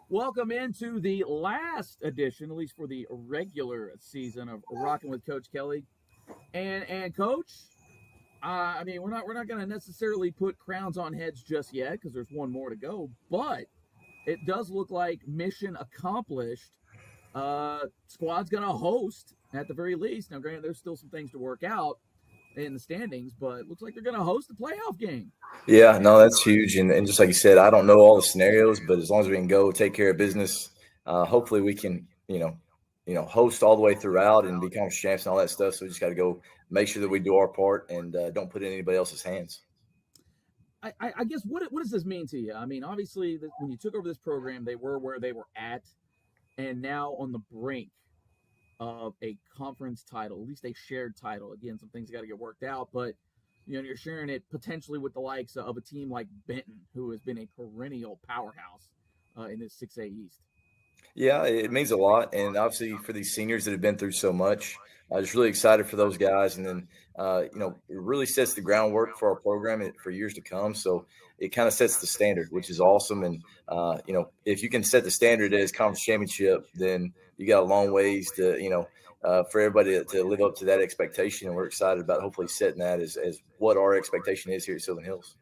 Welcome into the last edition, at least for the regular season of Rocking with Coach Kelly. And Coach, we're not going to necessarily put crowns on heads just yet because there's one more to go. But it does look like mission accomplished. Squad's going to host at the very least. Now, granted, there's still some things to work out in the standings, but it looks like they're going to host the playoff game. Yeah, no, that's huge. And just like you said, I don't know all the scenarios, but as long as we can go take care of business, hopefully we can, host all the way throughout and be conference champs and all that stuff. So we just got to go make sure that we do our part and don't put it in anybody else's hands. I guess what does this mean to you? I mean, obviously, when you took over this program, they were where they were at, and now on the brink of a conference title, at least a shared title. Again, some things got to get worked out, but you're sharing it potentially with the likes of a team like Benton, who has been a perennial powerhouse in this 6A East. Yeah, it means a lot. And obviously for these seniors that have been through so much, just really excited for those guys. And then, it really sets the groundwork for our program for years to come. So it kind of sets the standard, which is awesome. And, if you can set the standard as conference championship, then you got a long ways to, for everybody to live up to that expectation. And we're excited about hopefully setting that as what our expectation is here at Sylvan Hills.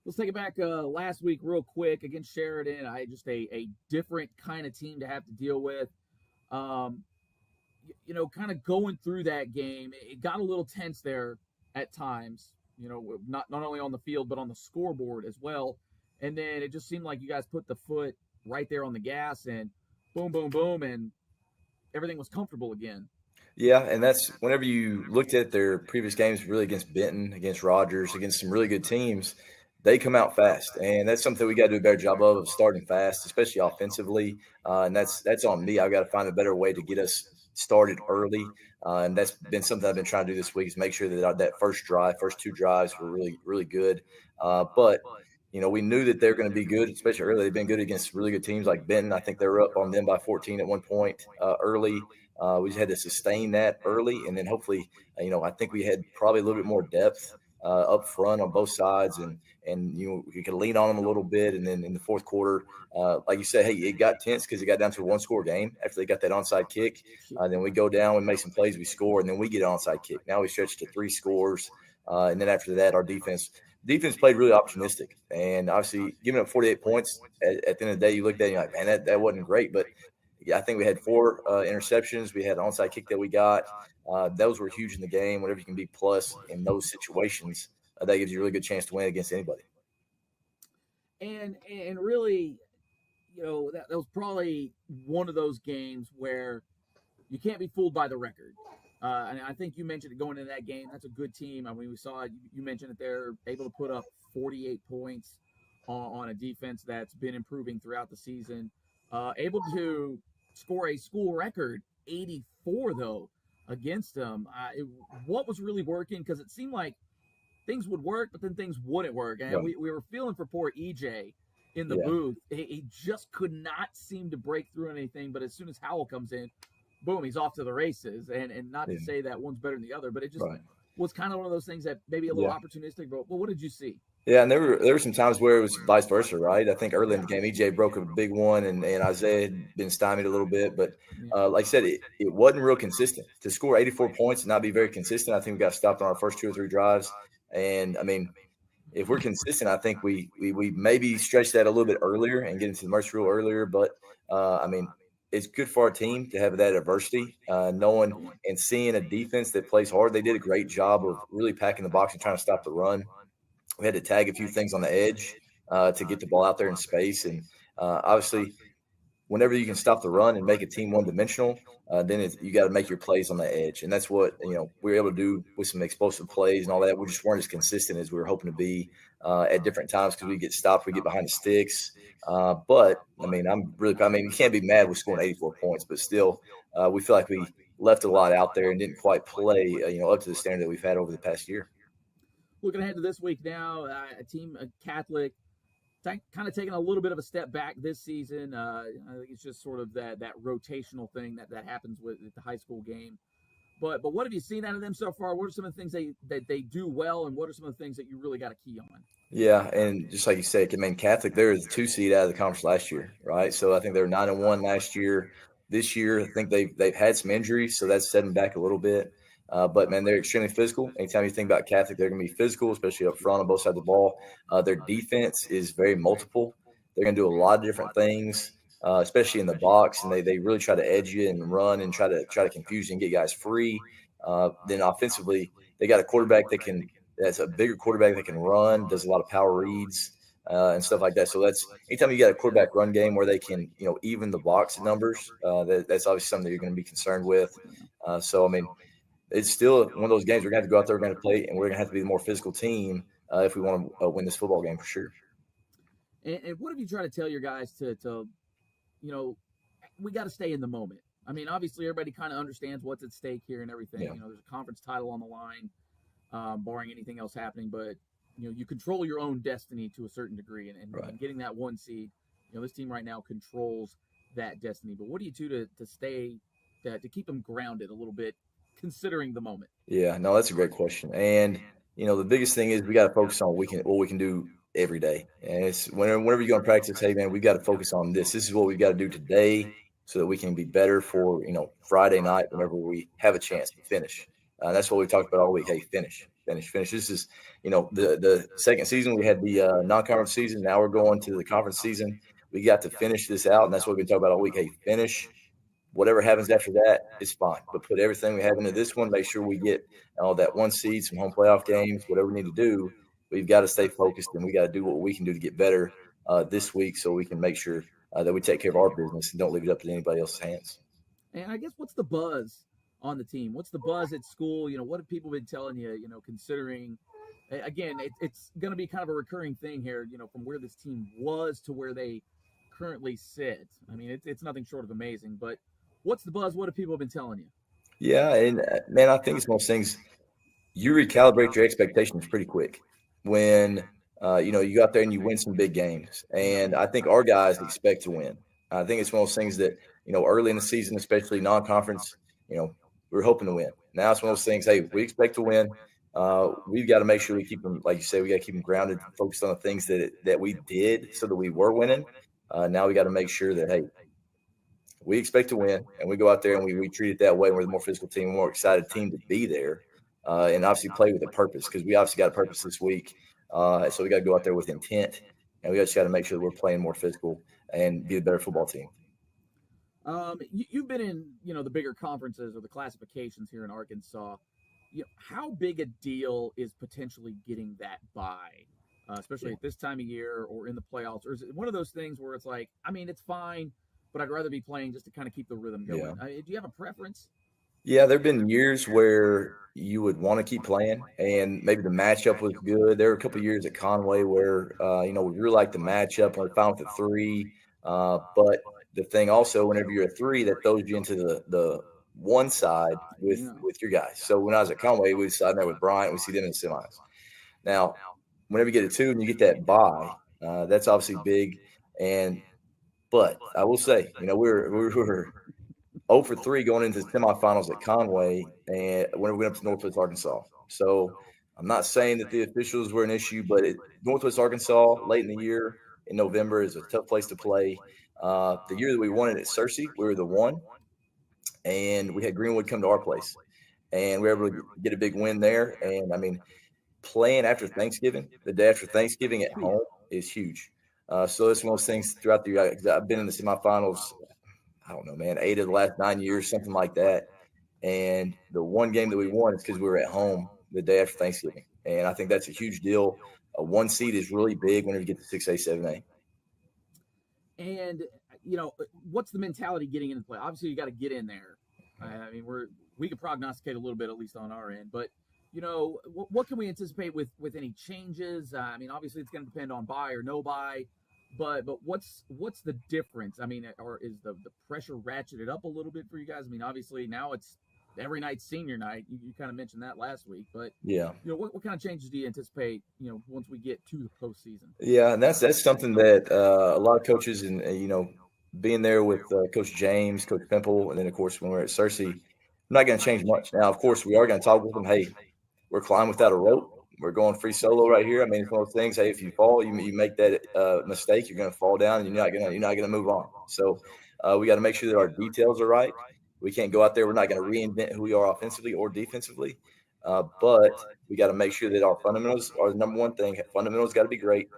Let's take it back last week real quick against Sheridan. I just a different kind of team to have to deal with. Kind of going through that game, it got a little tense there at times. Not only on the field but on the scoreboard as well. And then it just seemed like you guys put the foot right there on the gas, and boom, boom, boom, and everything was comfortable again. Yeah, and that's whenever you looked at their previous games, really against Benton, against Rogers, against some really good teams, they come out fast, and that's something we got to do a better job of starting fast, especially offensively. And that's on me. I've got to find a better way to get us started early, and that's been something I've been trying to do this week is make sure that that first two drives were really really good. But we knew that they're going to be good, especially early. They've been good against really good teams like Benton. I think they were up on them by 14 at one point early. We just had to sustain that early, and then hopefully, I think we had probably a little bit more depth up front on both sides, and you could lean on them a little bit. And then in the fourth quarter, like you said, hey, it got tense because it got down to a one-score game after they got that onside kick. Then we go down, we make some plays, we score, and then we get an onside kick. Now we stretch to 3 scores, and then after that, our defense played really opportunistic, and obviously giving up 48 points at the end of the day, you looked at it and you're like, man, that wasn't great, but yeah, I think we had 4 interceptions. We had an onside kick that we got. Those were huge in the game. Whatever you can be plus in those situations, that gives you a really good chance to win against anybody. And really, that was probably one of those games where you can't be fooled by the record. And I think you mentioned it going into that game. That's a good team. I mean, we saw it. You mentioned it. They're able to put up 48 points on a defense that's been improving throughout the season. Able to score a school record 84 though against them. What was really working, because it seemed like things would work, but then things wouldn't work. And we were feeling for poor EJ in the booth. He just could not seem to break through anything. But as soon as Howell comes in, boom, he's off to the races. And not to say that one's better than the other, but it just was kind of one of those things that maybe a little opportunistic. But what did you see? Yeah, and there were some times where it was vice versa, right? I think early in the game, EJ broke a big one, and Isaiah had been stymied a little bit. But like I said, it wasn't real consistent. To score 84 points and not be very consistent, I think we got stopped on our first 2 or 3 drives. And, I mean, if we're consistent, I think we maybe stretch that a little bit earlier and get into the mercy rule earlier. But, it's good for our team to have that adversity, knowing and seeing a defense that plays hard. They did a great job of really packing the box and trying to stop the run. We had to tag a few things on the edge to get the ball out there in space. And obviously, whenever you can stop the run and make a team one-dimensional, then you got to make your plays on the edge. And that's what, we were able to do with some explosive plays and all that. We just weren't as consistent as we were hoping to be at different times because we get stopped, we get behind the sticks. But, you can't be mad with scoring 84 points, but still we feel like we left a lot out there and didn't quite play, up to the standard that we've had over the past year. Looking ahead to this week now, a team, Catholic, kind of taking a little bit of a step back this season. I think it's just sort of that rotational thing that happens with the high school game. But what have you seen out of them so far? What are some of the things that they do well, and what are some of the things that you really got to key on? Yeah, and just like you said, I mean, Catholic, they were the 2 seed out of the conference last year, right? So I think they were 9-1 last year. This year, I think they've had some injuries, so that's setting back a little bit. But man, they're extremely physical. Anytime you think about Catholic, they're going to be physical, especially up front on both sides of the ball. Their defense is very multiple. They're going to do a lot of different things, especially in the box, and they really try to edge you and run and try to confuse you and get guys free. Then offensively, they got a quarterback that's a bigger quarterback that can run, does a lot of power reads and stuff like that. So that's anytime you got a quarterback run game where they can, even the box numbers, that's obviously something that you're going to be concerned with. So, I mean, it's still one of those games we're going to have to go out there, we're going to play, and we're going to have to be the more physical team if we want to win this football game for sure. And what have you tried to tell your guys to we got to stay in the moment? I mean, obviously everybody kind of understands what's at stake here and everything. Yeah. There's a conference title on the line. Barring anything else happening, but you control your own destiny to a certain degree, and Right. getting that 1 seed, this team right now controls that destiny. But what do you do to stay to keep them grounded a little bit, considering the moment? Yeah, no, that's a great question. And the biggest thing is we got to focus on what we can do every day. And it's whenever you go and practice, hey man, we got to focus on this. This is what we've got to do today so that we can be better for Friday night whenever we have a chance to finish. That's what we talked about all week. Hey, finish. This is the second season we had the non-conference season. Now we're going to the conference season. We got to finish this out, and that's what we've been talking about all week. Hey, finish. Whatever happens after that is fine, but put everything we have into this one. Make sure we get all that 1 seed, some home playoff games, whatever we need to do. We've got to stay focused, and we got to do what we can do to get better this week, so we can make sure that we take care of our business and don't leave it up to anybody else's hands. And I guess what's the buzz on the team? What's the buzz at school? What have people been telling you? Considering again, it's going to be kind of a recurring thing here. From where this team was to where they currently sit. I mean, it's nothing short of amazing, but. What's the buzz? What have people been telling you? Yeah, and man, I think it's most things you recalibrate your expectations pretty quick when you go out there and you win some big games. And I think our guys expect to win. I think it's one of those things that early in the season, especially non-conference, we're hoping to win. Now it's one of those things. Hey, we expect to win. We've got to make sure we keep them, like you say, we got to keep them grounded, focused on the things that we did so that we were winning. Now we got to make sure that hey. We expect to win, and we go out there and we treat it that way. We're the more physical team, more excited team to be there, and obviously play with a purpose because we obviously got a purpose this week. So we got to go out there with intent, and we just got to make sure that we're playing more physical and be a better football team. You've been in the bigger conferences or the classifications here in Arkansas. How big a deal is potentially getting that bye, especially at this time of year or in the playoffs? Or is it one of those things where it's like, I mean, it's fine, but I'd rather be playing just to kind of keep the rhythm going. Yeah. Do you have a preference? Yeah, there have been years where you would want to keep playing, and maybe the matchup was good. There were a couple of years at Conway where, we really liked the matchup, and we found the 3. But the thing also, whenever you're a 3, that throws you into the one side with your guys. So when I was at Conway, we sat there with Bryant. We see them in the semis. Now, whenever you get a 2 and you get that bye, that's obviously big. But I will say, we were 0 for 3 going into the semifinals at Conway, and when we went up to Northwest Arkansas. So I'm not saying that the officials were an issue, but Northwest Arkansas late in the year in November is a tough place to play. The year that we won it at Searcy, we were the 1, and we had Greenwood come to our place, and we were able to get a big win there. And I mean, playing after Thanksgiving, the day after Thanksgiving at home is huge. So it's one of those things throughout the year. I've been in the semifinals, I don't know, man, 8 of the last 9 years, something like that. And the one game that we won is because we were at home the day after Thanksgiving. And I think that's a huge deal. A 1 seed is really big whenever you get to 6A, 7A. And, what's the mentality getting into play? Obviously, you got to get in there. I mean, we can prognosticate a little bit, at least on our end. But, what can we anticipate with any changes? I mean, obviously, it's going to depend on buy or no buy. But what's the difference? I mean, or is the pressure ratcheted up a little bit for you guys? I mean, obviously now it's every night's senior night. You kind of mentioned that last week, but yeah, what kind of changes do you anticipate? Once we get to the postseason. Yeah, and that's something that a lot of coaches and being there with Coach James, Coach Pimple, and then of course when we're at Searcy, not going to change much. Now, of course, we are going to talk with them. Hey, we're climbing without a rope. We're going free solo right here. I mean, it's one of those things. Hey, if you fall, you make that mistake, you're going to fall down, and you're not gonna move on. So we got to make sure that our details are right. We can't go out there. We're not going to reinvent who we are offensively or defensively, but we got to make sure that our fundamentals are the number one thing. Fundamentals got to be great.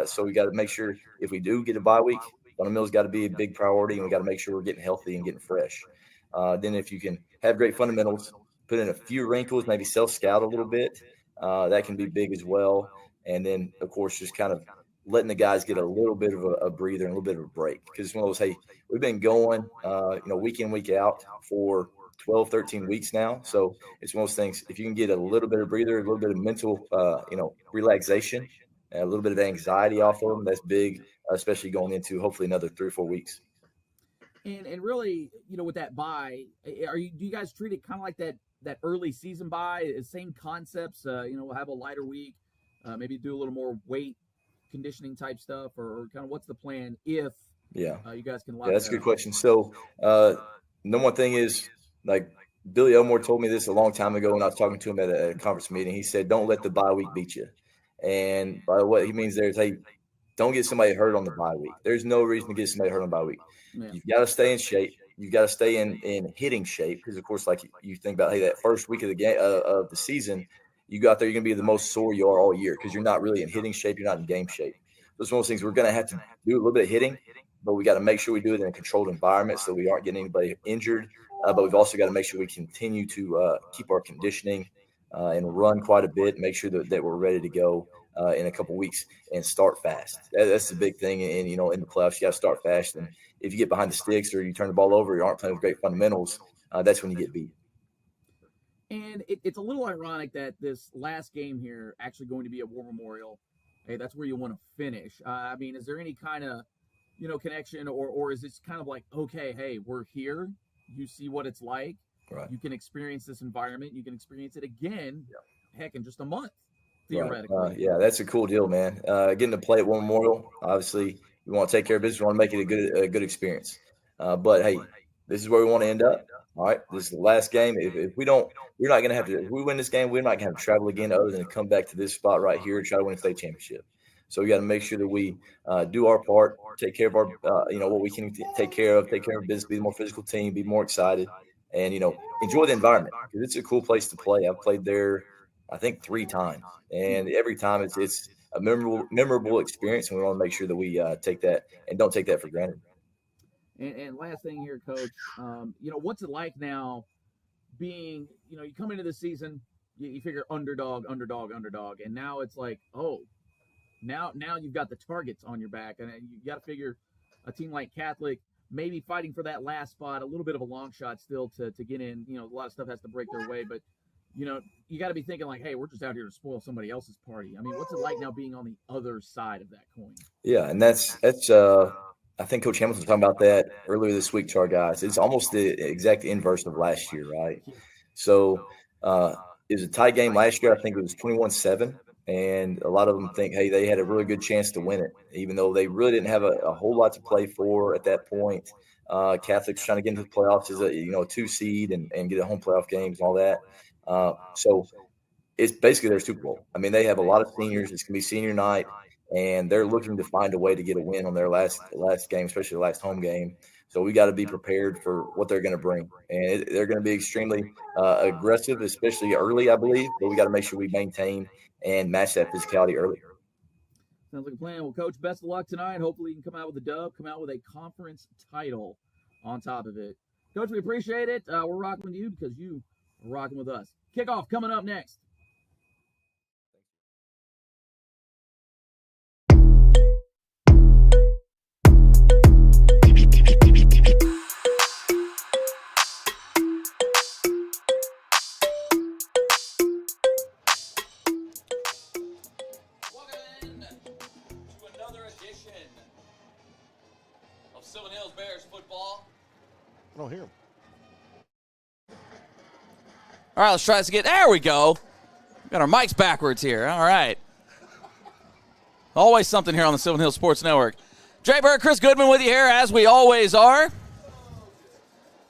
So we got to make sure if we do get a bye week, fundamentals got to be a big priority, and we got to make sure we're getting healthy and getting fresh. Then if you can have great fundamentals, put in a few wrinkles, maybe self-scout a little bit, that can be big as well. And then, of course, just kind of letting the guys get a little bit of a breather and a little bit of a break. Because it's one of those, hey, we've been going, week in, week out for 12, 13 weeks now. So it's one of those things, if you can get a little bit of breather, a little bit of mental, relaxation, and a little bit of anxiety off of them, that's big, especially going into hopefully another 3 or 4 weeks. And really, with that bye, do you guys treat it kind of like that early season bye? Same concepts, we'll have a lighter week, maybe do a little more weight conditioning type stuff, or kind of what's the plan if you guys can lock that's a good question. So number one thing is, like Billy Elmore told me this a long time ago when I was talking to him at a conference meeting. He said, don't let the bye week beat you. And by what he means there is, hey, don't get somebody hurt on the bye week. There's no reason to get somebody hurt on the bye week. Yeah. You've got to stay in shape. You've got to stay in hitting shape, because, of course, like you think about, hey, that first week of the game of the season, you go out there, you're going to be the most sore you are all year because you're not really in hitting shape. You're not in game shape. Those are one of those things we're going to have to do a little bit of hitting, but we got to make sure we do it in a controlled environment so we aren't getting anybody injured. But we've also got to make sure we continue to keep our conditioning and run quite a bit, make sure that we're ready to go in a couple weeks and start fast. That's the big thing. And, in the playoffs, you got to start fast. And if you get behind the sticks or you turn the ball over, you aren't playing with great fundamentals, that's when you get beat. And it's a little ironic that this last game here actually going to be a War Memorial. Hey, that's where you want to finish. Is there any kind of, connection, or is this kind of like, okay, hey, we're here. You see what it's like. Right. You can experience this environment. You can experience it again, heck, in just a month, theoretically. Right. That's a cool deal, man. Getting to play at War Memorial, obviously, we want to take care of business. We want to make it a good experience. But, hey, this is where we want to end up. All right, this is the last game. If we don't, we're not going to have to. If we win this game, we're not going to have to travel again, other than to come back to this spot right here and try to win a state championship. So we got to make sure that we do our part, take care of our, what we can take care of business, be the more physical team, be more excited, and enjoy the environment, because it's a cool place to play. I've played there, I think, 3 times, and every time it's a memorable experience, and we want to make sure that we take that and don't take that for granted. And last thing here, Coach, what's it like now being, you come into the season, you figure underdog, and now it's like, oh, now you've got the targets on your back, and you got to figure a team like Catholic maybe fighting for that last spot, a little bit of a long shot still to get in. A lot of stuff has to break their way, but you got to be thinking like, hey, we're just out here to spoil somebody else's party. What's it like now being on the other side of that coin? Yeah, and that's I think Coach Hamilton was talking about that earlier this week to our guys. It's almost the exact inverse of last year, right? So it was a tight game last year. I think it was 21-7, and a lot of them think, hey, they had a really good chance to win it, even though they really didn't have a whole lot to play for at that point. Catholic's trying to get into the playoffs as a 2 seed and get a home playoff games and all that. So it's basically their Super Bowl. They have a lot of seniors. It's going to be senior night, and they're looking to find a way to get a win on their last game, especially the last home game. So we got to be prepared for what they're going to bring. And they're going to be extremely aggressive, especially early, I believe. But we got to make sure we maintain and match that physicality early. Sounds like a plan. Well, Coach, best of luck tonight. Hopefully you can come out with a dub, come out with a conference title on top of it. Coach, we appreciate it. We're rocking with you because you are rocking with us. Kickoff coming up next. Sylvan Hills Bears football. I don't hear him. All right, let's try this again. There we go. Got our mics backwards here. All right. Always something here on the Sylvan Hills Sports Network. Jay Bird, Chris Goodman with you here, as we always are.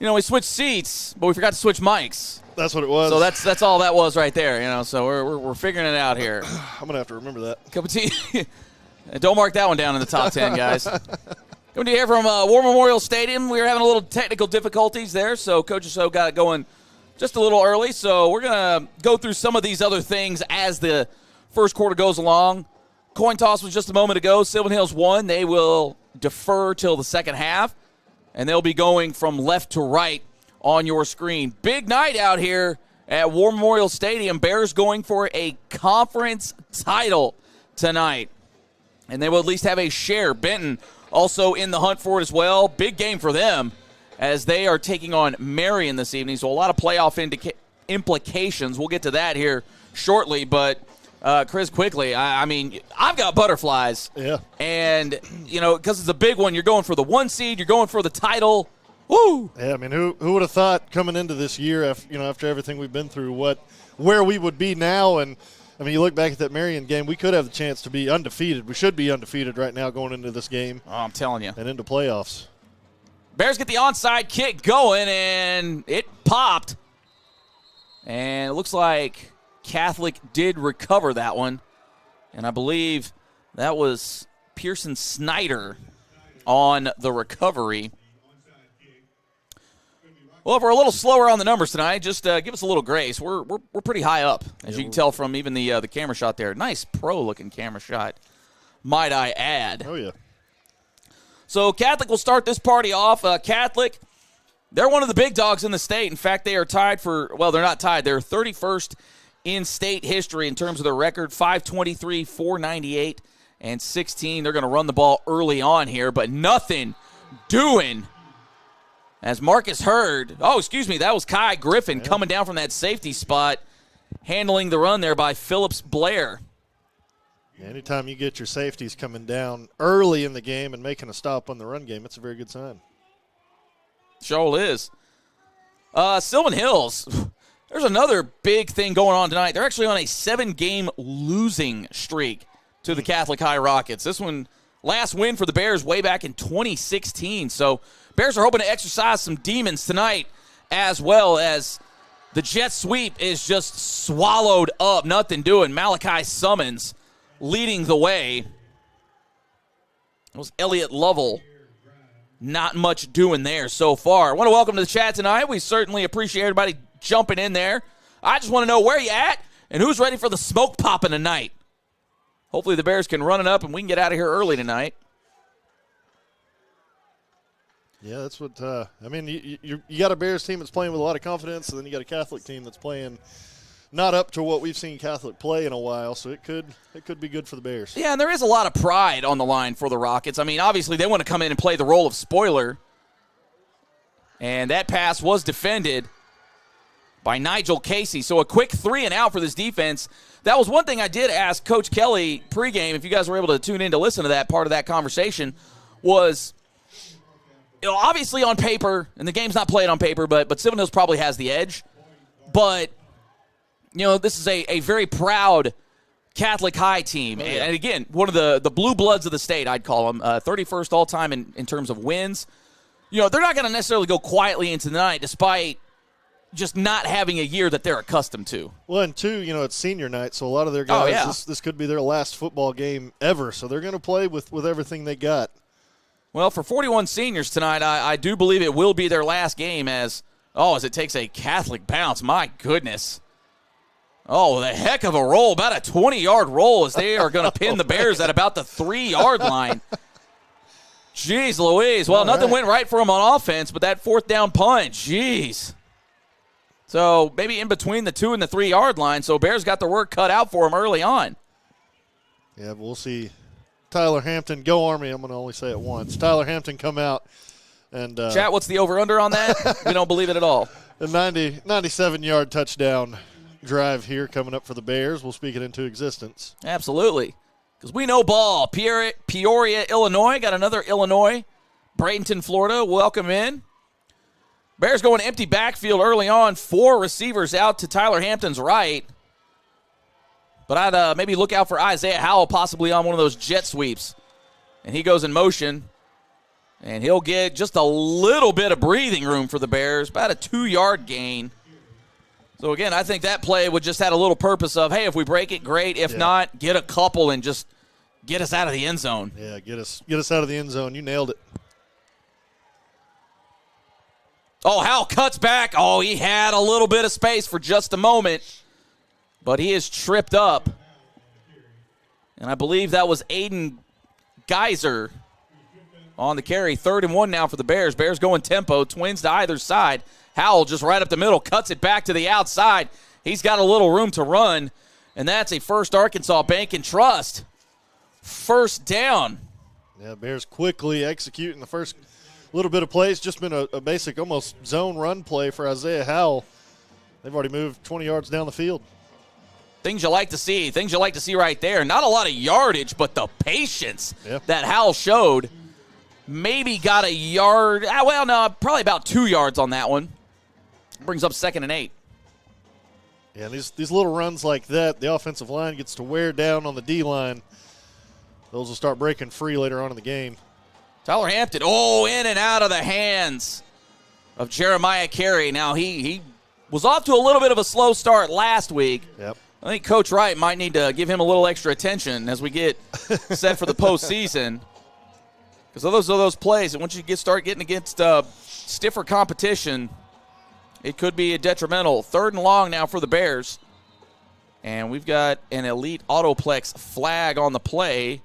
we switched seats, but we forgot to switch mics. That's what it was. So that's all that was right there, So we're figuring it out here. I'm going to have to remember that. Cup of tea. Don't mark that one down in the top 10, guys. Coming to you here from War Memorial Stadium. We were having a little technical difficulties there, so Coach So got it going just a little early. So we're going to go through some of these other things as the first quarter goes along. Coin toss was just a moment ago. Sylvan Hills won. They will defer till the second half, and they'll be going from left to right on your screen. Big night out here at War Memorial Stadium. Bears going for a conference title tonight, and they will at least have a share. Benton also in the hunt for it as well. Big game for them as they are taking on Marion this evening, so a lot of playoff implications. We'll get to that here shortly, but Chris, quickly, I mean, I've got butterflies. Yeah. And, because it's a big one, you're going for the 1 seed, you're going for the title. Woo! Yeah, I mean, who would have thought coming into this year, after everything we've been through, where we would be now? And, I mean, you look back at that Marion game, we could have the chance to be undefeated. We should be undefeated right now going into this game. Oh, I'm telling you. And into playoffs. Bears get the onside kick going, and it popped. And it looks like Catholic did recover that one. And I believe that was Pearson Snyder on the recovery. Well, if we're a little slower on the numbers tonight, just give us a little grace. We're pretty high up, as you can tell from even the camera shot there. Nice pro-looking camera shot, might I add. Oh, yeah. So Catholic will start this party off. Catholic, they're one of the big dogs in the state. In fact, they are tied for, well, they're not tied. They're 31st in state history in terms of their record, 523, 498, and 16. They're going to run the ball early on here, but nothing doing. As Marcus Hurd, that was Kai Griffin coming down from that safety spot, handling the run there by Phillips Blair. Anytime you get your safeties coming down early in the game and making a stop on the run game, it's a very good sign. Sure is. Sylvan Hills, there's another big thing going on tonight. They're actually on a 7-game losing streak to the Catholic High Rockets. This one, last win for the Bears way back in 2016. So Bears are hoping to exercise some demons tonight, as well as the jet sweep is just swallowed up. Nothing doing. Malachi Summons leading the way. It was Elliott Lovell. Not much doing there so far. I want to welcome to the chat tonight. We certainly appreciate everybody jumping in there. I just want to know where you at and who's ready for the smoke popping tonight. Hopefully the Bears can run it up and we can get out of here early tonight. Yeah, that's what you got a Bears team that's playing with a lot of confidence, and then you got a Catholic team that's playing not up to what we've seen Catholic play in a while, so it could be good for the Bears. Yeah, and there is a lot of pride on the line for the Rockets. I mean, obviously they want to come in and play the role of spoiler, and that pass was defended by Nigel Casey. So a quick 3-and-out for this defense. That was one thing I did ask Coach Kelly pregame, if you guys were able to tune in to listen to that part of that conversation, was, obviously on paper, and the game's not played on paper, but Sylvan Hills probably has the edge. But, this is a very proud Catholic High team. And again, one of the blue bloods of the state, I'd call them. 31st all-time in terms of wins. They're not going to necessarily go quietly into the night, despite just not having a year that they're accustomed to. Well, and two, it's senior night, so a lot of their guys, this could be their last football game ever. So they're going to play with everything they got. Well, for 41 seniors tonight, I do believe it will be their last game as it takes a Catholic bounce. My goodness. Oh, the heck of a roll. About a 20-yard roll as they are going to pin the Bears at about the 3-yard line. Jeez Louise. Well, nothing went right for them on offense, but that 4th down punt, jeez. So maybe in between the 2 and the 3-yard line, so Bears got their work cut out for them early on. Yeah, we'll see Tyler Hampton, go Army, I'm going to only say it once. Tyler Hampton come out. And Chat, what's the over-under on that? We don't believe it at all. A 97-yard touchdown drive here coming up for the Bears. We'll speak it into existence. Absolutely. Because we know ball. Peoria, Illinois. Got another Illinois. Bradenton, Florida. Welcome in. Bears going empty backfield early on. 4 receivers out to Tyler Hampton's right. But I'd maybe look out for Isaiah Howell possibly on one of those jet sweeps. And he goes in motion. And he'll get just a little bit of breathing room for the Bears, about a 2-yard gain. So, again, I think that play would just had a little purpose of, hey, if we break it, great. If not, get a couple and just get us out of the end zone. Yeah, get us out of the end zone. You nailed it. Oh, Howell cuts back. Oh, he had a little bit of space for just a moment, but he is tripped up. And I believe that was Aiden Geyser on the carry. 3rd and 1 now for the Bears. Bears going tempo, twins to either side. Howell just right up the middle, cuts it back to the outside. He's got a little room to run, and that's a First Arkansas Bank and Trust. First down. Yeah, Bears quickly executing the first little bit of plays. Just been a basic almost zone run play for Isaiah Howell. They've already moved 20 yards down the field. Things you like to see. Things you like to see right there. Not a lot of yardage, but the patience that Howell showed. Maybe got a yard. Well, no, probably about 2 yards on that one. Brings up 2nd and 8. Yeah, these little runs like that, the offensive line gets to wear down on the D-line. Those will start breaking free later on in the game. Tyler Hampton, in and out of the hands of Jeremiah Carey. Now, he was off to a little bit of a slow start last week. Yep. I think Coach Wright might need to give him a little extra attention as we get set for the postseason. Because those are those plays that once you start getting against stiffer competition, it could be a detrimental. 3rd and long now for the Bears. And we've got an Elite Autoplex flag on the play.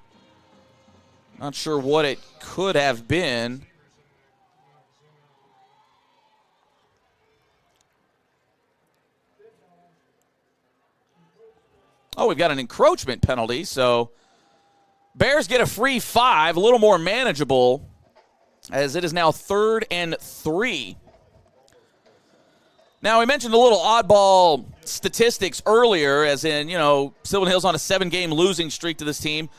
Not sure what it could have been. Oh, we've got an encroachment penalty, so Bears get a free 5, a little more manageable, as it is now 3rd and 3. Now, we mentioned a little oddball statistics earlier, as in, Sylvan Hill's on a 7-game losing streak to this team.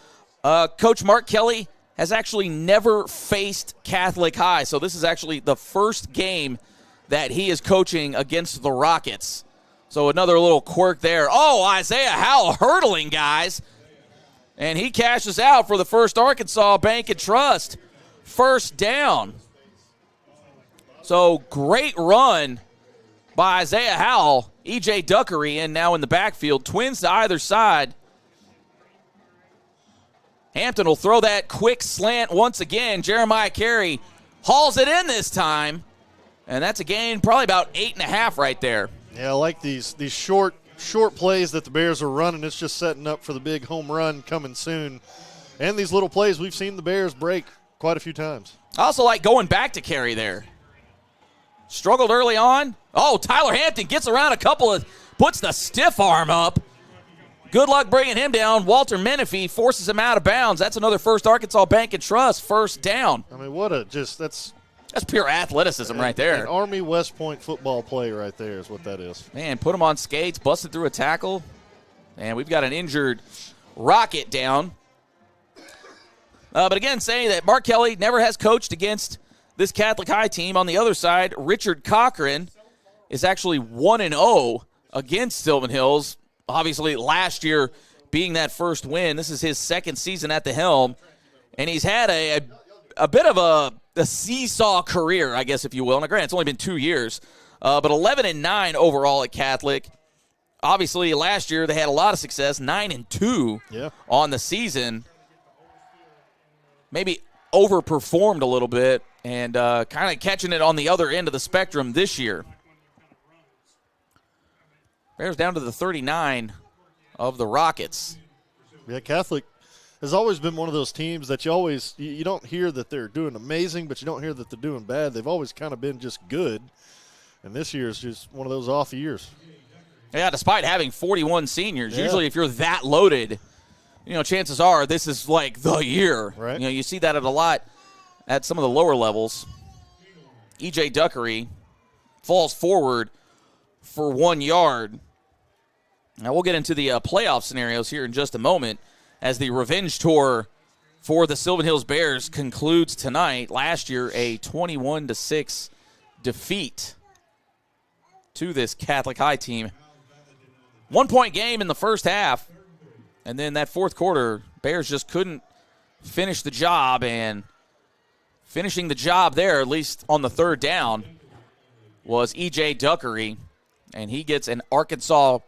Coach Mark Kelly has actually never faced Catholic High, so this is actually the first game that he is coaching against the Rockets. So another little quirk there. Oh, Isaiah Howell hurdling, guys. And he cashes out for the First Arkansas Bank and Trust. First down. So great run by Isaiah Howell. E.J. Duckery in now in the backfield. Twins to either side. Hampton will throw that quick slant once again. Jeremiah Carey hauls it in this time. And that's a gain probably about 8.5 right there. Yeah, I like these short plays that the Bears are running. It's just setting up for the big home run coming soon. And these little plays we've seen the Bears break quite a few times. I also like going back to Carey there. Struggled early on. Oh, Tyler Hampton gets around puts the stiff arm up. Good luck bringing him down. Walter Menifee forces him out of bounds. That's another First Arkansas Bank and Trust first down. I mean, that's pure athleticism right there. An Army West Point football play right there is what that is. Man, put him on skates, busted through a tackle. And we've got an injured Rocket down. But again, saying that Mark Kelly never has coached against this Catholic High team. On the other side, Richard Cochran is actually 1-0 against Sylvan Hills. Obviously, last year being that first win. This is his second season at the helm. And he's had a bit of a seesaw career, I guess, if you will. Now, granted, it's only been 2 years. But 11-9 overall at Catholic. Obviously, last year they had a lot of success, 9-2 on the season. Maybe overperformed a little bit and kind of catching it on the other end of the spectrum this year. Bears down to the 39 of the Rockets. Yeah, Catholic has always been one of those teams that you don't hear that they're doing amazing, but you don't hear that they're doing bad. They've always kind of been just good, and this year is just one of those off years. Yeah, despite having 41 seniors, usually if you're that loaded, chances are this is like the year. Right. You see that a lot at some of the lower levels. E.J. Duckery falls forward for 1 yard. Now we'll get into the playoff scenarios here in just a moment as the revenge tour for the Sylvan Hills Bears concludes tonight. Last year, a 21-6 defeat to this Catholic High team. 1 point game in the first half, and then that fourth quarter, Bears just couldn't finish the job and finishing the job there, at least on the third down, was E.J. Duckery, and he gets an Arkansas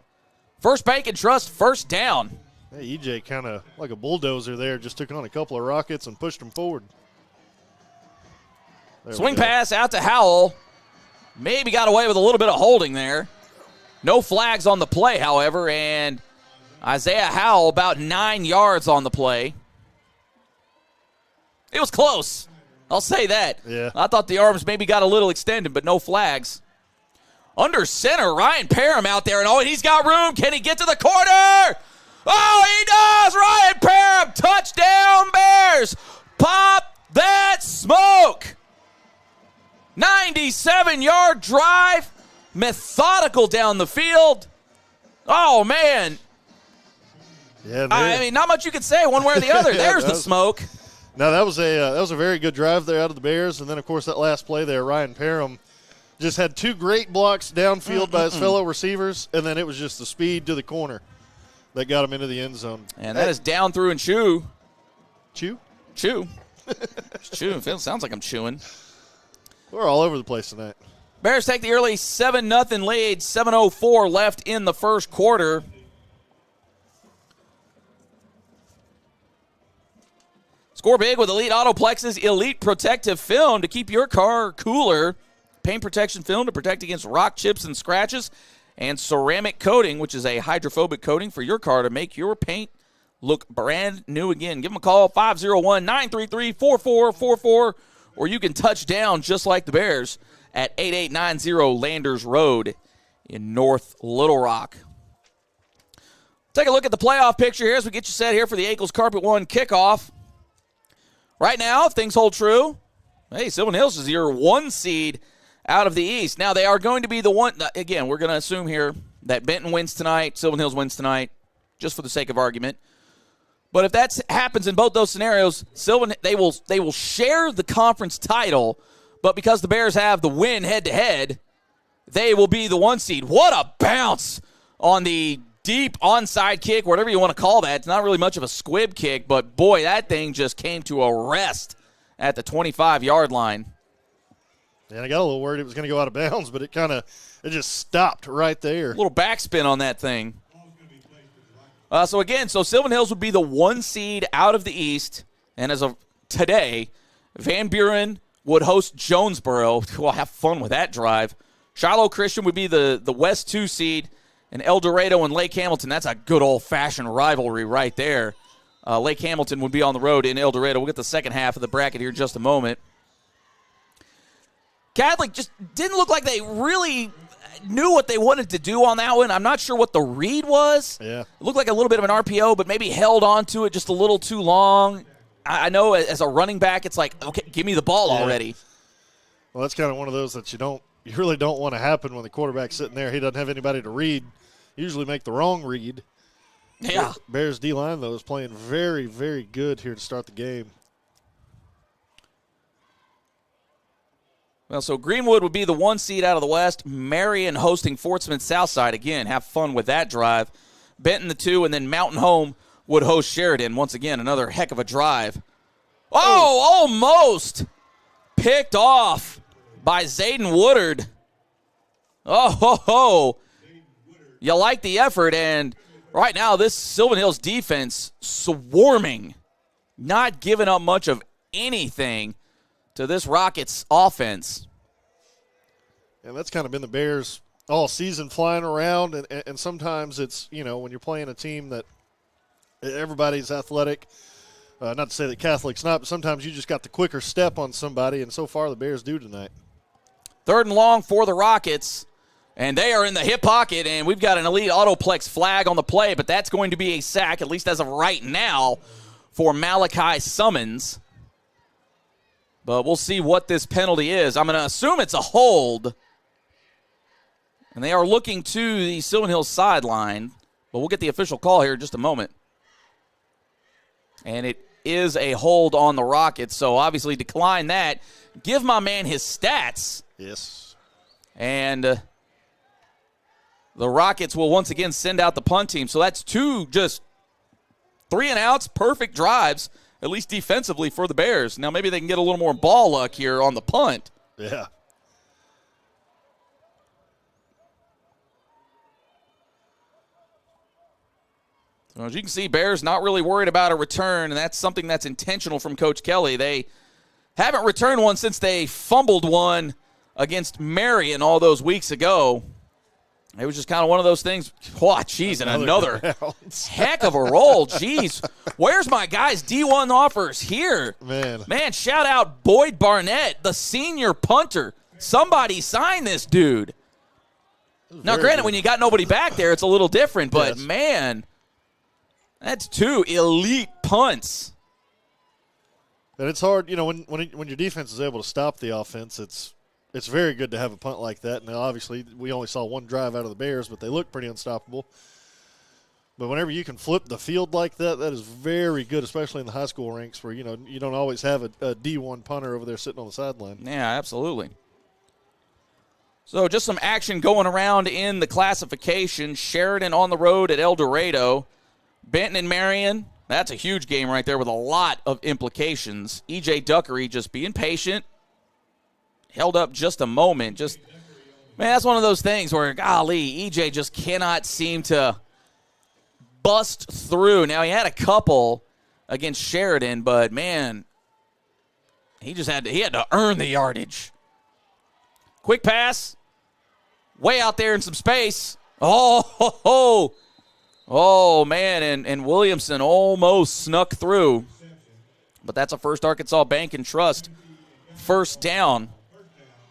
First Bank and Trust first down. Hey, EJ kind of like a bulldozer there, just took on a couple of rockets and pushed them forward. Swing pass out to Howell. Maybe got away with a little bit of holding there. No flags on the play, however, and Isaiah Howell about 9 yards on the play. It was close. I'll say that. Yeah. I thought the arms maybe got a little extended, but no flags. Under center, Ryan Parham out there, and he's got room. Can he get to the corner? Oh, he does! Ryan Parham, touchdown Bears! Pop that smoke! 97-yard drive, methodical down the field. Oh, man. Yeah, I mean, not much you could say one way or the other. There's the smoke. No, that was a very good drive there out of the Bears, and then, of course, that last play there, Ryan Parham just had two great blocks downfield by his fellow receivers, and then it was just the speed to the corner that got him into the end zone. And that is down through and chew. Chew? Chew. Chew. Sounds like I'm chewing. We're all over the place tonight. Bears take the early 7-0 lead. 7:04 left in the first quarter. Score big with Elite Autoplex's Elite Protective Film to keep your car cooler. Paint protection film to protect against rock chips and scratches. And ceramic coating, which is a hydrophobic coating for your car to make your paint look brand new again. Give them a call, 501-933-4444, or you can touch down just like the Bears at 8890 Landers Road in North Little Rock. Take a look at the playoff picture here as we get you set here for the Ankles Carpet One kickoff. Right now, if things hold true, hey, Sylvan Hills is your 1 seed out of the East. Now, they are going to be the one, again, we're going to assume here that Benton wins tonight, Sylvan Hills wins tonight, just for the sake of argument. But if that happens in both those scenarios, Sylvan, they will share the conference title, but because the Bears have the win head-to-head, they will be the 1 seed. What a bounce on the deep onside kick, whatever you want to call that. It's not really much of a squib kick, but boy, that thing just came to a rest at the 25-yard line. And I got a little worried it was going to go out of bounds, but it just stopped right there. A little backspin on that thing. So Sylvan Hills would be the 1 seed out of the East. And as of today, Van Buren would host Jonesboro. We'll have fun with that drive. Shiloh Christian would be the West 2 seed. And El Dorado and Lake Hamilton, that's a good old-fashioned rivalry right there. Lake Hamilton would be on the road in El Dorado. We'll get the second half of the bracket here in just a moment. Catholic just didn't look like they really knew what they wanted to do on that one. I'm not sure what the read was. Yeah. It looked like a little bit of an RPO, but maybe held on to it just a little too long. I know as a running back, it's like, okay, give me the ball already. Well, that's kind of one of those that you really don't want to happen when the quarterback's sitting there. He doesn't have anybody to read. Usually make the wrong read. Yeah. Bears D-line, though, is playing very, very good here to start the game. Well, so Greenwood would be the 1 seed out of the West. Marion hosting Fort Smith Southside. Again, have fun with that drive. Benton the 2, and then Mountain Home would host Sheridan. Once again, another heck of a drive. Oh, almost picked off by Zayden Woodard. Oh, ho, ho. You like the effort, and right now this Sylvan Hills defense swarming, not giving up much of anything to this Rockets offense. And that's kind of been the Bears all season, flying around, and sometimes it's, when you're playing a team that everybody's athletic, not to say that Catholic's not, but sometimes you just got the quicker step on somebody, and so far the Bears do tonight. 3rd and long for the Rockets, and they are in the hip pocket, and we've got an Elite Autoplex flag on the play, but that's going to be a sack, at least as of right now, for Malachi Summons. But we'll see what this penalty is. I'm going to assume it's a hold. And they are looking to the Sylvan Hills sideline. But we'll get the official call here in just a moment. And it is a hold on the Rockets. So obviously decline that. Give my man his stats. Yes. And the Rockets will once again send out the punt team. So that's 2 just 3-and-outs, perfect drives at least defensively, for the Bears. Now maybe they can get a little more ball luck here on the punt. Yeah. So as you can see, Bears not really worried about a return, and that's something that's intentional from Coach Kelly. They haven't returned one since they fumbled one against Marion all those weeks ago. It was just kind of one of those things. Oh, geez, and another heck of a roll. Jeez, where's my guys' D1 offers here? Man, shout out Boyd Barnett, the senior punter. Somebody sign this dude. Now, granted, when you got nobody back there, it's a little different, but man, that's 2 elite punts. And it's hard, when your defense is able to stop the offense, it's very good to have a punt like that. Now, obviously, we only saw one drive out of the Bears, but they look pretty unstoppable. But whenever you can flip the field like that, that is very good, especially in the high school ranks where, you don't always have a D1 punter over there sitting on the sideline. Yeah, absolutely. So just some action going around in the classification. Sheridan on the road at El Dorado. Benton and Marion, that's a huge game right there with a lot of implications. E.J. Duckery just being patient. Held up just a moment. Man, that's one of those things where, golly, EJ just cannot seem to bust through. Now, he had a couple against Sheridan, but, man, he had to earn the yardage. Quick pass. Way out there in some space. Oh, man, and Williamson almost snuck through. But that's a First Arkansas Bank and Trust first down.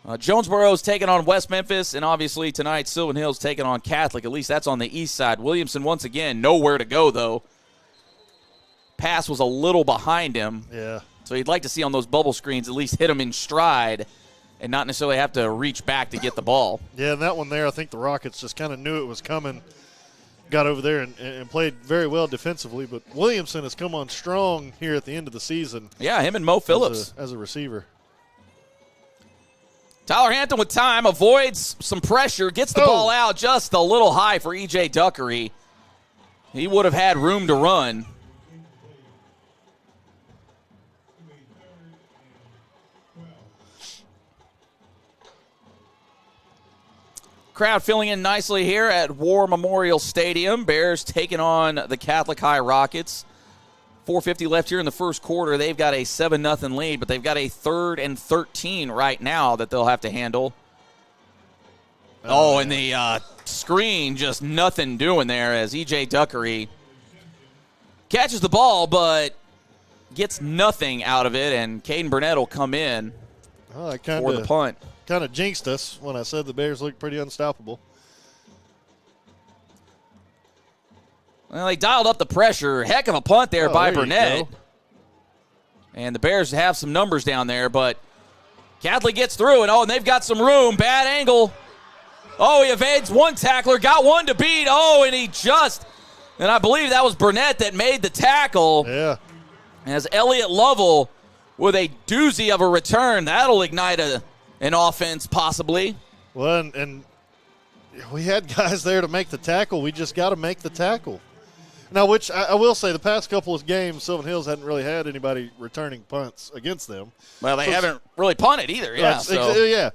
Jonesboro's taking on West Memphis, and obviously tonight Sylvan Hill's taking on Catholic. At least that's on the east side. Williamson, once again, nowhere to go, though. Pass was a little behind him. Yeah. So you'd like to see on those bubble screens at least hit him in stride and not necessarily have to reach back to get the ball. Yeah, and that one there, I think the Rockets just kind of knew it was coming, got over there and played very well defensively. But Williamson has come on strong here at the end of the season. Yeah, him and Mo Phillips. As a receiver. Tyler Hampton with time, avoids some pressure, gets the ball out just a little high for E.J. Duckery. He would have had room to run. Crowd filling in nicely here at War Memorial Stadium. Bears taking on the Catholic High Rockets. 4:50 left here in the first quarter. They've got a 7-0 lead, but they've got a 3rd and 13 right now that they'll have to handle. And the screen, just nothing doing there as E.J. Duckery catches the ball, but gets nothing out of it, and Caden Burnett will come in for the punt. Kind of jinxed us when I said the Bears looked pretty unstoppable. Well, they dialed up the pressure. Heck of a punt there by Burnett. And the Bears have some numbers down there, but Catholic gets through, and they've got some room. Bad angle. He evades one tackler, got one to beat. And I believe that was Burnett that made the tackle. Yeah. As Elliott Lovell with a doozy of a return. That'll ignite an offense possibly. Well, and we had guys there to make the tackle. We just got to make the tackle. Now, which I will say, the past couple of games, Sylvan Hills hadn't really had anybody returning punts against them. Well, they haven't really punted either. Yeah,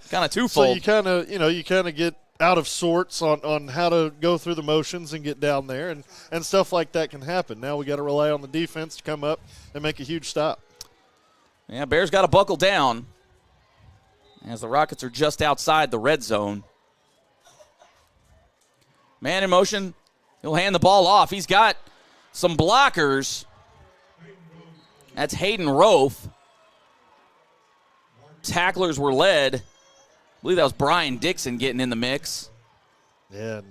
kind of twofold. So you kind of get out of sorts on how to go through the motions and get down there, and stuff like that can happen. Now we got to rely on the defense to come up and make a huge stop. Yeah, Bears got to buckle down as the Rockets are just outside the red zone. Man in motion. He'll hand the ball off. He's got some blockers. That's Hayden Rofe. Tacklers were led. I believe that was Brian Dixon getting in the mix. Yeah.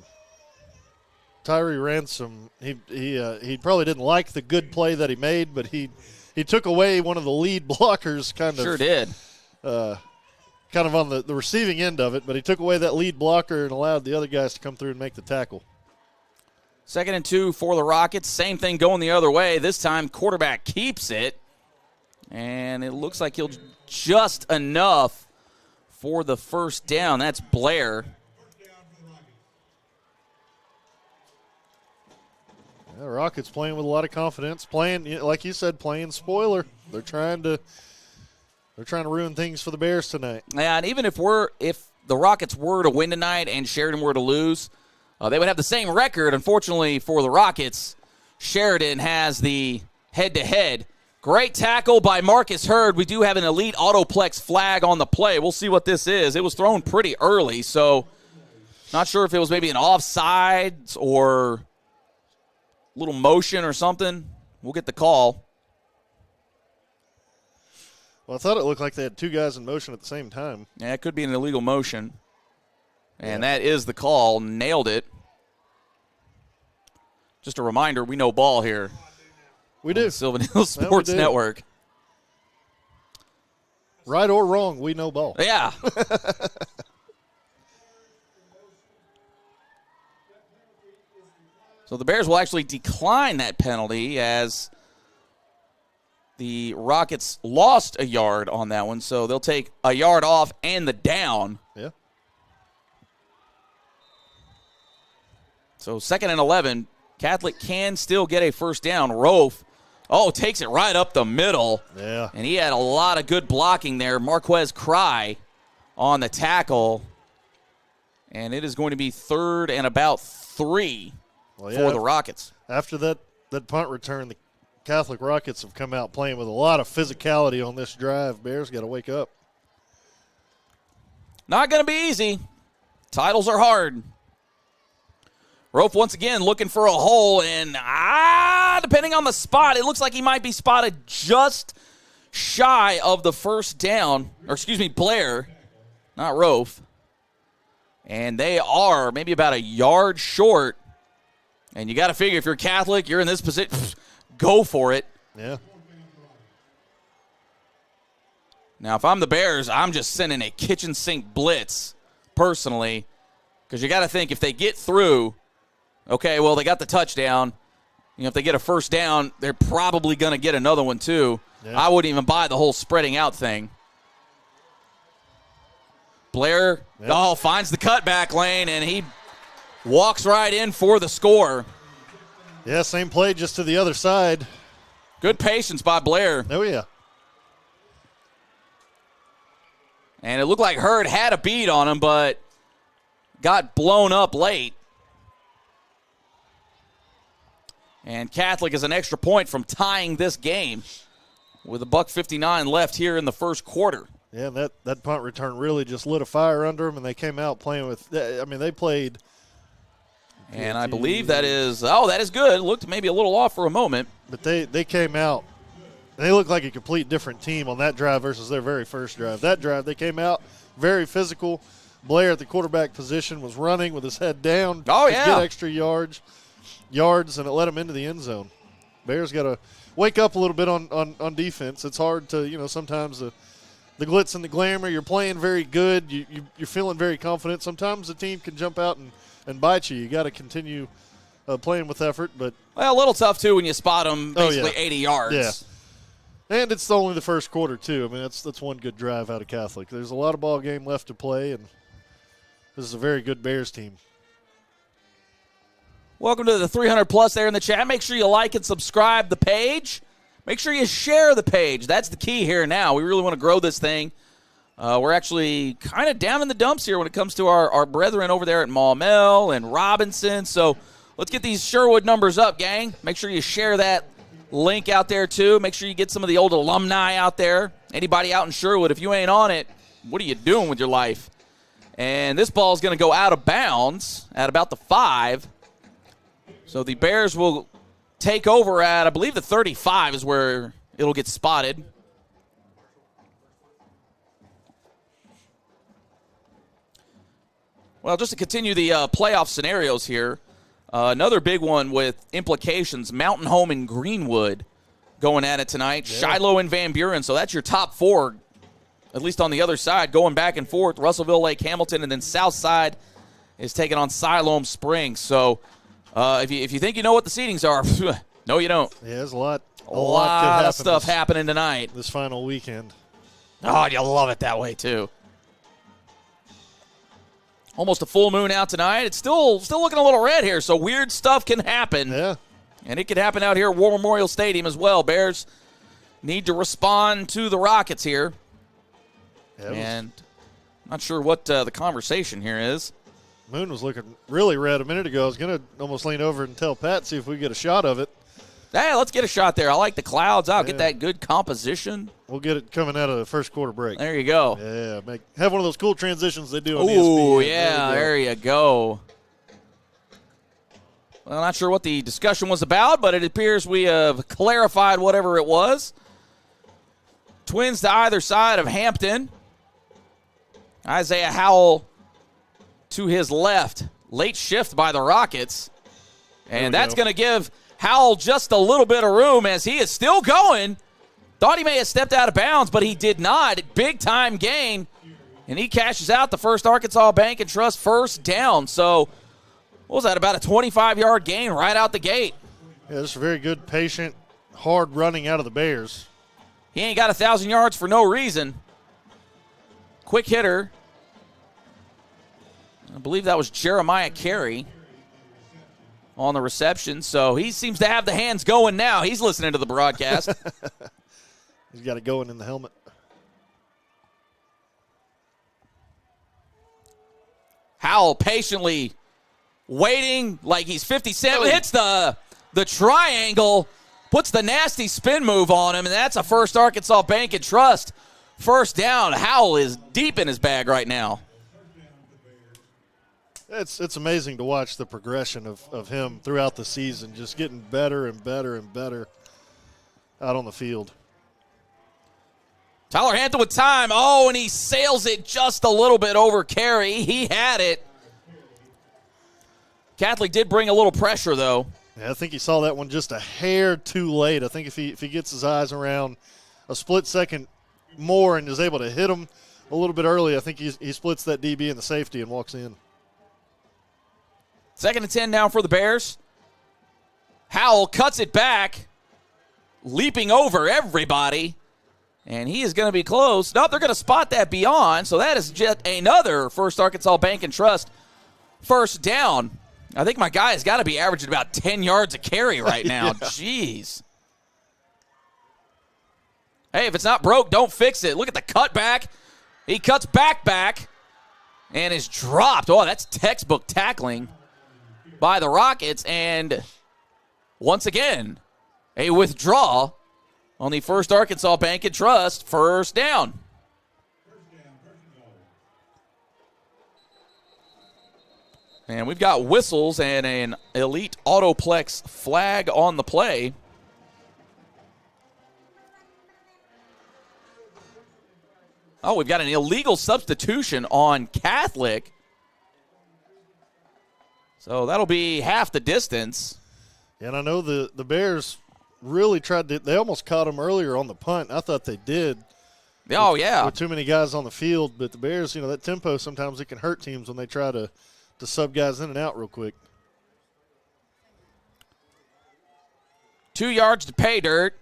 Tyree Ransom, he probably didn't like the good play that he made, but he took away one of the lead blockers Sure did. Kind of on the receiving end of it, but he took away that lead blocker and allowed the other guys to come through and make the tackle. 2nd and 2 for the Rockets. Same thing going the other way. This time, quarterback keeps it. And it looks like he'll just enough for the first down. That's Blair. Yeah, Rockets playing with a lot of confidence. Playing, like you said, playing spoiler. They're trying to ruin things for the Bears tonight. Yeah, and even if the Rockets were to win tonight and Sheridan were to lose, they would have the same record. Unfortunately for the Rockets, Sheridan has the head-to-head. Great tackle by Marcus Hurd. We do have an elite autoplex flag on the play. We'll see what this is. It was thrown pretty early, so not sure if it was maybe an offsides or a little motion or something. We'll get the call. Well, I thought it looked like they had two guys in motion at the same time. Yeah, it could be an illegal motion. And that is the call. Nailed it. Just a reminder, we know ball here. We do. Sylvan Hills Sports Network. Right or wrong, we know ball. Yeah. So the Bears will actually decline that penalty as the Rockets lost a yard on that one. So they'll take a yard off and the down. Yeah. So 2nd and 11. Catholic can still get a first down. Rofe, takes it right up the middle. Yeah. And he had a lot of good blocking there. Marquez Cry on the tackle. And it is going to be 3rd and about 3 for the Rockets. After that punt return, the Catholic Rockets have come out playing with a lot of physicality on this drive. Bears got to wake up. Not going to be easy. Titles are hard. Rofe once again looking for a hole, and depending on the spot, it looks like he might be spotted just shy of the first down. Or excuse me, Blair, not Rofe. And they are maybe about a yard short. And you got to figure if you're Catholic, you're in this position, go for it. Yeah. Now, if I'm the Bears, I'm just sending a kitchen sink blitz personally, because you got to think if they get through, okay, well, they got the touchdown. If they get a first down, they're probably going to get another one too. Yeah. I wouldn't even buy the whole spreading out thing. Blair, finds the cutback lane, and he walks right in for the score. Yeah, same play, just to the other side. Good patience by Blair. Oh, yeah. And it looked like Hurd had a beat on him, but got blown up late. And Catholic is an extra point from tying this game with $1:59 left here in the first quarter. Yeah, that punt return really just lit a fire under them, and they came out playing with – they played – and I believe that is good. It looked maybe a little off for a moment. But they came out, and they looked like a complete different team on that drive versus their very first drive. That drive, they came out very physical. Blair at the quarterback position was running with his head down to get extra yards, and it let him into the end zone. Bears got to wake up a little bit on defense. It's hard to, sometimes the glitz and the glamour, you're playing very good. You're feeling very confident. Sometimes the team can jump out and bite you. You got to continue playing with effort. But a little tough, too, when you spot them basically 80 yards. Yeah. And it's only the first quarter, too. I mean, that's one good drive out of Catholic. There's a lot of ball game left to play, and this is a very good Bears team. Welcome to the 300-plus there in the chat. Make sure you like and subscribe the page. Make sure you share the page. That's the key here now. We really want to grow this thing. We're actually kind of down in the dumps here when it comes to our brethren over there at Maumelle and Robinson. So let's get these Sherwood numbers up, gang. Make sure you share that link out there, too. Make sure you get some of the old alumni out there. Anybody out in Sherwood, if you ain't on it, what are you doing with your life? And this ball is going to go out of bounds at about the 5. So the Bears will take over at, I believe, the 35 is where it'll get spotted. Well, just to continue the playoff scenarios here, another big one with implications, Mountain Home and Greenwood going at it tonight, Shiloh and Van Buren. So that's your top 4, at least on the other side, going back and forth, Russellville, Lake Hamilton, and then Southside is taking on Siloam Springs. So if you think you know what the seedings are, no, you don't. Yeah, there's a lot of stuff happening tonight. This final weekend. Oh, you love it that way, too. Almost a full moon out tonight. It's still looking a little red here, so weird stuff can happen. Yeah. And it could happen out here at War Memorial Stadium as well. Bears need to respond to the Rockets here. And not sure what the conversation here is. Moon was looking really red a minute ago. I was going to almost lean over and tell Pat, see if we get a shot of it. Hey, let's get a shot there. I like the clouds. I'll get that good composition. We'll get it coming out of the first quarter break. There you go. Yeah, have one of those cool transitions they do on ESPN. Oh, yeah, there you go. Well, I'm not sure what the discussion was about, but it appears we have clarified whatever it was. Twins to either side of Hampton. Isaiah Howell to his left. Late shift by the Rockets. And that's going to give Howell just a little bit of room as he is still going. Thought he may have stepped out of bounds, but he did not. Big time gain. And he cashes out the first Arkansas Bank and Trust first down. So, what was that, about a 25-yard gain right out the gate? Yeah, this is very good, patient, hard running out of the Bears. He ain't got 1,000 yards for no reason. Quick hitter. I believe that was Jeremiah Carey on the reception. So he seems to have the hands going now. He's listening to the broadcast. He's got it going in the helmet. Howell patiently waiting like he's 57. Hits the triangle, puts the nasty spin move on him, and that's a first Arkansas Bank and Trust first down. Howell is deep in his bag right now. It's amazing to watch the progression of him throughout the season, just getting better and better and better out on the field. Tyler Hampton with time. Oh, and he sails it just a little bit over Carey. He had it. Catholic did bring a little pressure, though. Yeah, I think he saw that one just a hair too late. I think if he gets his eyes around a split second more and is able to hit him a little bit early, I think he splits that DB and the safety and walks in. 2nd and 10 now for the Bears. Howell cuts it back, leaping over everybody, and he is going to be close. Nope, they're going to spot that beyond, so that is just another first Arkansas Bank and Trust first down. I think my guy has got to be averaging about 10 yards a carry right now. Yeah. Jeez. Hey, if it's not broke, don't fix it. Look at the cutback. He cuts back, and is dropped. Oh, that's textbook tackling by the Rockets. And once again, a withdrawal on the first Arkansas Bank and Trust first down. And we've got whistles and an Elite Autoplex flag on the play. Oh, we've got an illegal substitution on Catholic. So that'll be half the distance. And I know the Bears really tried to – they almost caught him earlier on the punt. I thought they did. Oh, yeah. With too many guys on the field. But the Bears, that tempo, sometimes it can hurt teams when they try to sub guys in and out real quick. 2 yards to pay dirt.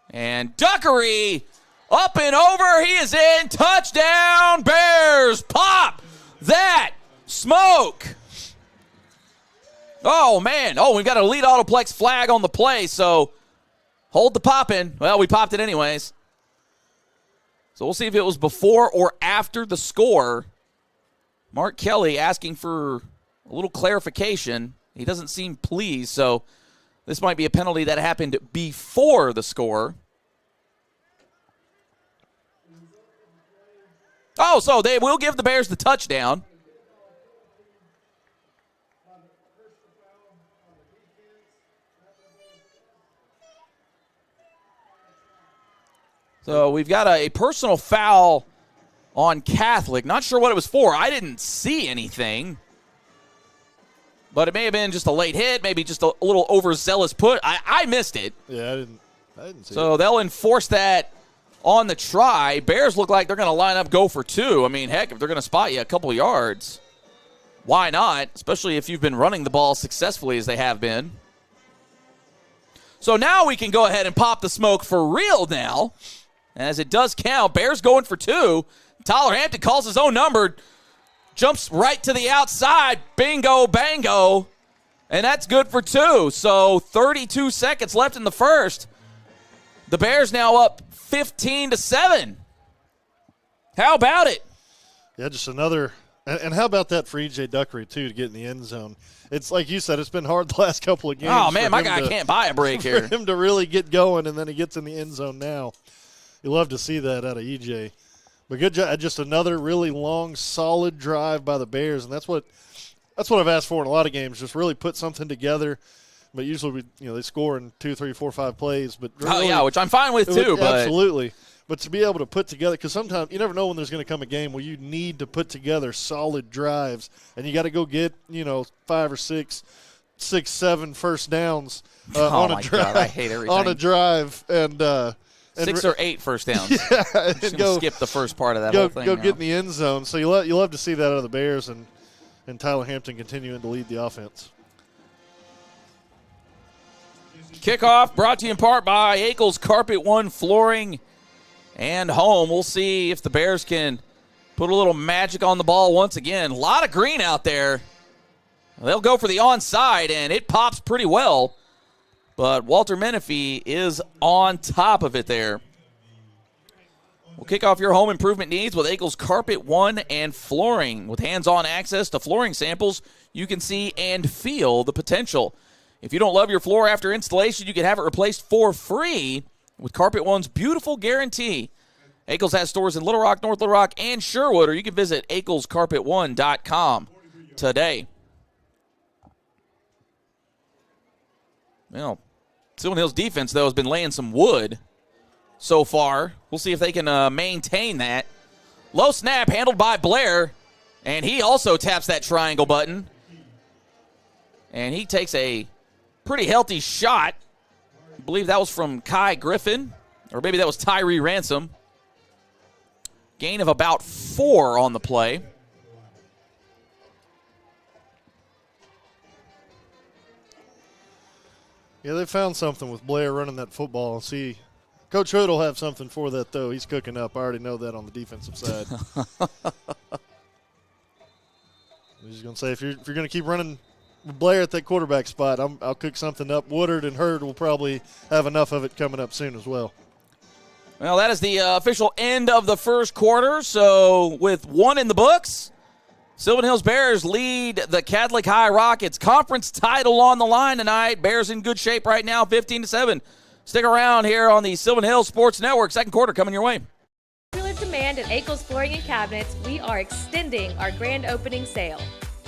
And Duckery up and over. He is in. Touchdown, Bears. Pop that smoke. Oh, man. Oh, we've got an Elite Autoplex flag on the play, so hold the pop in. Well, we popped it anyways. So we'll see if it was before or after the score. Mark Kelly asking for a little clarification. He doesn't seem pleased, so this might be a penalty that happened before the score. Oh, so they will give the Bears the touchdown. So we've got a personal foul on Catholic. Not sure what it was for. I didn't see anything. But it may have been just a late hit, maybe just a little overzealous put. I missed it. Yeah, I didn't see it. So they'll enforce that on the try. Bears look like they're going to line up, go for two. I mean, heck, if they're going to spot you a couple of yards, why not? Especially if you've been running the ball successfully as they have been. So now we can go ahead and pop the smoke for real now. As it does count, Bears going for two. Tyler Hampton calls his own number, jumps right to the outside. Bingo, bango. And that's good for 2. So 32 seconds left in the first. The Bears now up 15-7. How about it? Yeah, just another. And how about that for E.J. Duckery, too, to get in the end zone? It's like you said, it's been hard the last couple of games. Oh, man, my guy can't buy a break here. For him to really get going, and then he gets in the end zone now. You love to see that out of E.J. But good job. Just another really long, solid drive by the Bears, and that's what I've asked for in a lot of games, just really put something together. But usually, they score in 2, 3, 4, 5 plays. But really, which I'm fine with too. Absolutely. But to be able to put together, because sometimes you never know when there's going to come a game where you need to put together solid drives, and you got to go get 5 or 6, 7 first downs on a drive. God, I hate everything. On a drive, and 6 or 8 first downs. Yeah, and go skip the first part of that whole thing. Go get in the end zone. So you love to see that out of the Bears, and Tyler Hampton continuing to lead the offense. Kickoff brought to you in part by Akel's Carpet One Flooring and Home. We'll see if the Bears can put a little magic on the ball once again. A lot of green out there. They'll go for the onside, and it pops pretty well. But Walter Menifee is on top of it there. We'll kick off your home improvement needs with Akel's Carpet One and Flooring. With hands-on access to flooring samples, you can see and feel the potential. If you don't love your floor after installation, you can have it replaced for free with Carpet One's beautiful guarantee. Akel's has stores in Little Rock, North Little Rock, and Sherwood, or you can visit akelscarpet1.com today. Well, Sylvan Hill's defense, though, has been laying some wood so far. We'll see if they can maintain that. Low snap handled by Blair, and he also taps that triangle button. And he takes a pretty healthy shot. I believe that was from Kai Griffin, or maybe that was Tyree Ransom. Gain of about 4 on the play. Yeah, they found something with Blair running that football. See, Coach Hood will have something for that, though. He's cooking up. I already know that on the defensive side. I was just going to say, if you're going to keep running Blair at that quarterback spot, I'll cook something up. Woodard and Hurd will probably have enough of it coming up soon as well. Well, that is the official end of the first quarter. So with 1 in the books, Sylvan Hills Bears lead the Catholic High Rockets. Conference title on the line tonight. Bears in good shape right now, 15-7. Stick around here on the Sylvan Hills Sports Network. Second quarter coming your way. Popular demand at Akel's Flooring and Cabinets, we are extending our grand opening sale.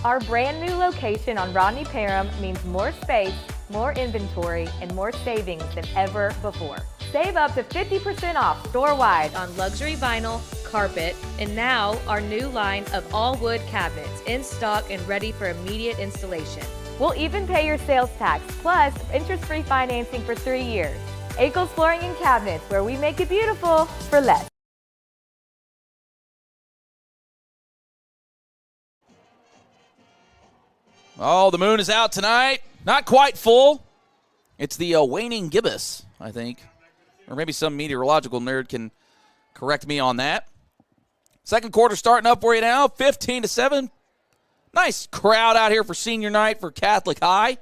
Our brand new location on Rodney Parham means more space, more inventory, and more savings than ever before. Save up to 50% off store-wide on luxury vinyl, carpet, and now our new line of all wood cabinets in stock and ready for immediate installation. We'll even pay your sales tax, plus interest-free financing for 3 years. Akel's Flooring and Cabinets, where we make it beautiful for less. Oh, the moon is out tonight. Not quite full. It's the waning gibbous, I think. Or maybe some meteorological nerd can correct me on that. Second quarter starting up for you now, 15-7. Nice crowd out here for senior night for Catholic High.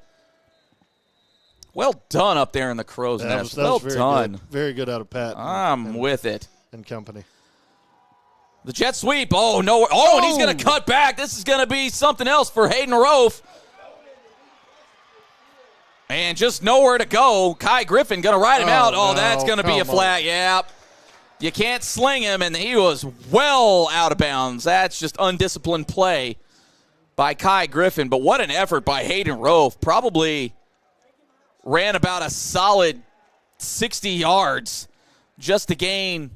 Well done up there in the Crow's Nest. Well done. Good. Very good out of Pat. I'm with it. And company. The jet sweep. Oh, no. Oh, and he's going to cut back. This is going to be something else for Hayden Rofe. And just nowhere to go. Kai Griffin going to ride him out. Oh, that's going to be a flag. Yeah. You can't sling him, and he was well out of bounds. That's just undisciplined play by Kai Griffin. But what an effort by Hayden Rofe. Probably ran about a solid 60 yards just to gain,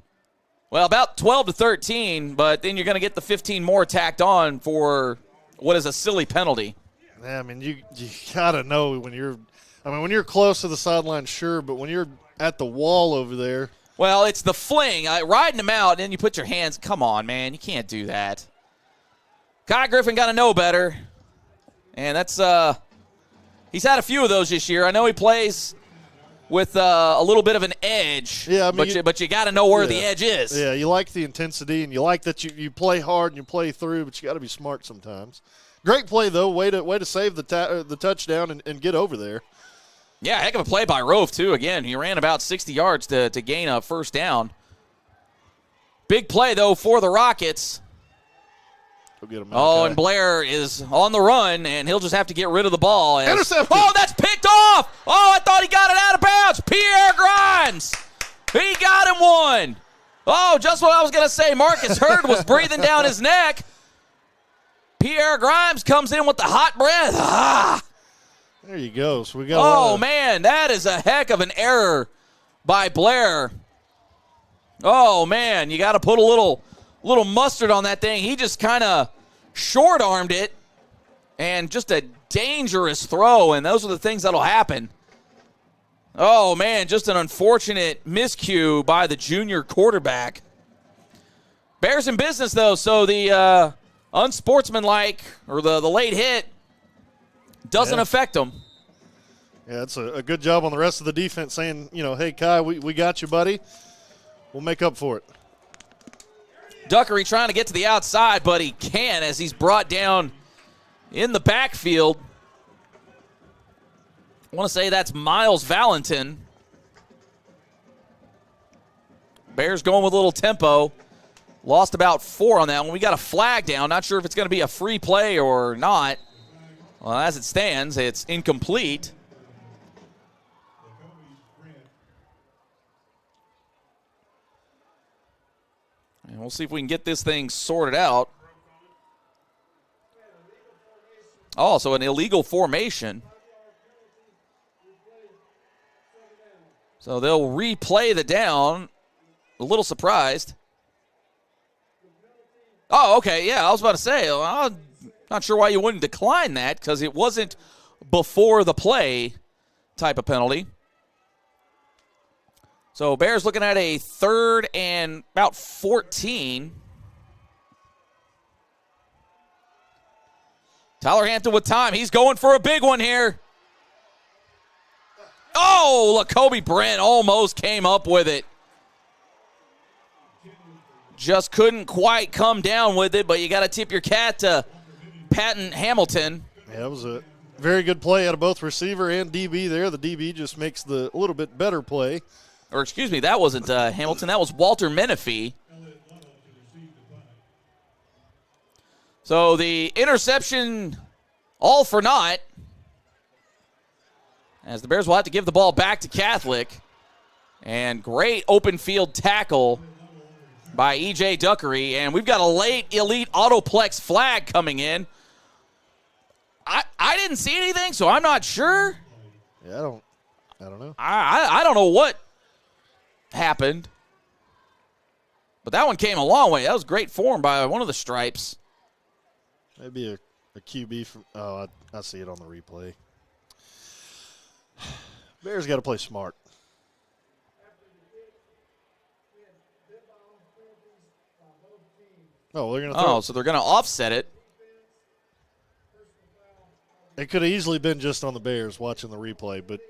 well, about 12 to 13, but then you're going to get the 15 more tacked on for what is a silly penalty. Yeah, I mean, you got to know when you're close to the sideline, sure, but when you're at the wall over there. Well, it's the fling, riding him out, and then you put your hands. Come on, man, you can't do that. Kai Griffin got to know better, and that's he's had a few of those this year. I know he plays with a little bit of an edge, yeah, I mean, but you got to know where the edge is. Yeah, you like the intensity, and you like that you play hard and you play through, but you got to be smart sometimes. Great play, though. Way to save the touchdown and get over there. Yeah, heck of a play by Rove, too. Again, he ran about 60 yards to gain a first down. Big play, though, for the Rockets. Go get him, and Blair is on the run, and he'll just have to get rid of the ball. Intercepted. Oh, that's picked off. Oh, I thought he got it out of bounds. Pierre Grimes. He got him one. Oh, just what I was going to say. Marcus Hurd was breathing down his neck. Pierre Grimes comes in with the hot breath. Ah. There you go. So we got. Man, that is a heck of an error by Blair. Oh, man, you got to put a little mustard on that thing. He just kind of short-armed it, and just a dangerous throw, and those are the things that'll happen. Oh, man, just an unfortunate miscue by the junior quarterback. Bears in business, though, so the unsportsmanlike or the late hit doesn't affect them. Yeah, it's a good job on the rest of the defense saying, hey, Kai, we got you, buddy. We'll make up for it. Duckery trying to get to the outside, but he can't as he's brought down in the backfield. I want to say that's Miles Valentin. Bears going with a little tempo. Lost about 4 on that one. We got a flag down. Not sure if it's going to be a free play or not. Well, as it stands, it's incomplete. And we'll see if we can get this thing sorted out. Oh, so an illegal formation. So they'll replay the down. A little surprised. Oh, okay. Yeah, I was about to say, I'm not sure why you wouldn't decline that because it wasn't before the play type of penalty. So Bears looking at a 3rd and about 14. Tyler Hampton with time. He's going for a big one here. Oh, look, Kobe Brent almost came up with it. Just couldn't quite come down with it, but you got to tip your hat to Patton Hamilton. Yeah, it was a very good play out of both receiver and DB there. The DB just makes the a little bit better play. Or excuse me, that wasn't Hamilton. That was Walter Menifee. So the interception, all for naught. As the Bears will have to give the ball back to Catholic. And great open field tackle by E.J. Duckery. And we've got a late elite autoplex flag coming in. I didn't see anything, so I'm not sure. Yeah, I don't know. I don't know what happened. But that one came a long way. That was great form by one of the stripes. Maybe a QB from – I see it on the replay. Bears got to play smart. Oh, they're going to throw. Oh, so they're going to offset it. It could have easily been just on the Bears watching the replay, but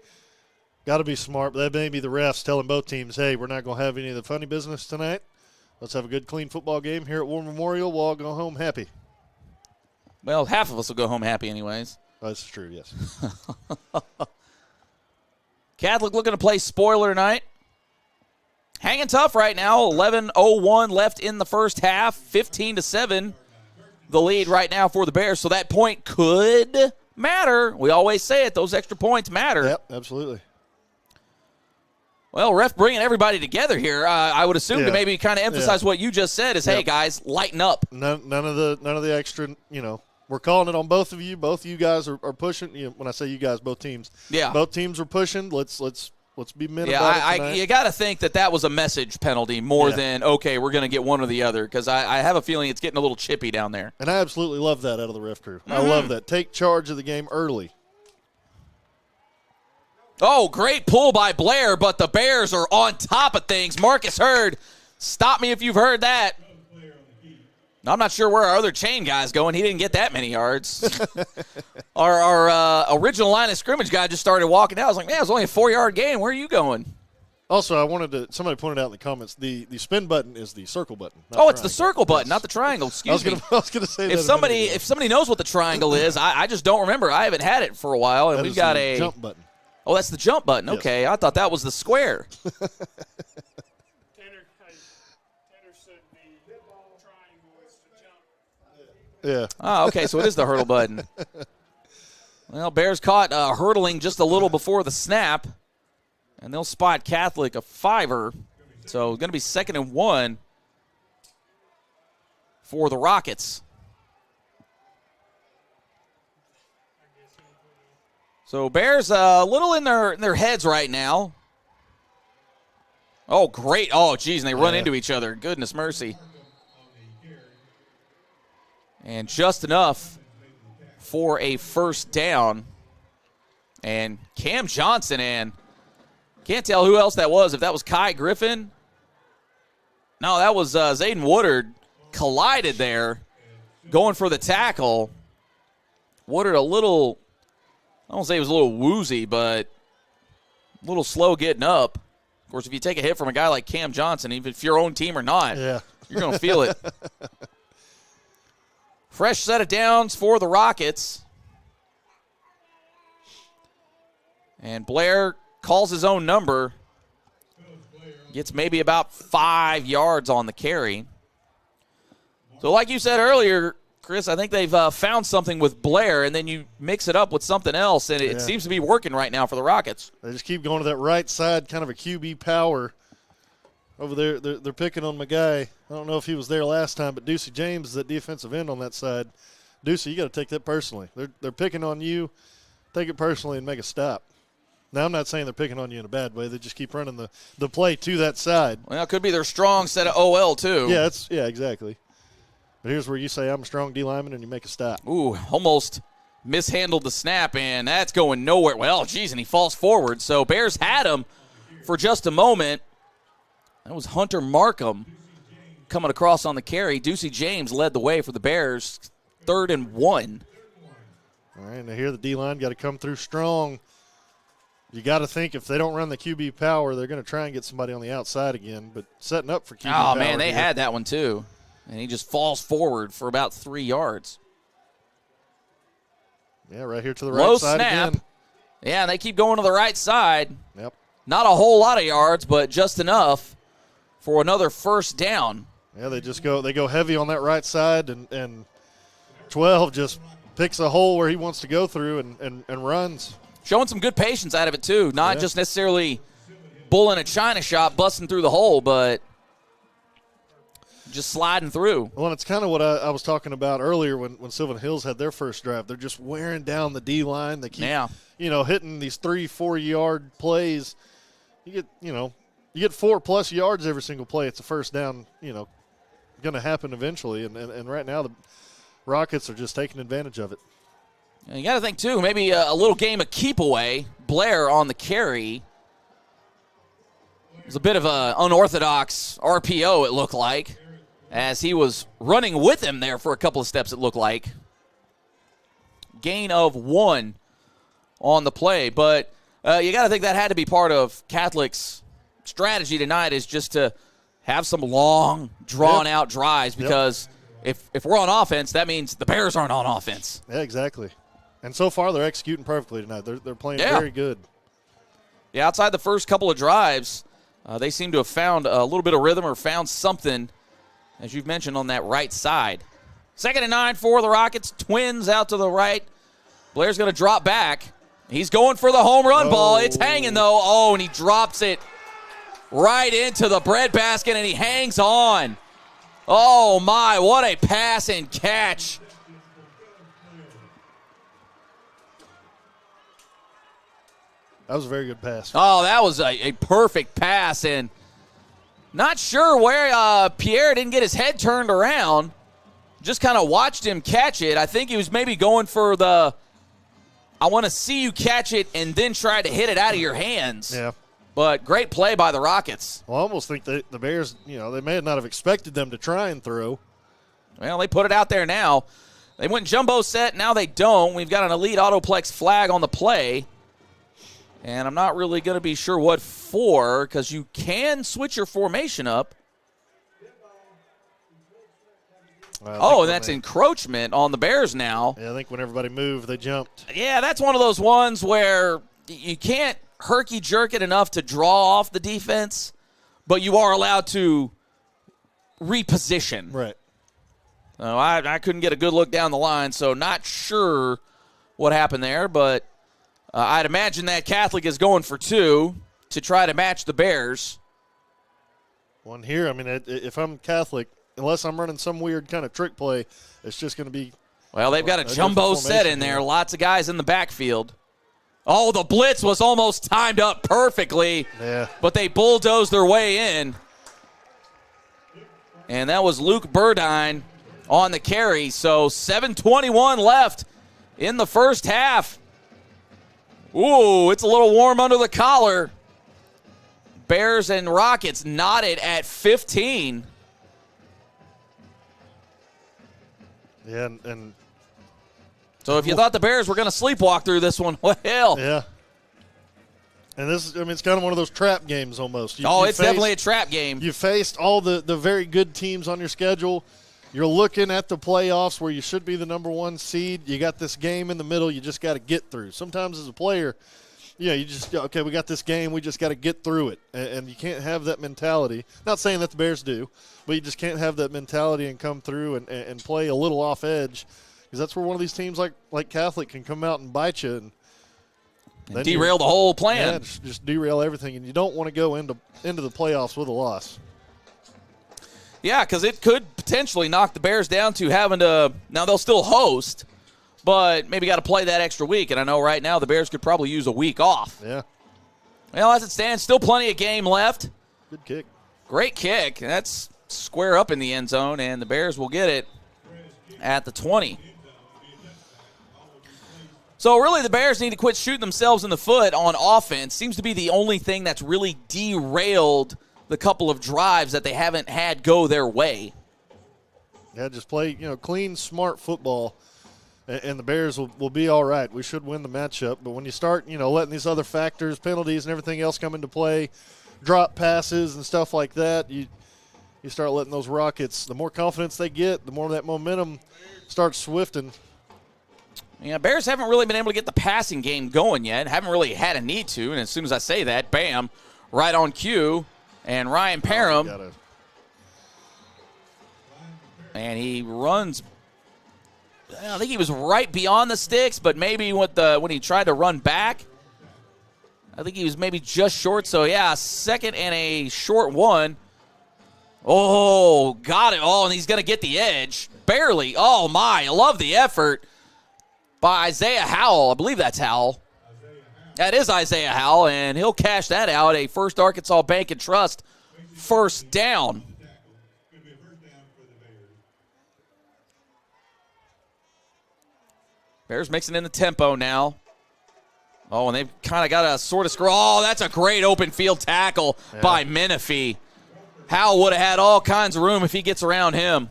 got to be smart. That may be the refs telling both teams, hey, we're not going to have any of the funny business tonight. Let's have a good, clean football game here at War Memorial. We'll all go home happy. Well, half of us will go home happy anyways. That's true, yes. Catholic looking to play spoiler tonight. Hanging tough right now. 11:01 left in the first half. 15-7 the lead right now for the Bears. So that point could matter. We always say it. Those extra points matter. Yep, absolutely. Well, ref bringing everybody together here. I would assume to maybe kind of emphasize what you just said is, hey, guys, lighten up. None of the extra, we're calling it on both of you. Both of you guys are pushing. When I say you guys, both teams. Yeah. Both teams are pushing. Let's be men about it tonight. You got to think that was a message penalty more than, okay, we're going to get one or the other, because I have a feeling it's getting a little chippy down there. And I absolutely love that out of the ref crew. I love that. Take charge of the game early. Oh, great pull by Blair, but the Bears are on top of things. Marcus Hurd, stop me if you've heard that. I'm not sure where our other chain guy's going. He didn't get that many yards. Our original line of scrimmage guy just started walking out. I was like, man, it was only a 4-yard gain. Where are you going? Also, I wanted to. Somebody pointed out in the comments the spin button is the circle button. Oh, it's the circle button, not the triangle. Excuse me. I was going to say if somebody knows what the triangle is, I just don't remember. I haven't had it for a while, and we've got a jump button. Oh, that's the jump button. Yes. Okay, I thought that was the square. Tanner said the triangle is the jump. Yeah. Oh, okay, so it is the hurdle button. Well, Bears caught hurdling just a little before the snap, and they'll spot Catholic a 5-er. So going to be 2nd and 1 for the Rockets. So Bears a little in their heads right now. Oh, great. Oh, geez, and they run into each other. Goodness mercy. And just enough for a first down. And Cam Johnson, and can't tell who else that was. If that was Kai Griffin. No, that was Zayden Woodard collided there, going for the tackle. Woodard a little, I don't say he was a little woozy, but a little slow getting up. Of course, if you take a hit from a guy like Cam Johnson, even if your own team or not, you're going to feel it. Fresh set of downs for the Rockets. And Blair calls his own number. Gets maybe about 5 yards on the carry. So like you said earlier, Chris, I think they've found something with Blair, and then you mix it up with something else, and it seems to be working right now for the Rockets. They just keep going to that right side, kind of a QB power. Over there, they're picking on my guy. I don't know if he was there last time, but Ducey James is at defensive end on that side. Ducey, you got to take that personally. They're picking on you. Take it personally and make a stop. Now, I'm not saying they're picking on you in a bad way. They just keep running the play to that side. Well, it could be their strong set of OL, too. Yeah, exactly. But here's where you say, I'm a strong D lineman, and you make a stop. Ooh, almost mishandled the snap, and that's going nowhere. Well, geez, and he falls forward. So Bears had him for just a moment. That was Hunter Markham coming across on the carry. Ducey James led the way for the Bears, 3rd and 1. All right, and here the D-line got to come through strong. You got to think if they don't run the QB power, they're going to try and get somebody on the outside again. But setting up for QB power. Oh, man, they had that one too. And he just falls forward for about 3 yards. Yeah, right here to the right Low side snap. again. Yeah, and they keep going to the right side. Yep. Not a whole lot of yards, but just enough for another first down. Yeah, they go heavy on that right side, and 12 just picks a hole where he wants to go through and runs. Showing some good patience out of it, too. Not just necessarily bulling a china shop, busting through the hole, but just sliding through. Well, and it's kind of what I was talking about earlier when Sylvan Hills had their first drive. They're just wearing down the D-line. They keep, hitting these 3-4 yard plays. You get 4+ yards every single play. It's a first down, going to happen eventually. And right now the Rockets are just taking advantage of it. And you got to think, too, maybe a little game of keep away. Blair on the carry. It was a bit of an unorthodox RPO, it looked like, as he was running with him there for a couple of steps, it looked like. Gain of 1 on the play. But you got to think that had to be part of Catholic's strategy tonight, is just to have some long, drawn-out drives, because if we're on offense, that means the Bears aren't on offense. Yeah, exactly. And so far, they're executing perfectly tonight. They're playing very good. Yeah, outside the first couple of drives, they seem to have found a little bit of rhythm, or found something, as you've mentioned, on that right side. 2nd and 9 for the Rockets. Twins out to the right. Blair's going to drop back. He's going for the home run ball. It's hanging, though. Oh, and he drops it right into the breadbasket, and he hangs on. Oh, my, what a pass and catch. That was a very good pass. Oh, that was a perfect pass, and not sure where Pierre didn't get his head turned around. Just kind of watched him catch it. I think he was maybe going for the, I want to see you catch it and then try to hit it out of your hands. Yeah. But great play by the Rockets. Well, I almost think the Bears, they may not have expected them to try and throw. Well, they put it out there now. They went jumbo set. Now they don't. We've got an Elite Autoplex flag on the play. And I'm not really going to be sure what for, because you can switch your formation up. And that's encroachment on the Bears now. Yeah, I think when everybody moved, they jumped. Yeah, that's one of those ones where you can't herky-jerk it enough to draw off the defense, but you are allowed to reposition. Right. I couldn't get a good look down the line, so not sure what happened there, but I'd imagine that Catholic is going for 2 to try to match the Bears. One here. I mean, if I'm Catholic, unless I'm running some weird kind of trick play, it's just going to be. Well, they've got a jumbo set in there. Lots of guys in the backfield. Oh, the blitz was almost timed up perfectly. Yeah. But they bulldozed their way in. And that was Luke Burdine on the carry. So 7:21 left in the first half. Ooh, it's a little warm under the collar. Bears and Rockets knotted at 15. Yeah, and so if you thought the Bears were going to sleepwalk through this one, well. Yeah. And this is, I mean, it's kind of one of those trap games almost. It's definitely a trap game. You faced all the very good teams on your schedule. You're looking at the playoffs where you should be the number 1 seed. You got this game in the middle you just got to get through. Sometimes as a player, you just, okay, we got this game. We just got to get through it. And you can't have that mentality. Not saying that the Bears do, but you just can't have that mentality and come through and play a little off edge, because that's where one of these teams like Catholic can come out and bite you and derail the whole plan. Yeah, just derail everything, and you don't want to go into the playoffs with a loss. Yeah, because it could potentially knock the Bears down to having to – now they'll still host, but maybe got to play that extra week. And I know right now the Bears could probably use a week off. Yeah. Well, as it stands, still plenty of game left. Good kick. Great kick. That's square up in the end zone, and the Bears will get it at the 20. So really the Bears need to quit shooting themselves in the foot on offense. Seems to be the only thing that's really derailed the couple of drives that they haven't had go their way. Yeah, just play, clean, smart football, and the Bears will be all right. We should win the matchup. But when you start, letting these other factors, penalties and everything else come into play, drop passes and stuff like that, you start letting those Rockets, the more confidence they get, the more that momentum starts swifting. Yeah, Bears haven't really been able to get the passing game going yet. Haven't really had a need to. And as soon as I say that, bam, right on cue. And Ryan Parham. And he runs. I think he was right beyond the sticks, but maybe when he tried to run back, I think he was maybe just short. So, yeah, second and a short one. Oh, got it. Oh, and he's going to get the edge. Barely. Oh, my. I love the effort by Isaiah Howell. I believe that's Howell. That is Isaiah Howell, and he'll cash that out. A First Arkansas Bank and Trust first down. Bears mixing in the tempo now. Oh, and they've kind of got a sort of screw. Oh, that's a great open field tackle by Menifee. Howell would have had all kinds of room if he gets around him.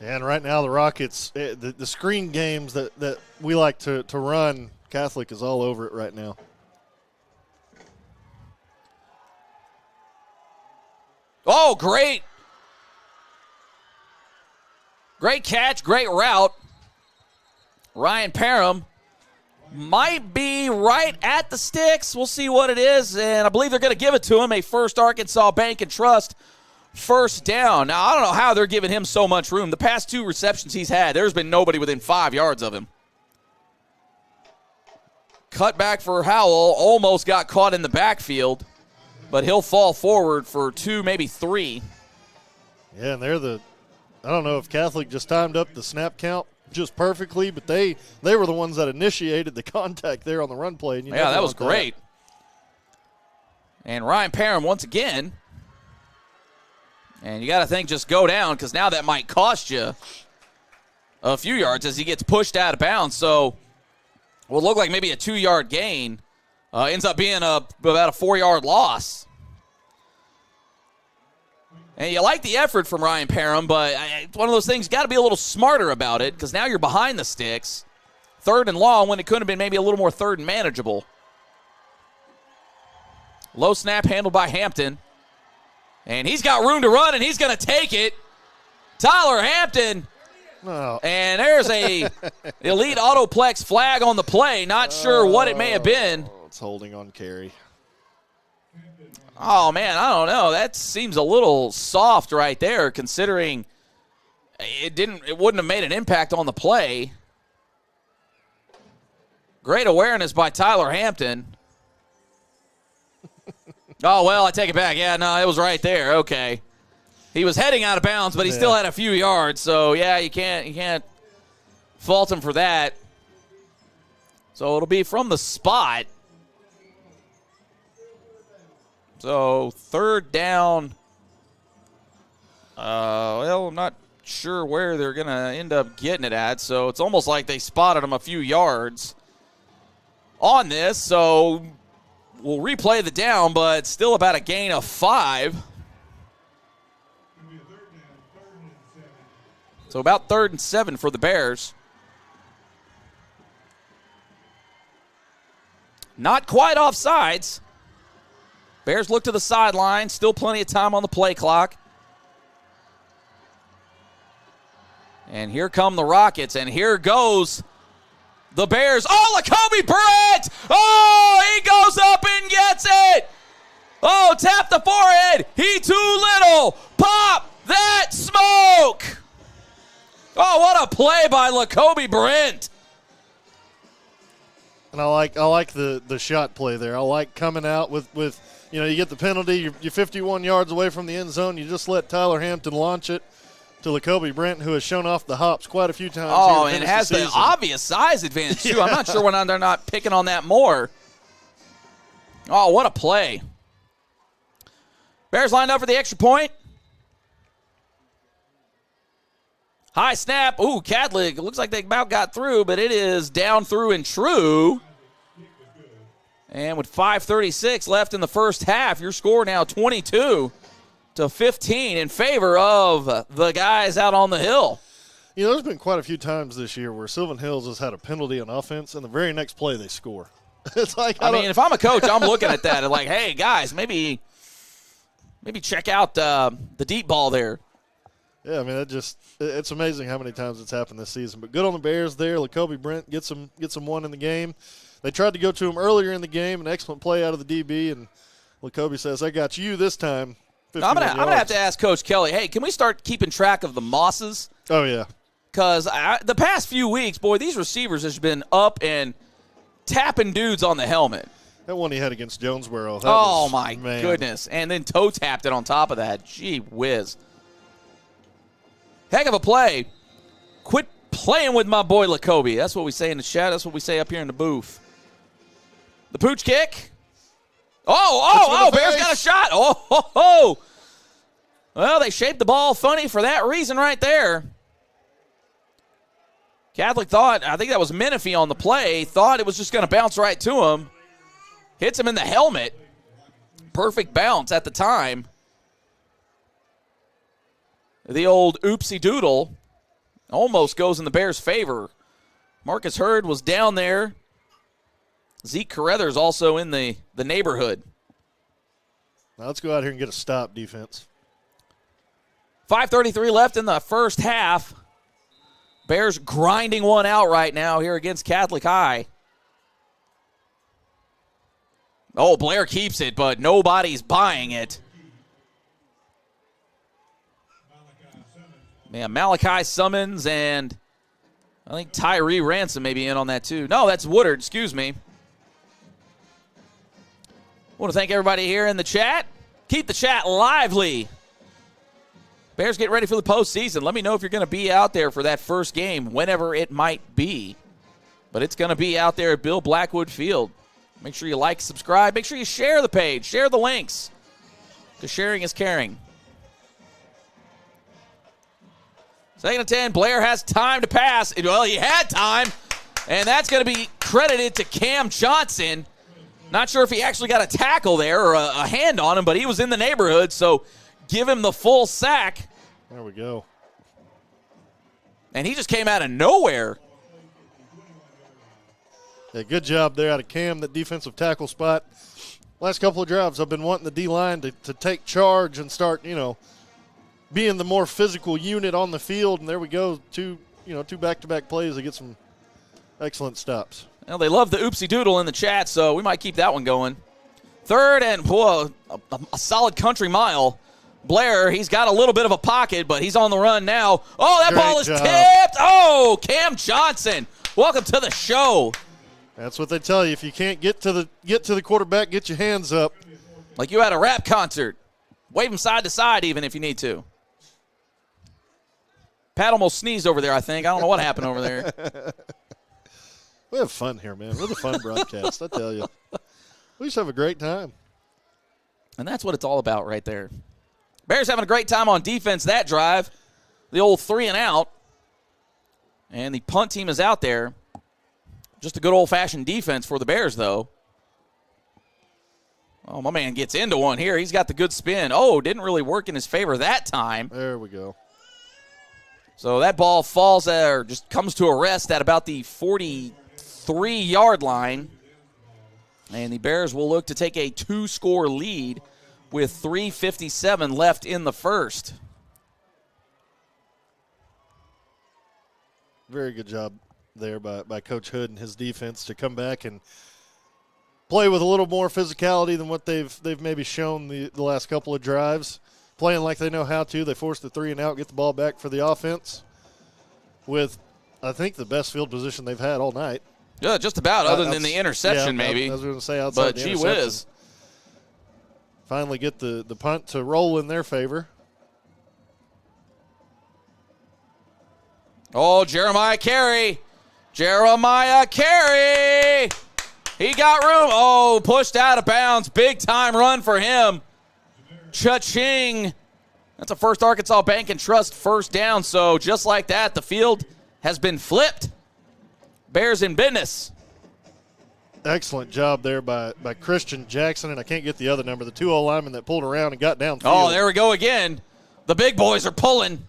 And right now the Rockets, the screen games that we like to run, Catholic is all over it right now. Oh, great. Great catch, great route. Ryan Parham might be right at the sticks. We'll see what it is, and I believe they're going to give it to him, a First Arkansas Bank and Trust first down. Now, I don't know how they're giving him so much room. The past 2 receptions he's had, there's been nobody within 5 yards of him. Cut back for Howell, almost got caught in the backfield, but he'll fall forward for 2, maybe 3. Yeah, and I don't know if Catholic just timed up the snap count just perfectly, but they were the ones that initiated the contact there on the run play. And yeah, that was great. And Ryan Parham once again. And you got to think just go down, because now that might cost you a few yards as he gets pushed out of bounds. So what looked like maybe a 2-yard gain ends up being about a 4-yard loss. And you like the effort from Ryan Parham, but it's one of those things, you got to be a little smarter about it, because now you're behind the sticks. 3rd and long when it could have been maybe a little more 3rd and manageable. Low snap handled by Hampton. And he's got room to run, and he's going to take it. Tyler Hampton. Oh. And there's a elite autoplex flag on the play. Not sure what it may have been. It's holding on carry. Oh, man, I don't know. That seems a little soft right there, considering it wouldn't have made an impact on the play. Great awareness by Tyler Hampton. Oh, well, I take it back. Yeah, no, it was right there. Okay. He was heading out of bounds, but he still had a few yards. So, yeah, you can't fault him for that. So it'll be from the spot. So 3rd down. Well, I'm not sure where they're going to end up getting it at. So it's almost like they spotted him a few yards on this. So we'll replay the down, but still about a gain of 5. So about 3rd and 7 for the Bears. Not quite offsides. Bears look to the sideline. Still plenty of time on the play clock. And here come the Rockets, and here goes the Bears. Oh, Lacoby Brett! Oh, he goes up and gets it! Oh, tap the forehead. He too little. Pop that smoke! Oh, what a play by Lacoby Brent. And I like the shot play there. I like coming out with you get the penalty. You're 51 yards away from the end zone. You just let Tyler Hampton launch it to Lacoby Brent, who has shown off the hops quite a few times. Oh, and has the obvious size advantage, too. I'm not sure when they're not picking on that more. Oh, what a play. Bears lined up for the extra point. High snap. Ooh, Cadlick. Looks like they about got through, but it is down, through, and true. And with 5:36 left in the first half, your score now 22-15 in favor of the guys out on the hill. There's been quite a few times this year where Sylvan Hills has had a penalty on offense, and the very next play they score. It's like I mean, if I'm a coach, I'm looking at that and like, hey, guys, maybe check out the deep ball there. Yeah, I mean, it's amazing how many times it's happened this season. But good on the Bears there. Lacoby Brent gets them one in the game. They tried to go to him earlier in the game, an excellent play out of the DB, and Lacoby says, I got you this time. I'm gonna have to ask Coach Kelly, hey, can we start keeping track of the Mosses? Oh, yeah. Because the past few weeks, boy, these receivers has been up and tapping dudes on the helmet. That one he had against Jonesboro. My goodness. And then toe tapped it on top of that. Gee whiz. Heck of a play. Quit playing with my boy Lacoby. That's what we say in the chat. That's what we say up here in the booth. The pooch kick. Oh, Bears got a shot. Oh. Well, they shaped the ball funny for that reason right there. Catholic thought, I think that was Menifee on the play, thought it was just going to bounce right to him. Hits him in the helmet. Perfect bounce at the time. The old oopsie doodle almost goes in the Bears' favor. Marcus Hurd was down there. Zeke Carruthers also in the neighborhood. Now let's go out here and get a stop defense. 5:33 left in the first half. Bears grinding one out right now here against Catholic High. Oh, Blair keeps it, but nobody's buying it. Man, Malachi Summons and I think Tyree Ransom may be in on that too. No, that's Woodard, excuse me. I want to thank everybody here in the chat. Keep the chat lively. Bears get ready for the postseason. Let me know if you're going to be out there for that first game, whenever it might be. But it's going to be out there at Bill Blackwood Field. Make sure you like, subscribe. Make sure you share the page. Share the links. Because sharing is caring. 2nd and 10. Blair has time to pass. Well, he had time. And that's going to be credited to Cam Johnson. Not sure if he actually got a tackle there or a hand on him, but he was in the neighborhood, so give him the full sack. There we go. And he just came out of nowhere. Yeah, good job there out of Cam, that defensive tackle spot. last couple of drives, I've been wanting the D-line to take charge and start, being the more physical unit on the field. And there we go, two back-to-back plays to get some excellent stops. Well, they love the oopsie doodle in the chat, so we might keep that one going. Third and, a solid country mile. Blair, he's got a little bit of a pocket, but he's on the run now. Oh, that ball is tipped. Oh, Cam Johnson, welcome to the show. That's what they tell you. If you can't get to the quarterback, get your hands up. Like you had a rap concert. Wave him side to side even if you need to. Pat almost sneezed over there, I think. I don't know what happened over there. We have fun here, man. We're the fun broadcast, I tell you. We just have a great time. And that's what it's all about right there. Bears having a great time on defense that drive. The old 3 and out. And the punt team is out there. Just a good old-fashioned defense for the Bears, though. Oh, my man gets into one here. He's got the good spin. Oh, didn't really work in his favor that time. There we go. So that ball falls there, just comes to a rest at about the 43-yard line. And the Bears will look to take a 2-score lead with 3:57 left in the first. Very good job there by Coach Hood and his defense to come back and play with a little more physicality than what they've maybe shown the last couple of drives. Playing like they know how to. They forced the 3 and out, get the ball back for the offense with, I think, the best field position they've had all night. Yeah, just about, other than the interception, maybe. I was going to say outside but the gee interception. whiz. Finally get the punt to roll in their favor. Oh, Jeremiah Carey. Jeremiah Carey. He got room. Oh, pushed out of bounds. Big time run for him. Cha-ching. That's a First Arkansas Bank and Trust first down. So just like that, the field has been flipped. Bears in business. Excellent job there by Christian Jackson, and I can't get the other number, the 2-0 lineman that pulled around and got downfield. Oh, there we go again. The big boys are pulling.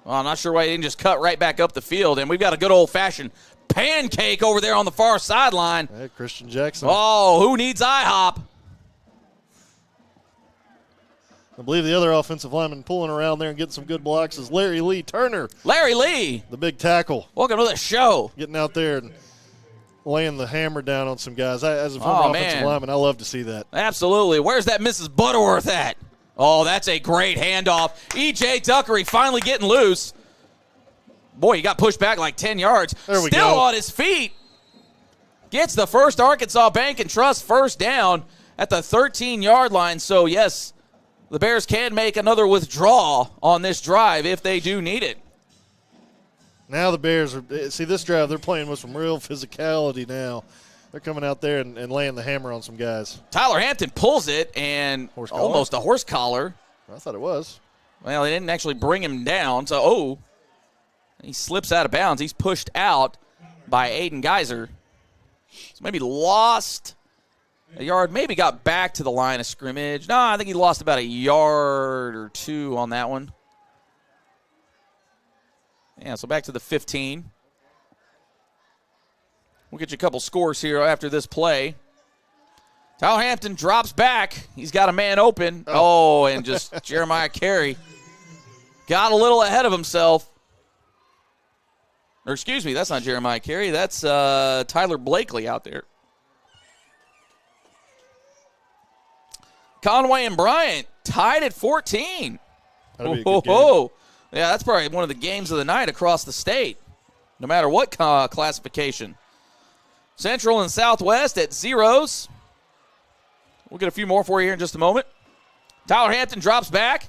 Well, I'm not sure why he didn't just cut right back up the field, and we've got a good old-fashioned pancake over there on the far sideline. Hey, Christian Jackson. Oh, who needs IHOP? I believe the other offensive lineman pulling around there and getting some good blocks is Larry Lee Turner. Larry Lee. The big tackle. Welcome to the show. Getting out there and laying the hammer down on some guys. As a former offensive lineman, I love to see that. Absolutely. Where's that Mrs. Butterworth at? Oh, that's a great handoff. E.J. Duckery finally getting loose. Boy, he got pushed back like 10 yards. There we Still go. on his feet. Gets the First Arkansas Bank and Trust first down at the 13-yard line. So, yes, the Bears can make another withdrawal on this drive if they do need it. Now the Bears this drive, they're playing with some real physicality now. They're coming out there and laying the hammer on some guys. Tyler Hampton pulls it and almost a horse collar. I thought it was. Well, they didn't actually bring him down. So, he slips out of bounds. He's pushed out by Aiden Geiser. So maybe lost a yard, maybe got back to the line of scrimmage. No, I think he lost about a yard or two on that one. Yeah, so back to the 15. We'll get you a couple scores here after this play. Tyler Hampton drops back. He's got a man open. Oh, and just Jeremiah Carey got a little ahead of himself. Or excuse me, that's not Jeremiah Carey. That's Tyler Blakely out there. Conway and Bryant tied at 14. That'll be a good game. Yeah, that's probably one of the games of the night across the state, no matter what classification. Central and Southwest at zeros. We'll get a few more for you here in just a moment. Tyler Hampton drops back.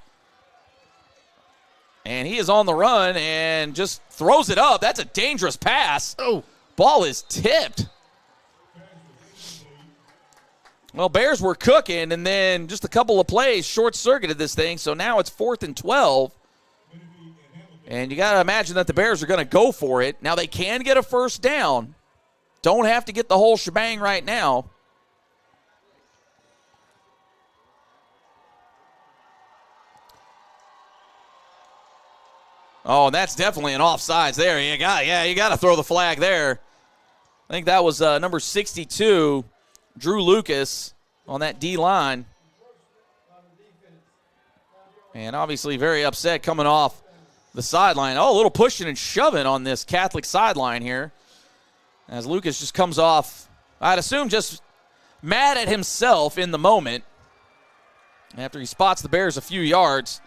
And he is on the run and just throws it up. That's a dangerous pass. Oh. Ball is tipped. Well, Bears were cooking, and then just a couple of plays short-circuited this thing, so now it's 4th and 12. And you got to imagine that the Bears are going to go for it. Now, they can get a first down. Don't have to get the whole shebang right now. Oh, and that's definitely an offsides there. You got to throw the flag there. I think that was number 62, Drew Lucas. on that D-line. And obviously very upset coming off the sideline. Oh, a little pushing and shoving on this Catholic sideline here. As Lucas just comes off, I'd assume just mad at himself in the moment. After he spots the Bears a few yards.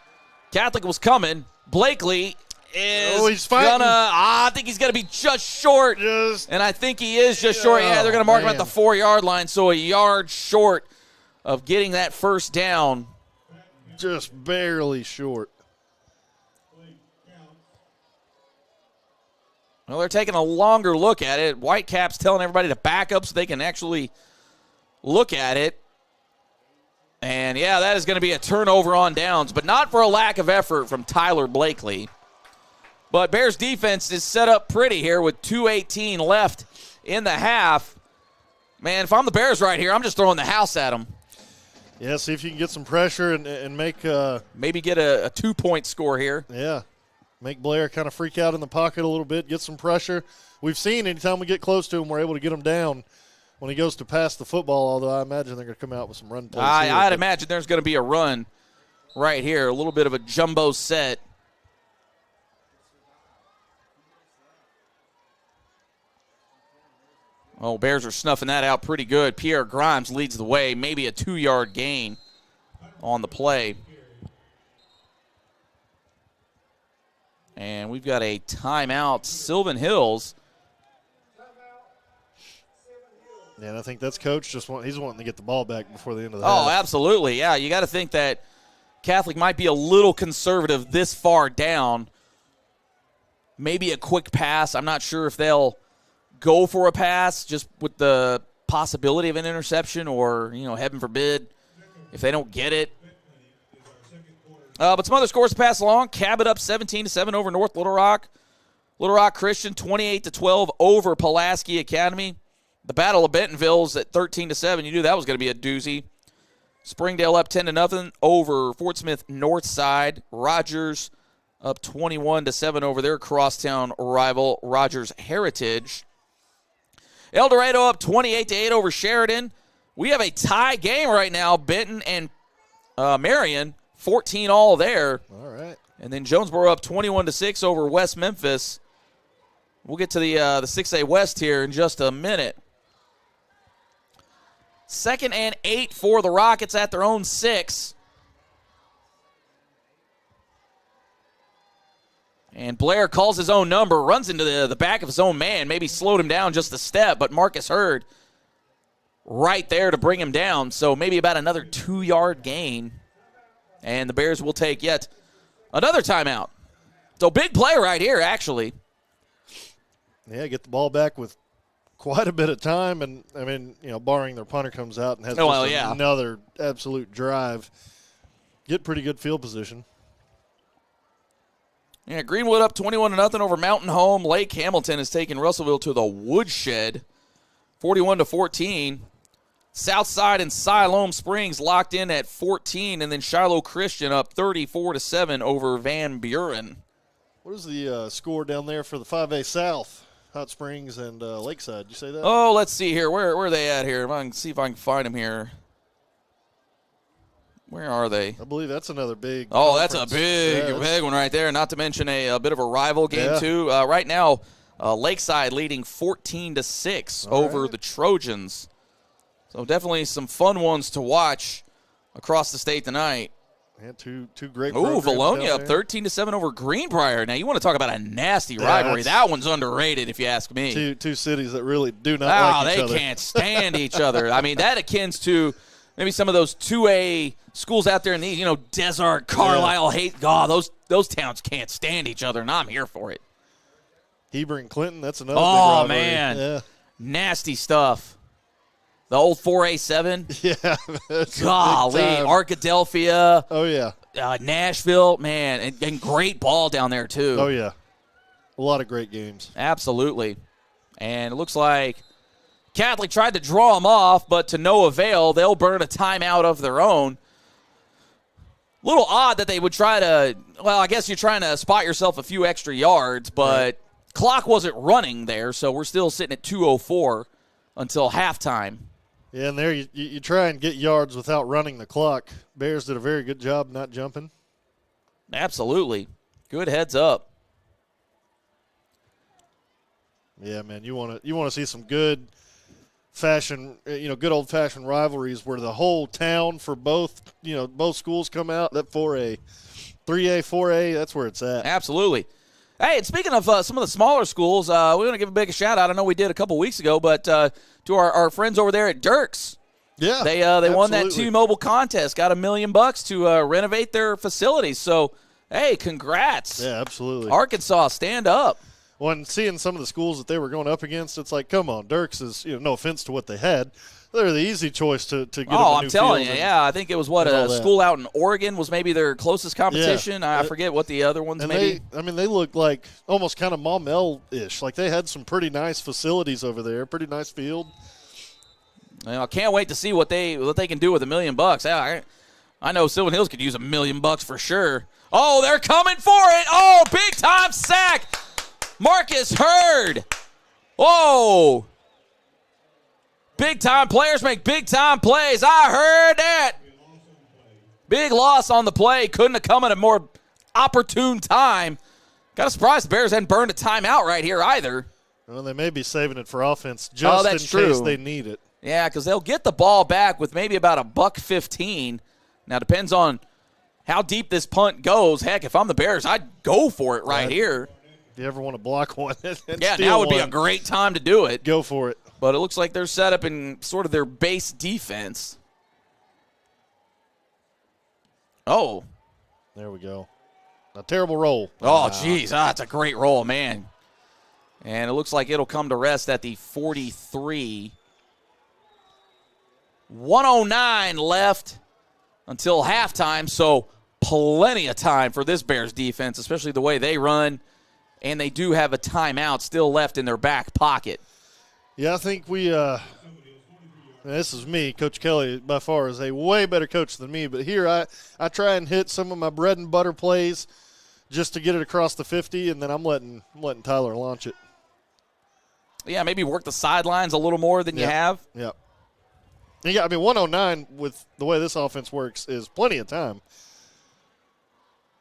Catholic was coming. Blakely is I think he's going to be just short. And I think he is just short. Yeah, they're going to mark him at the 4-yard line, so a yard short of getting that first down. Just barely short. Well, they're taking a longer look at it. Whitecaps telling everybody to back up so they can actually look at it. And, yeah, that is going to be a turnover on downs, but not for a lack of effort from Tyler Blakely. But Bears defense is set up pretty here with 2:18 left in the half. Man, if I'm the Bears right here, I'm just throwing the house at them. Yeah, see if you can get some pressure and make maybe get a 2-point score here. Yeah, make Blair kind of freak out in the pocket a little bit, get some pressure. We've seen anytime we get close to him, we're able to get him down when he goes to pass the football, although I imagine they're going to come out with some run plays. I'd imagine there's going to be a run right here, a little bit of a jumbo set. Oh, Bears are snuffing that out pretty good. Pierre Grimes leads the way, maybe a 2-yard gain on the play. And we've got a timeout, Sylvan Hills. Yeah, and I think that's Coach he's wanting to get the ball back before the end of the half. Oh, absolutely. Yeah, you got to think that Catholic might be a little conservative this far down. Maybe a quick pass. I'm not sure if they'll go for a pass just with the possibility of an interception or, heaven forbid, if they don't get it. But some other scores to pass along. Cabot up 17-7 over North Little Rock. Little Rock Christian 28-12 over Pulaski Academy. The Battle of Bentonville's at 13-7. You knew that was going to be a doozy. Springdale up 10-0 over Fort Smith Northside. Rogers up 21-7 over their crosstown rival, Rogers Heritage. El Dorado up 28-8 over Sheridan. We have a tie game right now. Benton and Marion, 14 all there. All right. And then Jonesboro up 21-6 over West Memphis. We'll get to the 6A West here in just a minute. 2nd and 8 for the Rockets at their own 6. And Blair calls his own number, runs into the back of his own man, maybe slowed him down just a step, but Marcus Hurd right there to bring him down. So maybe about another 2-yard gain. And the Bears will take yet another timeout. So big play right here, actually. Yeah, get the ball back with quite a bit of time. And, barring their punter comes out and has another absolute drive, get pretty good field position. Yeah, Greenwood up 21-0 over Mountain Home. Lake Hamilton has taken Russellville to the woodshed, 41-14. Southside and Siloam Springs locked in at 14, and then Shiloh Christian up 34-7 over Van Buren. What is the score down there for the 5A South? Hot Springs and Lakeside. Did you say that? Oh, let's see here. Where are they at here? If I can see if I can find them here. Where are they? I believe that's another big conference. That's a big one right there. Not to mention a bit of a rival game, too. Right now, Lakeside leading 14-6 over the Trojans. So definitely some fun ones to watch across the state tonight. Yeah, two great programs. Valonia up 13-7 over Greenbrier. Now, you want to talk about a nasty rivalry. That one's underrated, if you ask me. Two cities that really do not like each other. They can't stand each other. I mean, that akins to maybe some of those 2A schools out there in the, Desert, Carlisle, those towns can't stand each other, and I'm here for it. Heber and Clinton, that's another big rivalry. Man. Yeah. Nasty stuff. The old 4A7. Yeah. Golly. Arkadelphia. Oh, yeah. Nashville, man, and great ball down there, too. Oh, yeah. A lot of great games. Absolutely. And it looks like Catholic tried to draw them off, but to no avail. They'll burn a timeout of their own. A little odd that they would try to, I guess you're trying to spot yourself a few extra yards, but clock wasn't running there, so we're still sitting at 2:04 until halftime. Yeah, and there you try and get yards without running the clock. Bears did a very good job not jumping. Absolutely. Good heads up. Yeah, man, you want to see some good old-fashioned rivalries where the whole town for both schools come out. That 4A, 3A, 4A, that's where it's at. Absolutely. Hey, and speaking of some of the smaller schools, we want to give a big shout-out. I know we did a couple weeks ago, but to our friends over there at Dirks. Yeah, they won that T-Mobile contest, got $1 million to renovate their facilities. So, hey, congrats. Yeah, absolutely. Arkansas, stand up. When seeing some of the schools that they were going up against, it's like, come on, Dirks is, no offense to what they had, they're the easy choice to get them a new I'm telling you, I think it was a school out in Oregon was maybe their closest competition. Yeah. I forget what the other ones and maybe. They look like almost kind of Maumelle-ish. Like they had some pretty nice facilities over there, pretty nice field. I can't wait to see what they can do with $1 million. I know Sylvan Hills could use $1 million for sure. Oh, they're coming for it. Oh, big time sack. Marcus Hurd. Whoa. Big time players make big time plays. I heard that. Big loss on the play. Couldn't have come at a more opportune time. Got a surprise the Bears hadn't burned a timeout right here either. Well, they may be saving it for offense just in case they need it. Yeah, because they'll get the ball back with maybe about $1.15. Now, depends on how deep this punt goes. Heck, if I'm the Bears, I'd go for it right here. If you ever want to block one yeah, now would be a great time to do it. Go for it. But it looks like they're set up in sort of their base defense. Oh. There we go. A terrible roll. Oh, jeez. That's a great roll, man. And it looks like it'll come to rest at the 43. 1:09 left until halftime, so plenty of time for this Bears defense, especially the way they run. And they do have a timeout still left in their back pocket. Yeah, I think this is me. Coach Kelly, by far, is a way better coach than me. But here I try and hit some of my bread and butter plays just to get it across the 50, and then I'm letting Tyler launch it. Yeah, maybe work the sidelines a little more than you have. Yeah. Yeah, 109 with the way this offense works is plenty of time.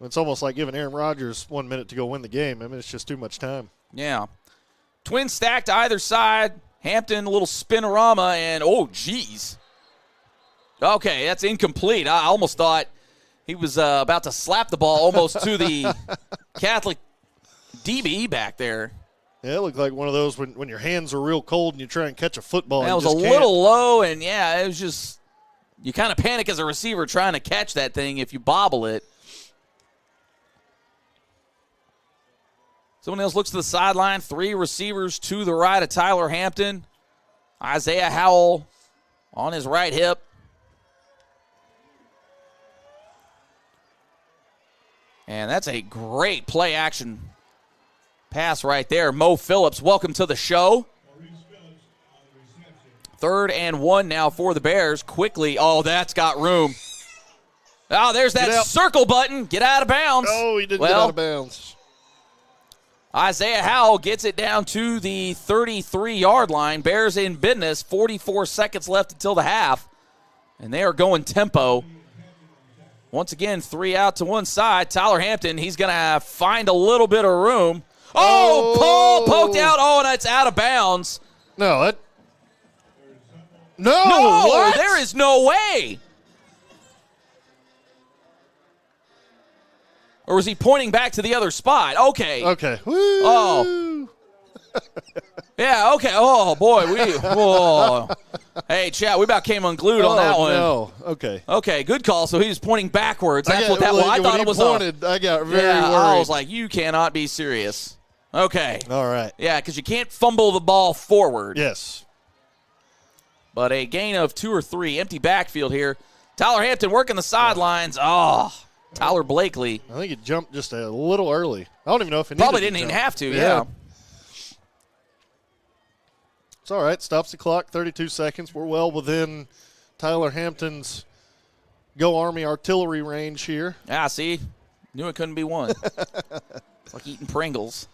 It's almost like giving Aaron Rodgers 1 minute to go win the game. It's just too much time. Yeah. Twins stacked either side. Hampton, a little spinorama, and oh, geez. Okay, that's incomplete. I almost thought he was about to slap the ball almost to the Catholic DB back there. Yeah, it looked like one of those when your hands are real cold and you try and catch a football. That was a little low, and yeah, it was just you kind of panic as a receiver trying to catch that thing if you bobble it. Someone else looks to the sideline. 3 receivers to the right of Tyler Hampton. Isaiah Howell on his right hip. And that's a great play action pass right there. Mo Phillips, welcome to the show. 3rd and 1 now for the Bears. Quickly. Oh, that's got room. Oh, there's that circle button. Get out of bounds. Oh, he didn't get out of bounds. Isaiah Howell gets it down to the 33-yard line. Bears in business. 44 seconds left until the half. And they are going tempo. Once again, 3 out to one side. Tyler Hampton, he's going to find a little bit of room. Oh, Paul poked out. Oh, and it's out of bounds. No, what? There is no way. Or was he pointing back to the other spot? Okay. Okay. Woo. Oh. Yeah, okay. Oh, boy. Hey, chat, we about came unglued on that one. No. Okay. Okay, good call. So he was pointing backwards. That's what that was. I thought it was pointed, I got very worried. I was like, you cannot be serious. Okay. All right. Yeah, because you can't fumble the ball forward. Yes. But a gain of 2 or 3. Empty backfield here. Tyler Hampton working the sidelines. Oh, Tyler Blakely. I think he jumped just a little early. I don't even know if he probably didn't even have to, yeah. It's all right. Stops the clock, 32 seconds. We're well within Tyler Hampton's Go Army artillery range here. Ah, see? Knew it couldn't be one. It's like eating Pringles.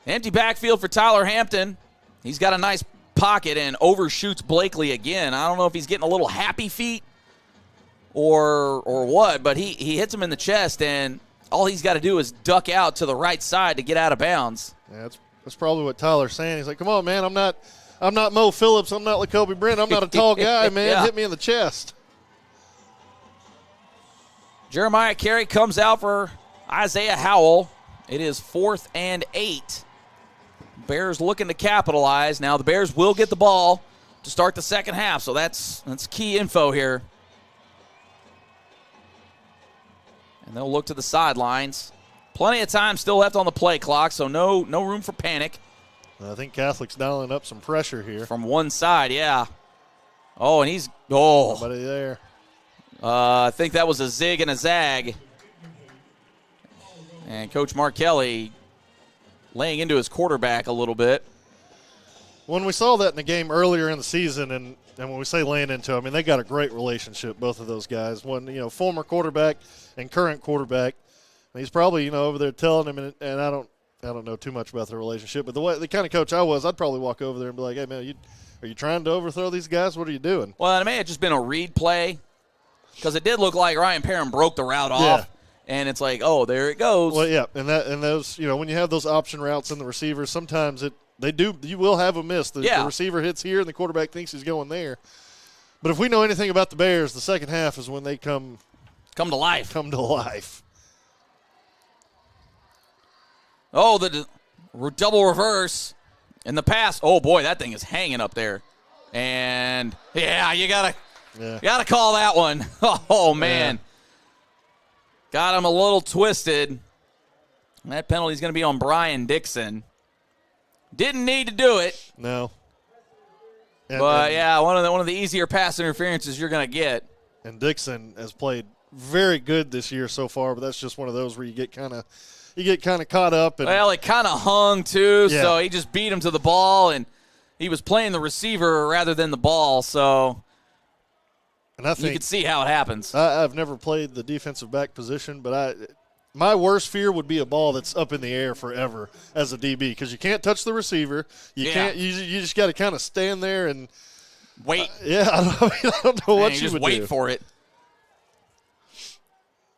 Empty backfield for Tyler Hampton. He's got a nice pocket and overshoots Blakely again. I don't know if he's getting a little happy feet or what, but he hits him in the chest, and all he's got to do is duck out to the right side to get out of bounds. Yeah, that's probably what Tyler's saying. He's like, come on, man, I'm not Mo Phillips. I'm not Lacoby Brent. I'm not a tall guy, man. Yeah. Hit me in the chest. Jeremiah Carey comes out for Isaiah Howell. It is 4th and 8. Bears looking to capitalize. Now the Bears will get the ball to start the second half, so that's key info here. And they'll look to the sidelines. Plenty of time still left on the play clock, so no room for panic. I think Catholic's dialing up some pressure here. From one side, yeah. Oh, and he's – oh. Nobody there. I think that was a zig and a zag. And Coach Mark Kelly laying into his quarterback a little bit. When we saw that in the game earlier in the season, and when we say laying into, I mean, they got a great relationship, both of those guys. One, former quarterback and current quarterback. He's probably, over there telling him, and I don't know too much about their relationship, but the kind of coach I was, I'd probably walk over there and be like, hey, man, are you trying to overthrow these guys? What are you doing? Well, it may have just been a read play, because it did look like Ryan Parham broke the route off. Yeah. And it's like, oh, there it goes. Well, yeah, and those, when you have those option routes in the receivers, sometimes you will have a miss. The receiver hits here and the quarterback thinks he's going there. But if we know anything about the Bears, the second half is when they come to life. Come to life. Oh, the double reverse in the pass. Oh boy, that thing is hanging up there. And yeah, you gotta call that one. Oh man. Yeah. Got him a little twisted. That penalty is going to be on Brian Dixon. Didn't need to do it. No. But one of the easier pass interferences you're going to get. And Dixon has played very good this year so far, but that's just one of those where you get kind of caught up. Well, it kind of hung too, so he just beat him to the ball, and he was playing the receiver rather than the ball, so. And I think you can see how it happens. I've never played the defensive back position, but my worst fear would be a ball that's up in the air forever as a DB, because you can't touch the receiver. You can't. You just got to kind of stand there and wait. I don't know what you just would wait do. for it.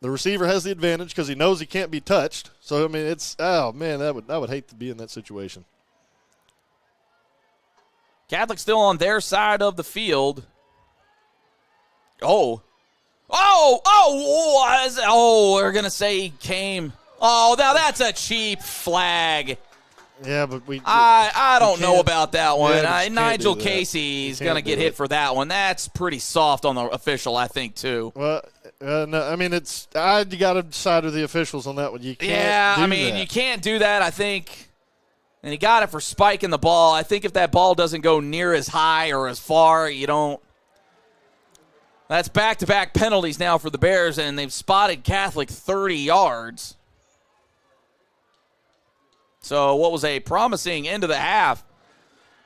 The receiver has the advantage because he knows he can't be touched. So I mean, I would hate to be in that situation. Catholic still on their side of the field. We're going to say he came. Oh, now that's a cheap flag. Yeah, but I don't know about that one. Yeah, Nigel Casey's going to get hit for that one. That's pretty soft on the official, I think, too. Well, no, I mean, you got to side with the officials on that one. You can't do that. You can't do that, I think. And he got it for spiking the ball. I think if that ball doesn't go near as high or as far, you don't. That's back-to-back penalties now for the Bears, and they've spotted Catholic 30 yards. So what was a promising end of the half,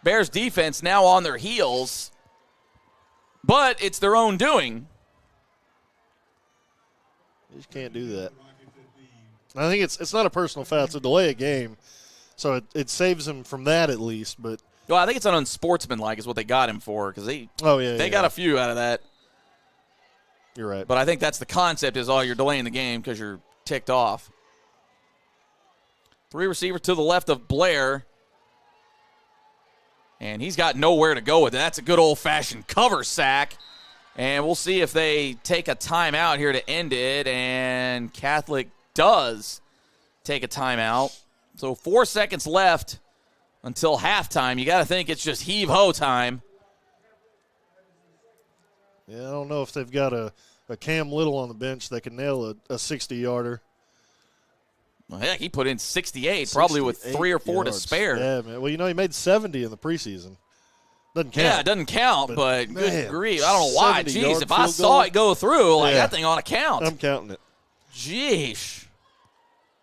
Bears defense now on their heels, but it's their own doing. You just can't do that. I think it's not a personal foul. It's a delay of game, so it saves him from that at least. But I think it's an unsportsmanlike is what they got him for, because they got a few out of that. You're right. But I think that's the concept is, you're delaying the game because you're ticked off. 3 receivers to the left of Blair. And he's got nowhere to go with it. That's a good old-fashioned cover sack. And we'll see if they take a timeout here to end it. And Catholic does take a timeout. So 4 seconds left until halftime. You got to think it's just heave-ho time. Yeah, I don't know if they've got a Cam Little on the bench that can nail a 60-yarder. Well, heck, he put in 68, probably with 3 or 4 yards to spare. Yeah, man. Well, he made 70 in the preseason. Doesn't count. Yeah, it doesn't count, but good grief. I don't know why. Jeez, if I field saw goal. it go through, that thing ought to count. I'm counting it. Jeez.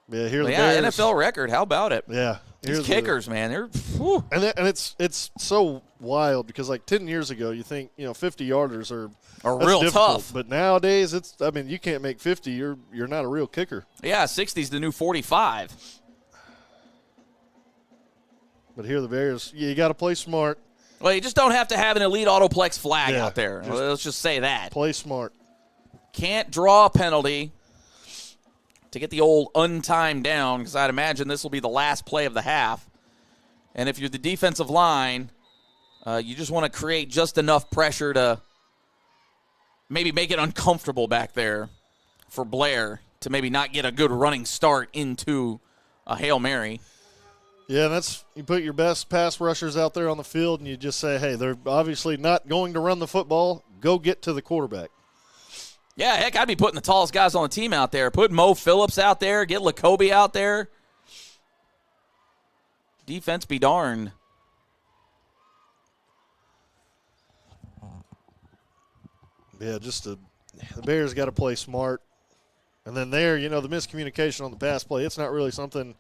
Yeah, here the Bears. NFL record. How about it? Yeah. These kickers, man, they're whew. And it's so wild because like 10 years ago, you think 50-yarders are real difficult. tough. But nowadays, you can't make 50. You're not a real kicker. Yeah, 60's the new 45. But here the Bears, you got to play smart. Well, you just don't have to have an elite autoplex flag Yeah, out there. Let's just say that. Play smart. Can't draw a penalty to get the old untimed down, because I'd imagine this will be the last play of the half. And if you're the defensive line, you just want to create just enough pressure to maybe make it uncomfortable back there for Blair to maybe not get a good running start into a Hail Mary. Yeah, that's you put your best pass rushers out there on the field, and you just say, hey, they're obviously not going to run the football. Go get to the quarterback. Yeah, heck, I'd be putting the tallest guys on the team out there. Put Mo Phillips out there. Get Lacobe out there. Defense be darned. Yeah, the Bears got to play smart. And then there, the miscommunication on the pass play, it's not really something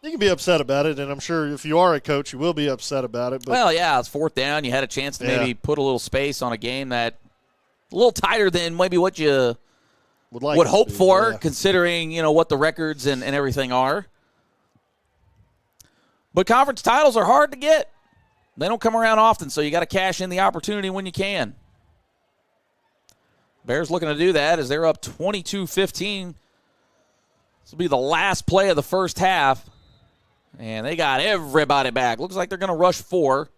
you can be upset about it. And I'm sure if you are a coach, you will be upset about it. But well, yeah, it's fourth down. You had a chance to maybe put a little space on a game that a little tighter than maybe what you would hope for, considering, what the records and everything are. But conference titles are hard to get. They don't come around often, so you got to cash in the opportunity when you can. Bears looking to do that as they're up 22-15. This will be the last play of the first half. And they got everybody back. Looks like they're going to rush 4.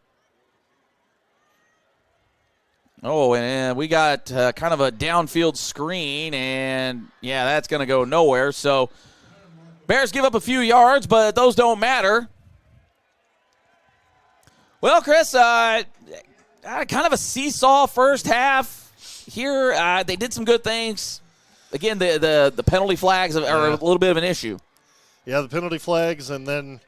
Oh, and we got kind of a downfield screen, and, yeah, that's going to go nowhere. So Bears give up a few yards, but those don't matter. Well, Chris, kind of a seesaw first half here. They did some good things. Again, the penalty flags are a little bit of an issue. Yeah, the penalty flags, and then,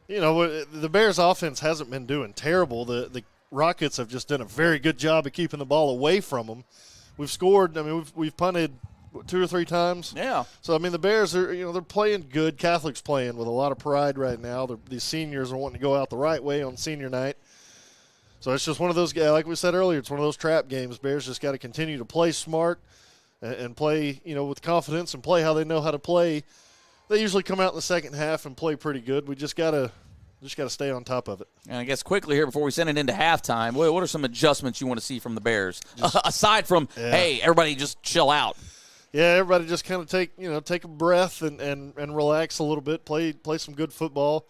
the Bears' offense hasn't been doing terrible. The Rockets have just done a very good job of keeping the ball away from them. We've scored. I mean, we've punted 2 or 3 times. Yeah. So, I mean, the Bears are, they're playing good. Catholic's playing with a lot of pride right now. These seniors are wanting to go out the right way on senior night. So it's just one of those, like we said earlier, it's one of those trap games. Bears just got to continue to play smart and play, with confidence and play how they know how to play. They usually come out in the second half and play pretty good. We just got to stay on top of it. And I guess quickly here before we send it into halftime, what are some adjustments you want to see from the Bears? Aside from, hey, everybody just chill out. Yeah, everybody just kind of take a breath and relax a little bit, play some good football.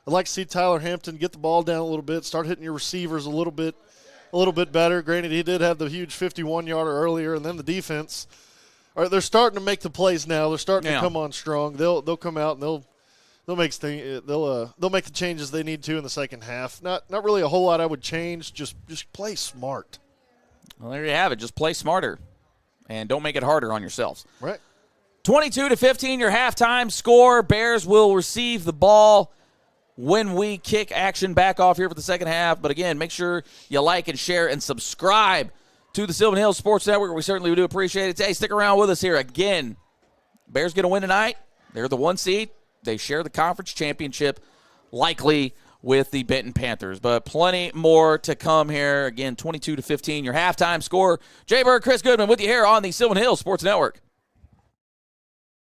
I'd like to see Tyler Hampton get the ball down a little bit, start hitting your receivers a little bit better. Granted, he did have the huge 51-yarder earlier, and then the defense. All right, they're starting to make the plays now. They're starting to come on strong. They'll come out and they'll make the changes they need to in the second half. Not really a whole lot I would change. Just play smart. Well, there you have it. Just play smarter, and don't make it harder on yourselves. Right. 22-15, your halftime score. Bears will receive the ball when we kick action back off here for the second half. But again, make sure you like and share and subscribe to the Sylvan Hills Sports Network. We certainly do appreciate it. Hey, stick around with us here. Again, Bears going to win tonight. They're the 1 seed. They share the conference championship, likely with the Benton Panthers. But plenty more to come here. Again, 22-15, your halftime score. Jay Bird, Chris Goodman with you here on the Sylvan Hills Sports Network.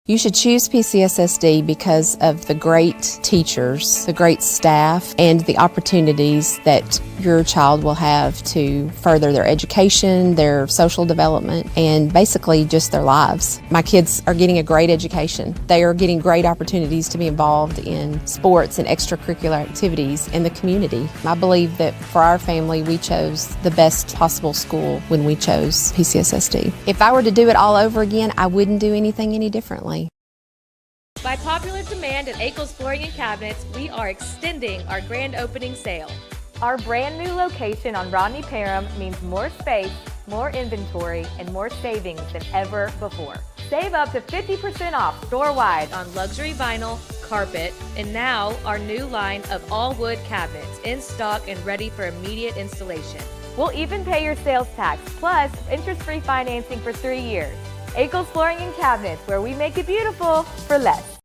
You should choose PCSSD because of the great teachers, the great staff, and the opportunities that your child will have to further their education, their social development, and basically just their lives. My kids are getting a great education. They are getting great opportunities to be involved in sports and extracurricular activities in the community. I believe that for our family, we chose the best possible school when we chose PCSSD. If I were to do it all over again, I wouldn't do anything any differently. By popular demand at Akel's Flooring and Cabinets, we are extending our grand opening sale. Our brand new location on Rodney Parham means more space, more inventory, and more savings than ever before. Save up to 50% off store-wide on luxury vinyl, carpet, and now our new line of all wood cabinets in stock and ready for immediate installation. We'll even pay your sales tax, plus interest-free financing for 3 years. Akel's Flooring and Cabinets, where we make it beautiful for less.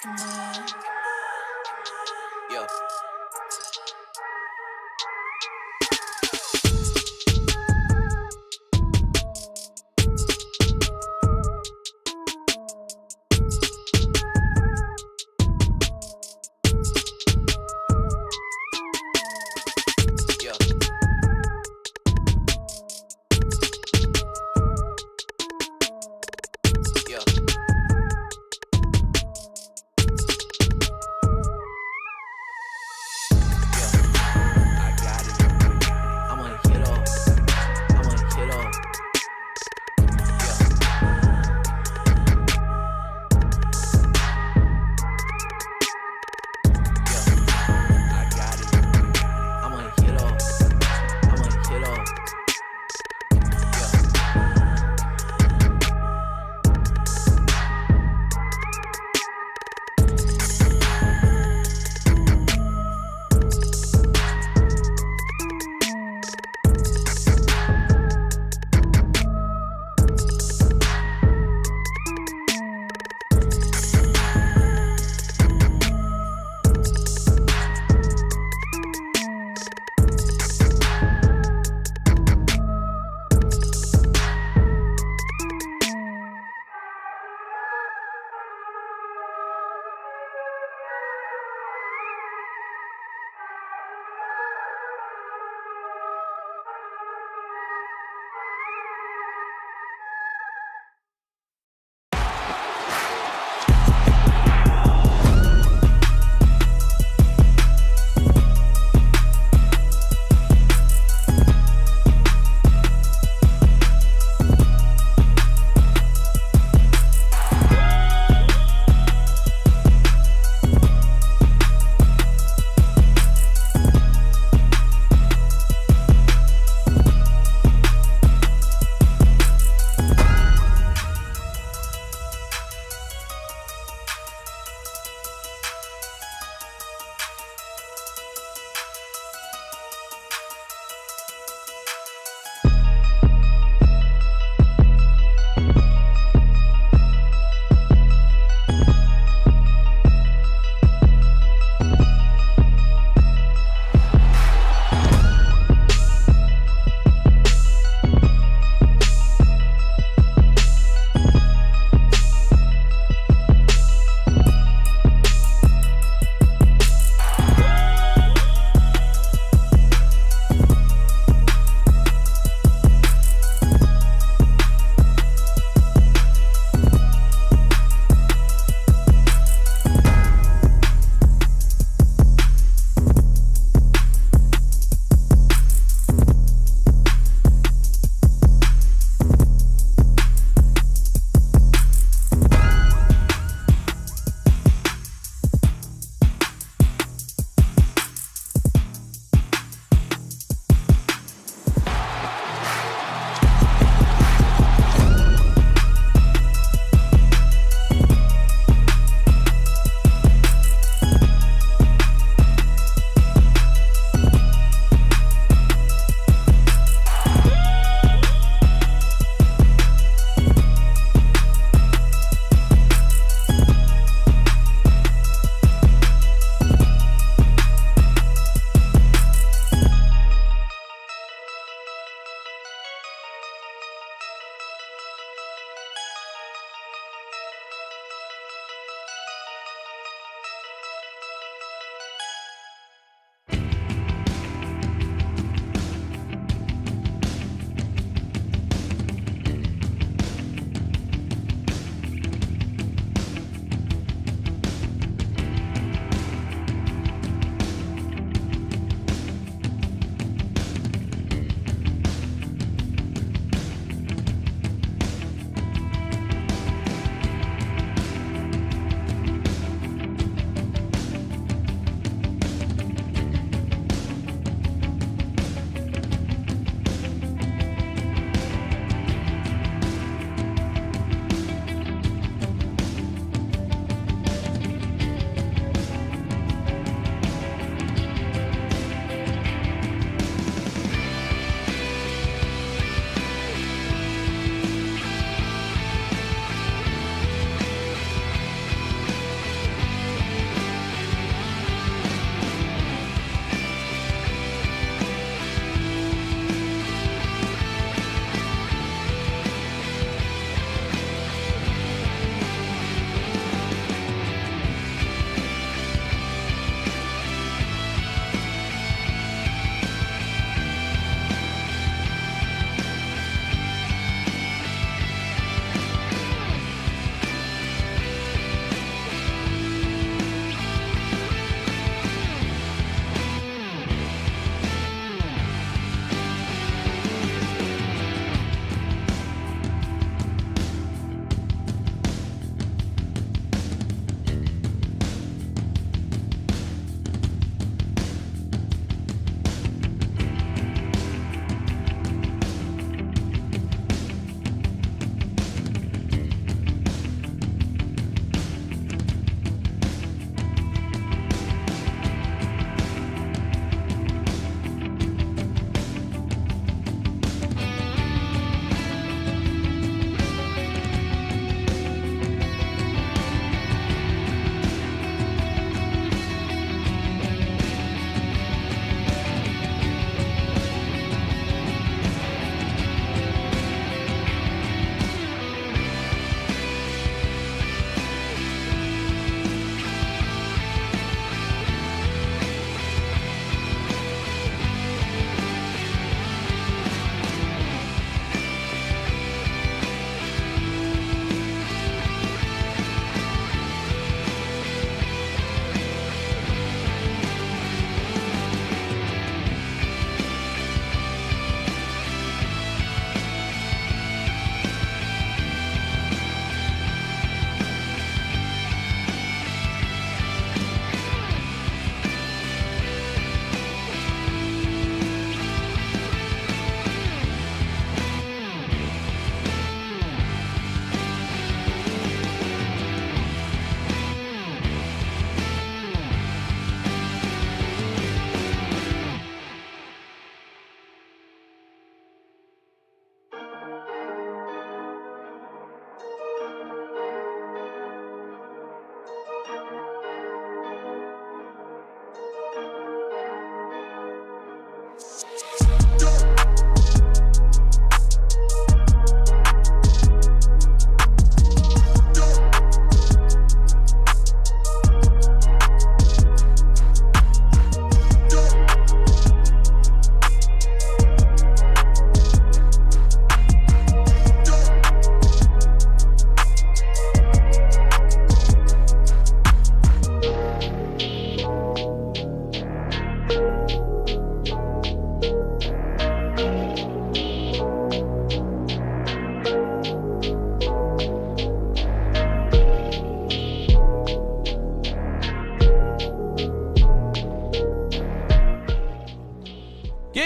Yeah. Yeah.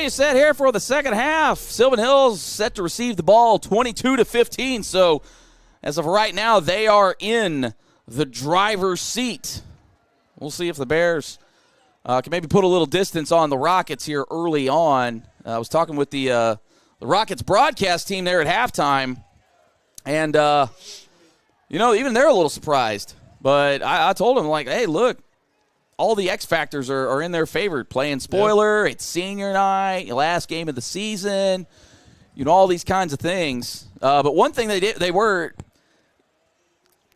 Getting set here for the second half. Sylvan Hills set to receive the ball 22-15. So as of right now, they are in the driver's seat. We'll see if the Bears can maybe put a little distance on the Rockets here early on. I was talking with the Rockets broadcast team there at halftime, and, even they're a little surprised. But I told them, like, hey, look, all the X factors are in their favor. Playing spoiler, It's senior night, last game of the season, all these kinds of things. But one thing they were,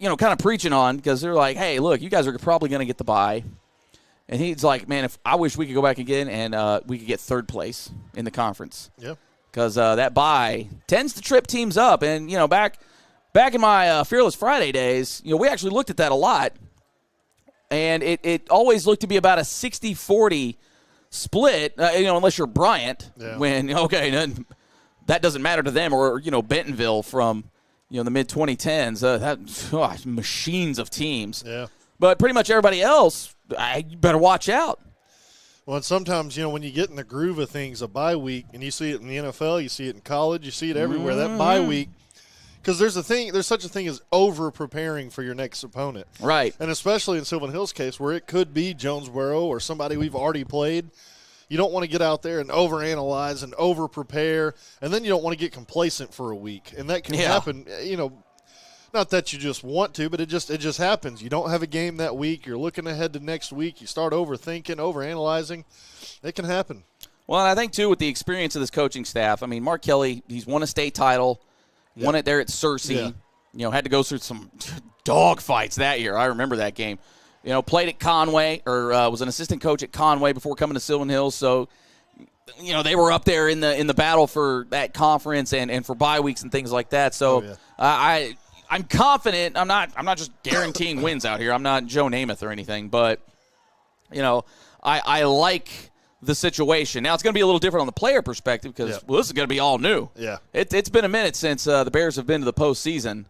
kind of preaching on, because they're like, hey, look, you guys are probably going to get the bye. And he's like, man, if I wish we could go back again and we could get third place in the conference. Yeah. Because that bye tends to trip teams up. And, back in my Fearless Friday days, we actually looked at that a lot. And it always looked to be about a 60-40 split, unless you're Bryant. Yeah. When, then that doesn't matter to them. Or, Bentonville from, the mid-2010s. Machines of teams. Yeah. But pretty much everybody else, you better watch out. Well, and sometimes, when you get in the groove of things, a bye week, and you see it in the NFL, you see it in college, you see it everywhere, that bye week. Because there's such a thing as over-preparing for your next opponent. Right. And especially in Sylvan Hills' case, where it could be Jonesboro or somebody we've already played. You don't want to get out there and overanalyze and over-prepare, and then you don't want to get complacent for a week. And that can happen, not that you just want to, but it just happens. You don't have a game that week. You're looking ahead to next week. You start overthinking, overanalyzing. It can happen. Well, and I think, too, with the experience of this coaching staff, Mark Kelly, he's won a state title. Won it there at Searcy. Yeah. Had to go through some dog fights that year. I remember that game. Played at Conway, or was an assistant coach at Conway before coming to Sylvan Hills. So, they were up there in the battle for that conference and for bye weeks and things like that. So, I'm confident. I'm not just guaranteeing wins out here. I'm not Joe Namath or anything, but I like the situation. Now, it's going to be a little different on the player perspective because, this is going to be all new. Yeah. It's been a minute since the Bears have been to the postseason.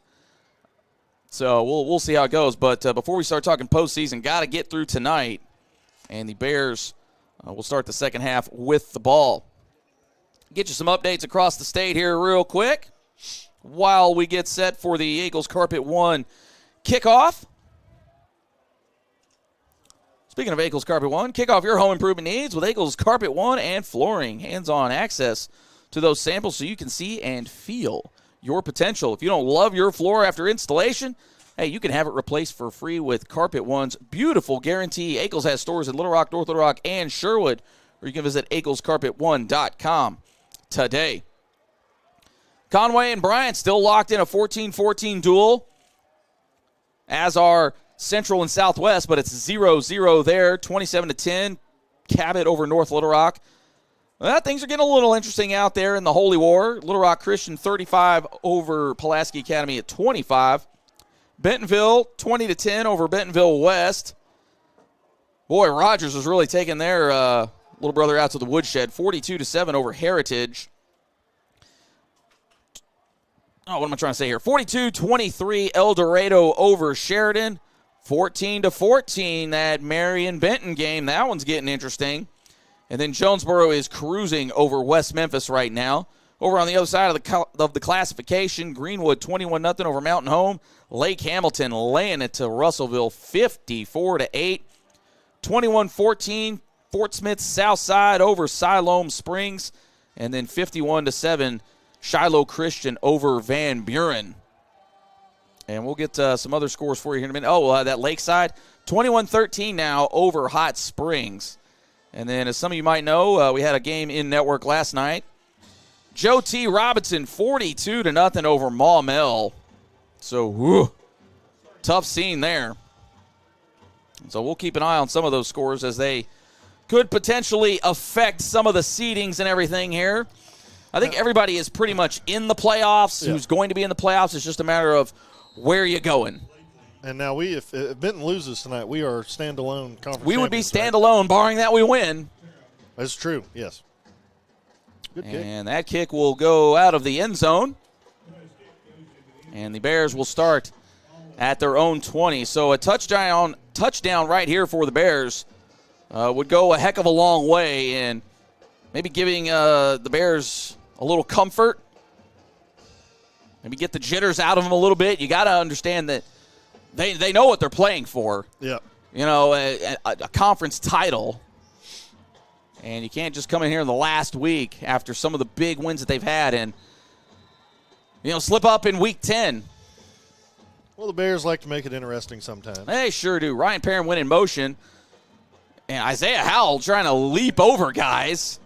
So we'll see how it goes. But before we start talking postseason, got to get through tonight. And the Bears will start the second half with the ball. Get you some updates across the state here real quick while we get set for the Eagles Carpet 1 kickoff. Speaking of Eagles Carpet 1, kick off your home improvement needs with Eagles Carpet 1 and flooring. Hands-on access to those samples so you can see and feel your potential. If you don't love your floor after installation, hey, you can have it replaced for free with Carpet 1's beautiful guarantee. Eagles has stores in Little Rock, North Little Rock, and Sherwood, or you can visit eaglescarpet1.com today. Conway and Bryant still locked in a 14-14 duel, as are Central and Southwest, but it's 0-0 there, 27-10, Cabot over North Little Rock. Well, things are getting a little interesting out there in the Holy War. Little Rock Christian 35 over Pulaski Academy at 25. Bentonville 20-10 over Bentonville West. Boy, Rogers was really taking their little brother out to the woodshed, 42-7 over Heritage. What am I trying to say here? 42-23 El Dorado over Sheridan. 14-14, that Marion-Benton game. That one's getting interesting. And then Jonesboro is cruising over West Memphis right now. Over on the other side of the classification, Greenwood 21-0 over Mountain Home. Lake Hamilton laying it to Russellville 54-8. 21-14, Fort Smith Southside over Siloam Springs. And then 51-7, Shiloh Christian over Van Buren. And we'll get some other scores for you here in a minute. That Lakeside, 21-13 now over Hot Springs. And then, as some of you might know, we had a game in network last night. Joe T. Robinson, 42-0 over Maumelle. So, tough scene there. So we'll keep an eye on some of those scores as they could potentially affect some of the seedings and everything here. I think everybody is pretty much in the playoffs. Who's going to be in the playoffs? It's just a matter of where you going. And now if Benton loses tonight, we are standalone conference. We would be standalone, right? Barring that we win. That's true, yes. Good kick. And that kick will go out of the end zone. And the Bears will start at their own 20. So a touchdown right here for the Bears would go a heck of a long way in maybe giving the Bears a little comfort. Maybe get the jitters out of them a little bit. You got to understand that they know what they're playing for. Yeah. You know, a conference title. And you can't just come in here in the last week after some of the big wins that they've had and, slip up in week 10. Well, the Bears like to make it interesting sometimes. They sure do. Ryan Perrin went in motion. And Isaiah Howell trying to leap over guys.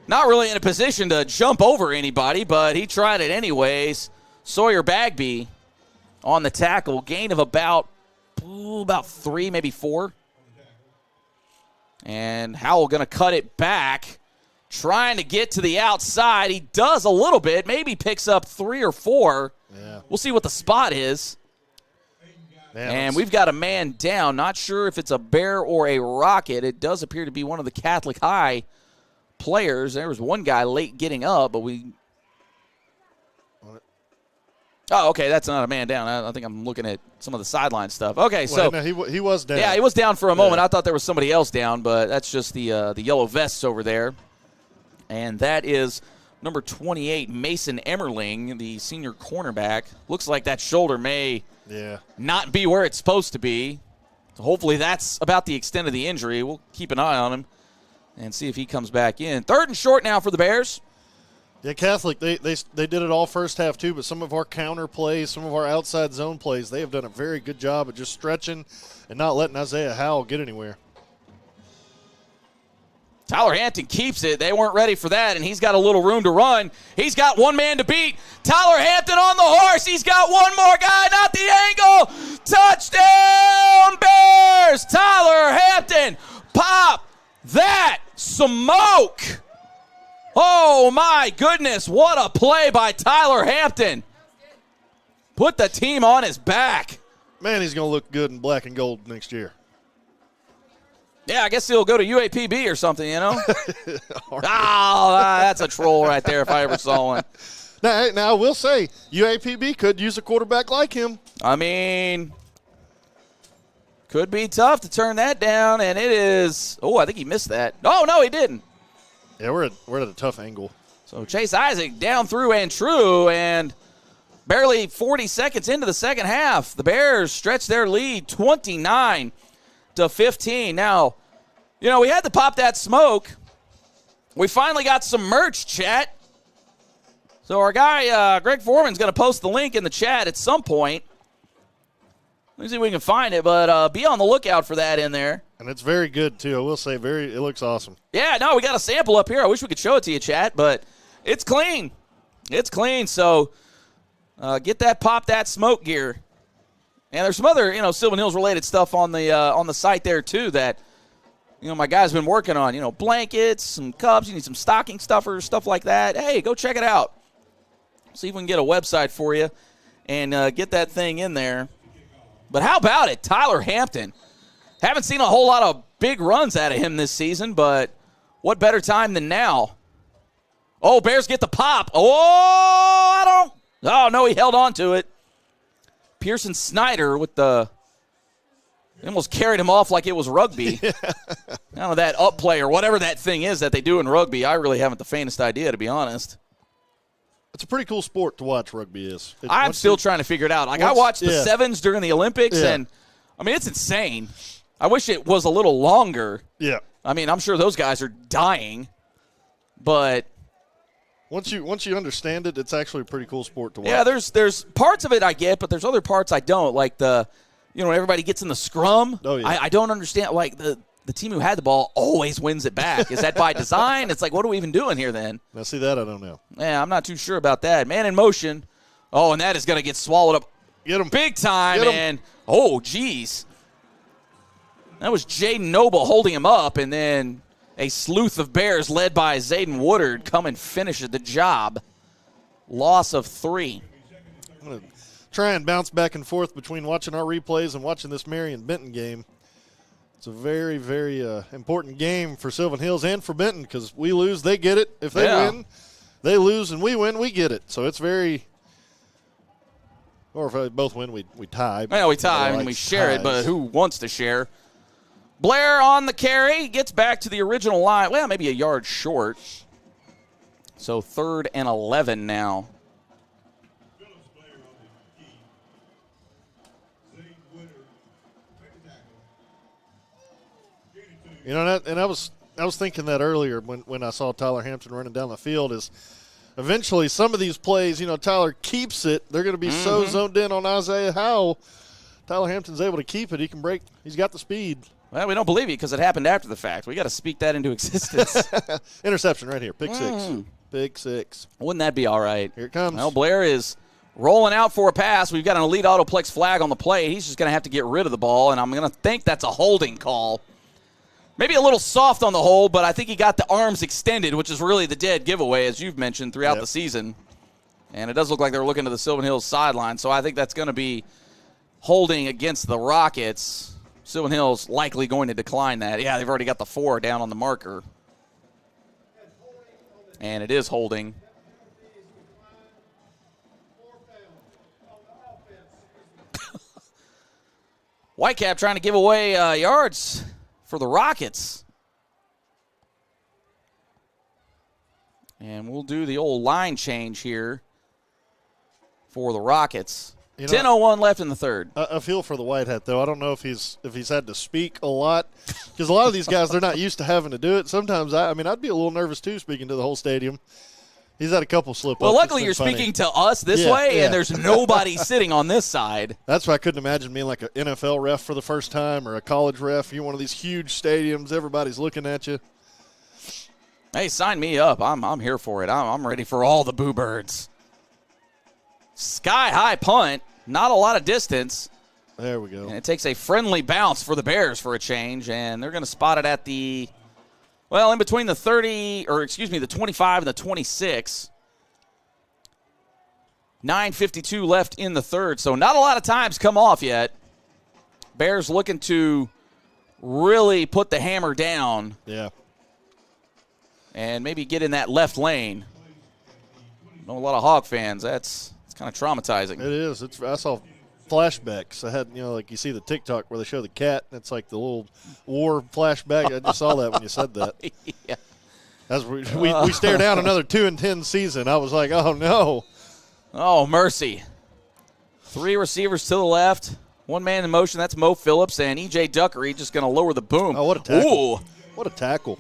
Not really in a position to jump over anybody, but he tried it anyways. Sawyer Bagby on the tackle. Gain of about 3, maybe 4. And Howell going to cut it back. Trying to get to the outside. He does a little bit. Maybe picks up 3 or 4. Yeah. We'll see what the spot is. And we've got a man down. Not sure if it's a Bear or a Rocket. It does appear to be one of the Catholic High players. There was one guy late getting up, but we... Oh, okay, that's not a man down. I think I'm looking at some of the sideline stuff. Okay, so... No, he was down. Yeah, he was down for a moment. I thought there was somebody else down, but that's just the yellow vests over there. And that is number 28, Mason Emmerling, the senior cornerback. Looks like that shoulder may... not be where it's supposed to be. So hopefully that's about the extent of the injury. We'll keep an eye on him and see if he comes back in. 3rd and short now for the Bears. Yeah, Catholic, they did it all first half too, but some of our counter plays, some of our outside zone plays, they have done a very good job of just stretching and not letting Isaiah Howell get anywhere. Tyler Hampton keeps it. They weren't ready for that, and he's got a little room to run. He's got one man to beat. Tyler Hampton on the horse. He's got one more guy, not the angle. Touchdown, Bears. Tyler Hampton, pop that smoke. Oh, my goodness. What a play by Tyler Hampton. Put the team on his back. Man, he's going to look good in black and gold next year. Yeah, I guess he'll go to UAPB or something, that's a troll right there if I ever saw one. Now I will say, UAPB could use a quarterback like him. I mean, could be tough to turn that down, and it is. Oh, I think he missed that. Oh, no, he didn't. Yeah, we're at a tough angle. So Chase Isaac down through and true, and barely 40 seconds into the second half, the Bears stretch their lead 29-15. Now, we had to pop that smoke. We finally got some merch, chat. So our guy, Greg Foreman's going to post the link in the chat at some point. Let me see if we can find it, but be on the lookout for that in there. And it's very good, too. I will say, it looks awesome. Yeah, no, we got a sample up here. I wish we could show it to you, chat, but it's clean. It's clean, so get that Pop That Smoke gear. And there's some other, Sylvan Hills-related stuff on the site there, too, that, my guy's been working on. Blankets, some cups, you need some stocking stuffers, stuff like that. Hey, go check it out. See if we can get a website for you and get that thing in there. But how about it? Tyler Hampton. Haven't seen a whole lot of big runs out of him this season, but what better time than now? Oh, Bears get the pop. Oh, no, he held on to it. Pearson Snyder with he almost carried him off like it was rugby. None of that up play or whatever that thing is that they do in rugby. I really haven't the faintest idea, to be honest. It's a pretty cool sport to watch, rugby is. I'm still trying to figure it out. I watched the sevens during the Olympics, and, it's insane. I wish it was a little longer. Yeah. I'm sure those guys are dying, but once you understand it, it's actually a pretty cool sport to watch. Yeah, there's parts of it I get, but there's other parts I don't. Like when everybody gets in the scrum. Oh, yeah. I don't understand. Like the team who had the ball always wins it back. Is that by design? It's like, what are we even doing here then? Now, see that? I don't know. Yeah, I'm not too sure about that. Man in motion. Oh, and that is going to get swallowed up. Get him. Big time. And, geez. That was Jaden Noble holding him up, and then a sleuth of Bears led by Zayden Woodard come and finish the job. Loss of 3. I'm going to try and bounce back and forth between watching our replays and watching this Marion-Benton game. It's a very, very important game for Sylvan Hills and for Benton because we lose, they get it. If they win, they lose, and we win, we get it. So it's very – or if they both win, we tie. Well, we tie and we share it, but who wants to share? Blair on the carry, gets back to the original line. Well, maybe a yard short. So 3rd and 11 now. You know, and I was thinking that earlier when I saw Tyler Hampton running down the field is eventually some of these plays, you know, Tyler keeps it. They're going to be so zoned in on Isaiah Howell. Tyler Hampton's able to keep it. He can break. He's got the speed. Well, we don't believe you because it happened after the fact. We got to speak that into existence. Interception right here. Pick 6. Pick 6. Wouldn't that be all right? Here it comes. Well, Blair is rolling out for a pass. We've got an elite autoplex flag on the play. He's just going to have to get rid of the ball, and I'm going to think that's a holding call. Maybe a little soft on the hold, but I think he got the arms extended, which is really the dead giveaway, as you've mentioned, throughout the season. And it does look like they're looking to the Sylvan Hills sideline, so I think that's going to be holding against the Rockets. Sylvan Hills likely going to decline that. Yeah, they've already got the 4 down on the marker. And it is holding. Whitecap trying to give away yards for the Rockets. And we'll do the old line change here for the Rockets. 10:01 left in the third. I feel for the White Hat, though. I don't know if he's had to speak a lot because a lot of these guys, they're not used to having to do it. Sometimes, I'd be a little nervous, too, speaking to the whole stadium. He's had a couple slip-ups. Well, luckily you're speaking to us this way, and there's nobody sitting on this side. That's why I couldn't imagine being like an NFL ref for the first time or a college ref. You're one of these huge stadiums. Everybody's looking at you. Hey, sign me up. I'm here for it. I'm ready for all the Boo Birds. Sky-high punt. Not a lot of distance. There we go. And it takes a friendly bounce for the Bears for a change, and they're going to spot it at the, in between the 25 and the 26. 9:52 left in the third, so not a lot of time's come off yet. Bears looking to really put the hammer down. Yeah. And maybe get in that left lane. I know a lot of Hawk fans. It's kind of traumatizing. It is. I saw flashbacks. I had, like you see the TikTok where they show the cat. It's like the little war flashback. I just saw that when you said that. Yeah. As we stare down another 2-10 season. I was like, oh no. Oh mercy. 3 receivers to the left. 1 man in motion. That's Mo Phillips and E.J. Duckery just going to lower the boom. Oh, what a tackle! Ooh. What a tackle!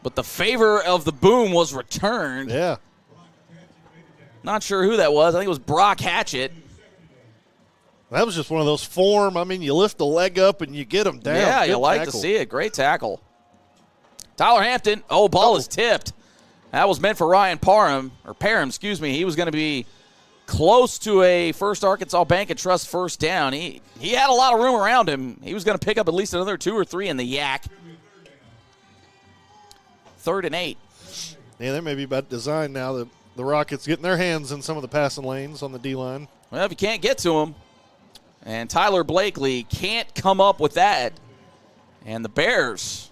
But the favor of the boom was returned. Yeah. Not sure who that was. I think it was Brock Hatchett. That was just one of those form. You lift the leg up and you get them down. Yeah, Good you like tackle. to see it. Great tackle. Tyler Hampton. Oh, ball is tipped. That was meant for Ryan Parham. He was going to be close to a First Arkansas Bank and Trust first down. He had a lot of room around him. He was going to pick up at least another 2 or 3 in the yak. 3rd and 8. Yeah, that may be about design now. The Rockets getting their hands in some of the passing lanes on the D-line. Well, if you can't get to him, and Tyler Blakely can't come up with that, and the Bears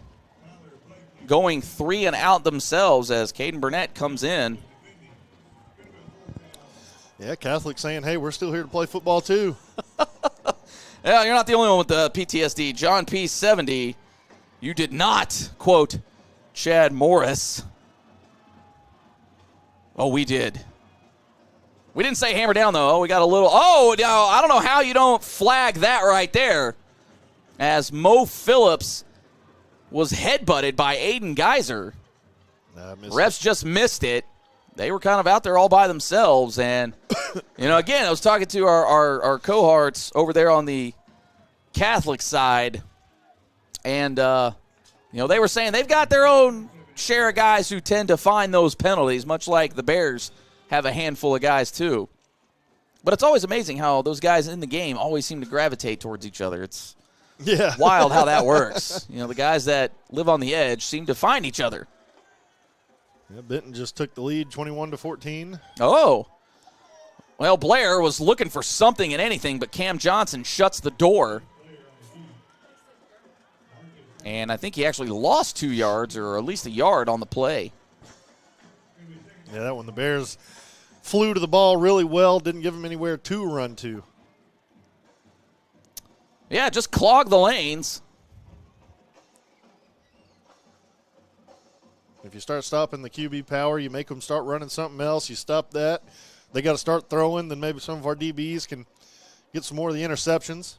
going 3 and out themselves as Caden Burnett comes in. Yeah, Catholic saying, hey, we're still here to play football too. Yeah, you're not the only one with the PTSD. John P. 70, you did not quote Chad Morris. Oh, we did. We didn't say hammer down, though. We got a little. Oh, no, I don't know how you don't flag that right there. As Mo Phillips was headbutted by Aiden Geyser. Refs just missed it. They were kind of out there all by themselves. And, again, I was talking to our cohorts over there on the Catholic side. And, they were saying they've got their own share of guys who tend to find those penalties, much like the Bears have a handful of guys too. But it's always amazing how those guys in the game always seem to gravitate towards each other. It's wild how that works. The guys that live on the edge seem to find each other. Yeah, Benton just took the lead 21-14. Oh. Well, Blair was looking for something and anything, but Cam Johnson shuts the door. And I think he actually lost 2 yards or at least a yard on the play. Yeah, that one. The Bears flew to the ball really well, didn't give him anywhere to run to. Yeah, just clog the lanes. If you start stopping the QB power, you make them start running something else. You stop that. They got to start throwing. Then maybe some of our DBs can get some more of the interceptions.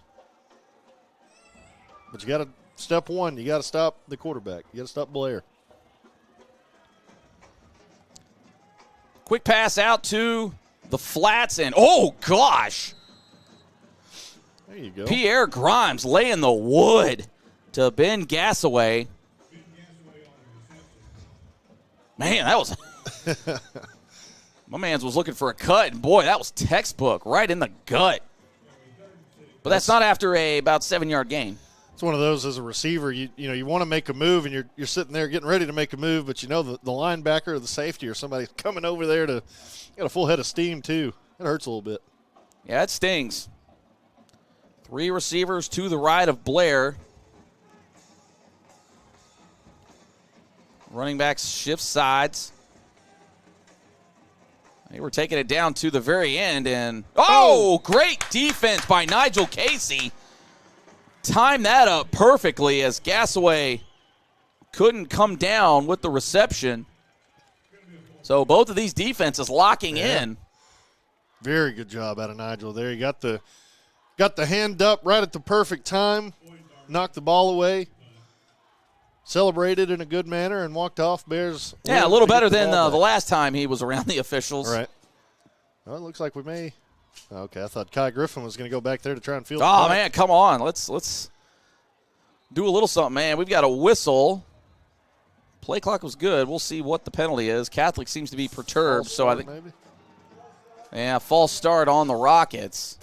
But you got to, step one, you got to stop the quarterback. You got to stop Blair. Quick pass out to the flats, and oh, gosh. There you go. Pierre Grimes laying the wood to Ben Gassaway. Man, that was – my man was looking for a cut, and, boy, that was textbook right in the gut. But that's not after about 7-yard gain. It's one of those as a receiver, you want to make a move, and you're sitting there getting ready to make a move, but you know the linebacker or the safety or somebody coming over there to get a full head of steam too. It hurts a little bit. Yeah, it stings. 3 receivers to the right of Blair. Running backs shift sides. They were taking it down to the very end, and great defense by Nigel Casey. Timed that up perfectly as Gassaway couldn't come down with the reception. So both of these defenses locking in. Very good job out of Nigel there. He got the hand up right at the perfect time, knocked the ball away, celebrated in a good manner, and walked off. Bears. Yeah, a little better than the last time he was around the officials. Right. Well, it looks like we may. Okay, I thought Kai Griffin was going to go back there to try and field. Oh, man, come on. Let's do a little something, man. We've got a whistle. Play clock was good. We'll see what the penalty is. Catholic seems to be perturbed, so I think. Maybe. Yeah, false start on the Rockets.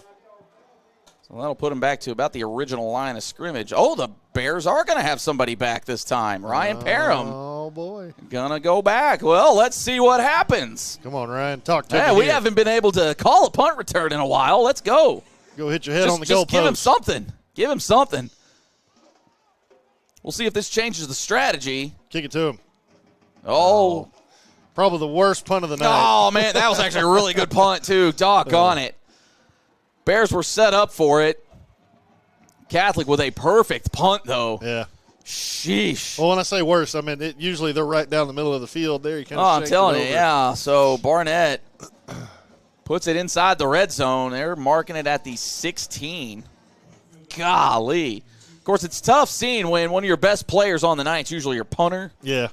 So that'll put them back to about the original line of scrimmage. Oh, the Bears are going to have somebody back this time. Ryan Parham. Oh, boy. Going to go back. Well, let's see what happens. Come on, Ryan. Talk to me. Yeah, we haven't been able to call a punt return in a while. Let's go. Go hit your head on the goalpost. Just give him something. Give him something. We'll see if this changes the strategy. Kick it to him. Oh. Probably the worst punt of the night. Oh, man, that was actually a really good punt, too. Doggone it. Bears were set up for it. Catholic with a perfect punt, though. Yeah. Sheesh. Well, when I say worse, I mean usually they're right down the middle of the field. There, you kind of. I'm telling you, yeah. So Barnett puts it inside the red zone. They're marking it at the 16. Golly. Of course, it's tough seeing when one of your best players on the night is usually your punter. Yeah.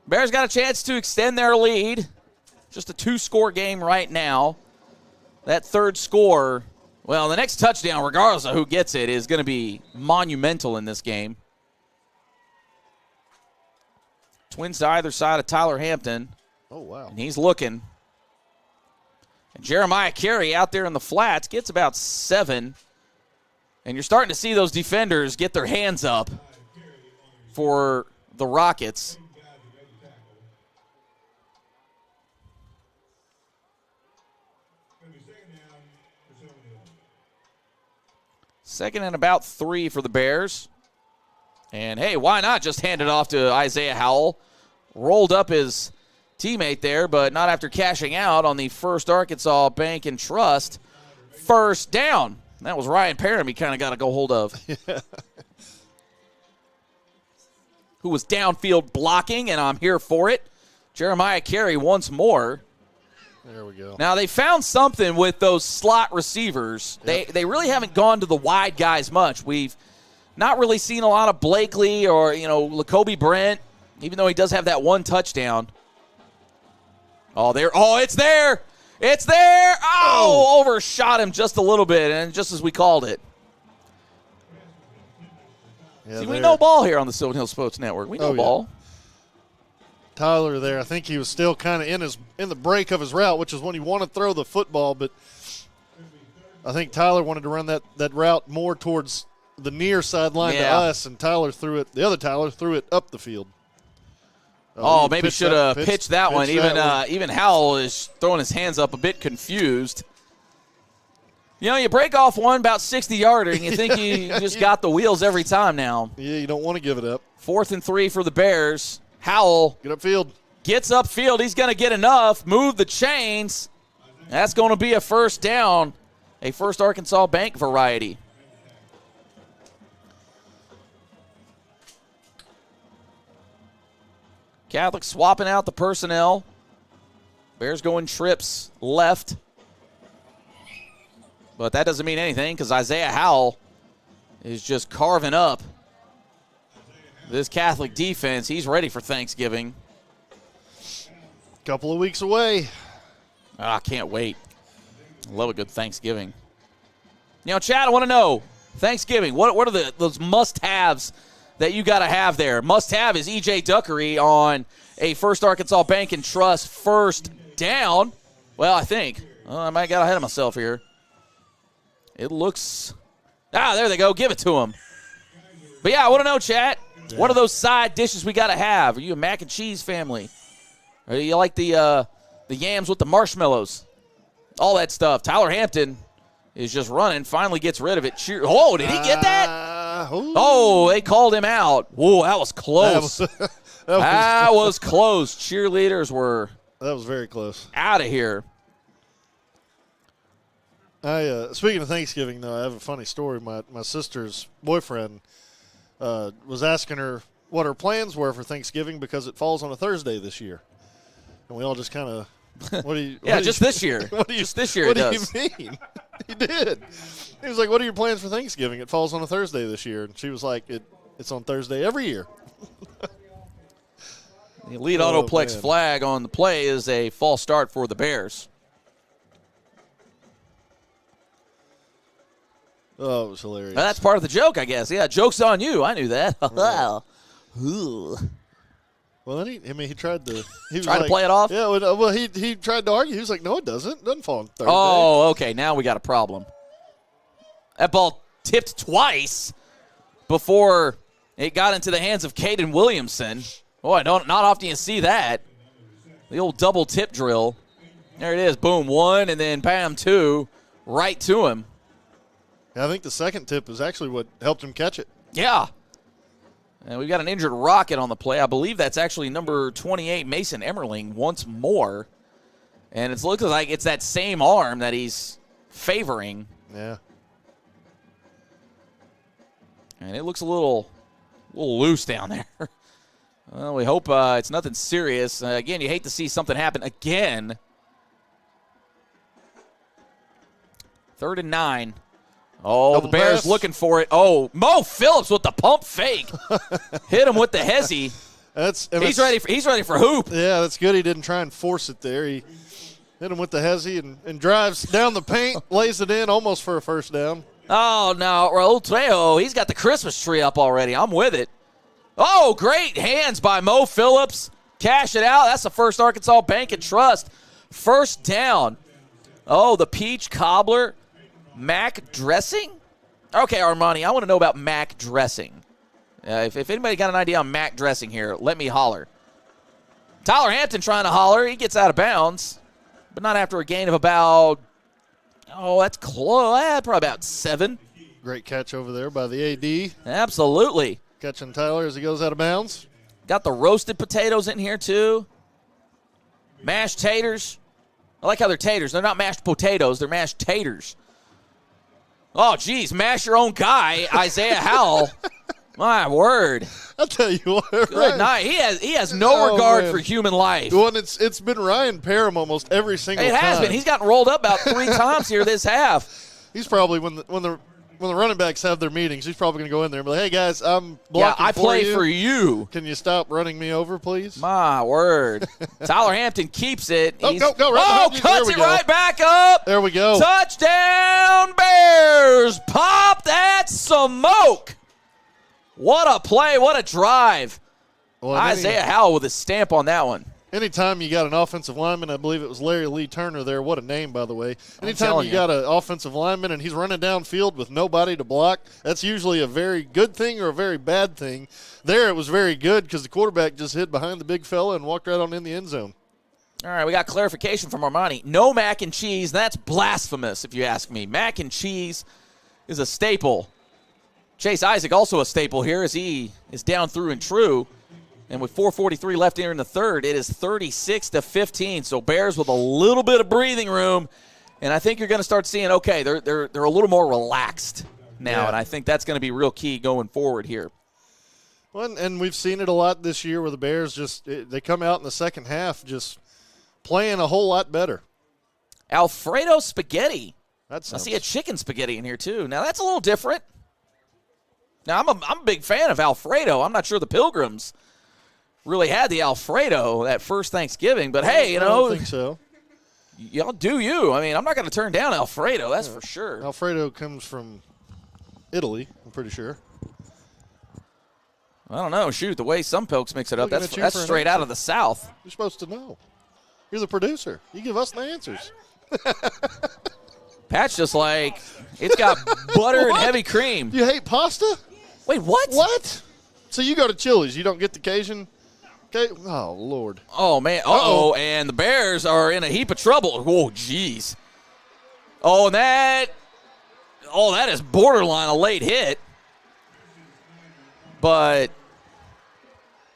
Bears got a chance to extend their lead. Just a 2-score game right now. That third score, well, the next touchdown, regardless of who gets it, is going to be monumental in this game. Twins to either side of Tyler Hampton. Oh, wow. And he's looking. And Jeremiah Carey out there in the flats gets about 7. And you're starting to see those defenders get their hands up for the Rockets. Second and about 3 for the Bears. And, hey, why not just hand it off to Isaiah Howell? Rolled up his teammate there, but not after cashing out on the First Arkansas Bank and Trust. First down. That was Ryan Parham he kind of got to go hold of. Who was downfield blocking, and I'm here for it. Jeremiah Carey once more. There we go. Now, they found something with those slot receivers. Yep. They really haven't gone to the wide guys much. We've not really seen a lot of Blakely or, Lacoby Brent, even though he does have that one touchdown. Oh, it's there. It's there. Oh, overshot him just a little bit, and just as we called it. Yeah, see, we know ball here on the Sylvan Hill Sports Network. We know ball. Yeah. Tyler there, I think he was still kind of in the break of his route, which is when you want to throw the football, but I think Tyler wanted to run that route more towards the near sideline to us, and the other Tyler threw it up the field. Maybe should have pitched that one. Even Howell is throwing his hands up a bit confused. You break off one about 60-yarder, and you think you just got the wheels every time now. Yeah, you don't want to give it up. 4th and 3 for the Bears. Howell gets upfield. He's going to get enough. Move the chains. That's going to be a first down, a First Arkansas Bank variety. Catholic swapping out the personnel. Bears going trips left. But that doesn't mean anything because Isaiah Howell is just carving up this Catholic defense. He's ready for Thanksgiving. Couple of weeks away. I can't wait. I love a good Thanksgiving. You know, Chad, I want to know, Thanksgiving, what are those must-haves that you got to have there? Must-have is E.J. Duckery on a First Arkansas Bank and Trust first down. Well, I think. I might got ahead of myself here. It looks – there they go. Give it to him. But, yeah, I want to know, Chad, what are those side dishes we got to have? Are you a mac and cheese family? Or do you like the yams with the marshmallows? All that stuff. Tyler Hampton is just running, finally gets rid of it. Oh, did he get that? Oh, they called him out. Whoa, that was close. That was close. Cheerleaders were that was very close. Out of here. Speaking of Thanksgiving, though, I have a funny story. My sister's boyfriend was asking her what her plans were for Thanksgiving because it falls on a Thursday this year. And we all just kind of, what do you? This year. Just this year. What do you mean? He did. He was like, "What are your plans for Thanksgiving? It falls on a Thursday this year." And she was like, "It's on Thursday every year." The Elite Autoplex flag on the play is a false start for the Bears. Oh, it was hilarious. Well, that's part of the joke, I guess. Yeah, joke's on you. I knew that. Well, then he tried to. He was tried to play it off? Yeah, well, he tried to argue. He was like, "No, it doesn't. It doesn't fall on Thursday." Oh, okay. Now we got a problem. That ball tipped twice before it got into the hands of Caden Williamson. Boy, not often you see that. The old double tip drill. There it is. Boom, one, and then bam, two, right to him. I think the second tip is actually what helped him catch it. Yeah. And we've got an injured Rocket on the play. I believe that's actually number 28, Mason Emmerling, once more. And it looks like it's that same arm that he's favoring. Yeah. And it looks a little loose down there. Well, we hope it's nothing serious. Again, you hate to see something happen again. 3rd and 9. Oh, the Bears looking for it. Oh, Mo Phillips with the pump fake. Hit him with the hezzy. He's ready for hoop. Yeah, that's good. He didn't try and force it there. He hit him with the hezzy and drives down the paint, lays it in almost for a first down. Oh, no. Raul Trejo, he's got the Christmas tree up already. I'm with it. Oh, great hands by Mo Phillips. Cash it out. That's the First Arkansas Bank and Trust. First down. Oh, the peach cobbler. Mac dressing? Okay, Armani, I want to know about Mac dressing. If anybody got an idea on Mac dressing here, let me holler. Tyler Hampton trying to holler. He gets out of bounds, but not after a gain of about, that's close. Probably about 7. Great catch over there by the AD. Absolutely. Catching Tyler as he goes out of bounds. Got the roasted potatoes in here, too. Mashed taters. I like how they're taters. They're not mashed potatoes. They're mashed taters. Oh, geez, mash your own guy, Isaiah Howell. My word. I'll tell you what. Good night. He has no regard for human life. Well, it's been Ryan Parham almost every single time. It has been. He's gotten rolled up about 3 times here this half. He's probably, when the running backs have their meetings, he's probably going to go in there and be like, "Hey, guys, I'm blocking I play for you. Can you stop running me over, please?" My word. Tyler Hampton keeps it. Go. Cuts it right back up. There we go. Touchdown, Bears. Pop that smoke. What a play. What a drive. Well, Isaiah Howell with a stamp on that one. Anytime you got an offensive lineman, I believe it was Larry Lee Turner there. What a name, by the way. Anytime you got an offensive lineman and he's running downfield with nobody to block, that's usually a very good thing or a very bad thing. There it was very good because the quarterback just hid behind the big fella and walked right on in the end zone. All right, we got clarification from Armani. No mac and cheese. That's blasphemous, if you ask me. Mac and cheese is a staple. Chase Isaac also a staple here as he is down through and true. And with 4:43 left here in the third, it is 36-15. So Bears with a little bit of breathing room, and I think you're going to start seeing, okay, they're a little more relaxed now, and I think that's going to be real key going forward here. Well, and we've seen it a lot this year where the Bears they come out in the second half just playing a whole lot better. Alfredo spaghetti. I Sounds... see a chicken spaghetti in here, too. Now, that's a little different. Now, I'm a big fan of Alfredo. I'm not sure the Pilgrims really had the Alfredo that first Thanksgiving. But, hey, I don't think so. Y'all do you. I mean, I'm not going to turn down Alfredo, that's for sure. Alfredo comes from Italy, I'm pretty sure. I don't know. Shoot, the way some folks mix it up, that's straight out of the South. You're supposed to know. You're the producer. You give us the answers. Pat's just like, it's got butter and heavy cream. You hate pasta? Wait, what? What? So you go to Chili's. You don't get the Cajun? Okay. Oh, Lord. Oh, man. Uh-oh. And the Bears are in a heap of trouble. Oh, jeez. Oh, that is borderline a late hit. But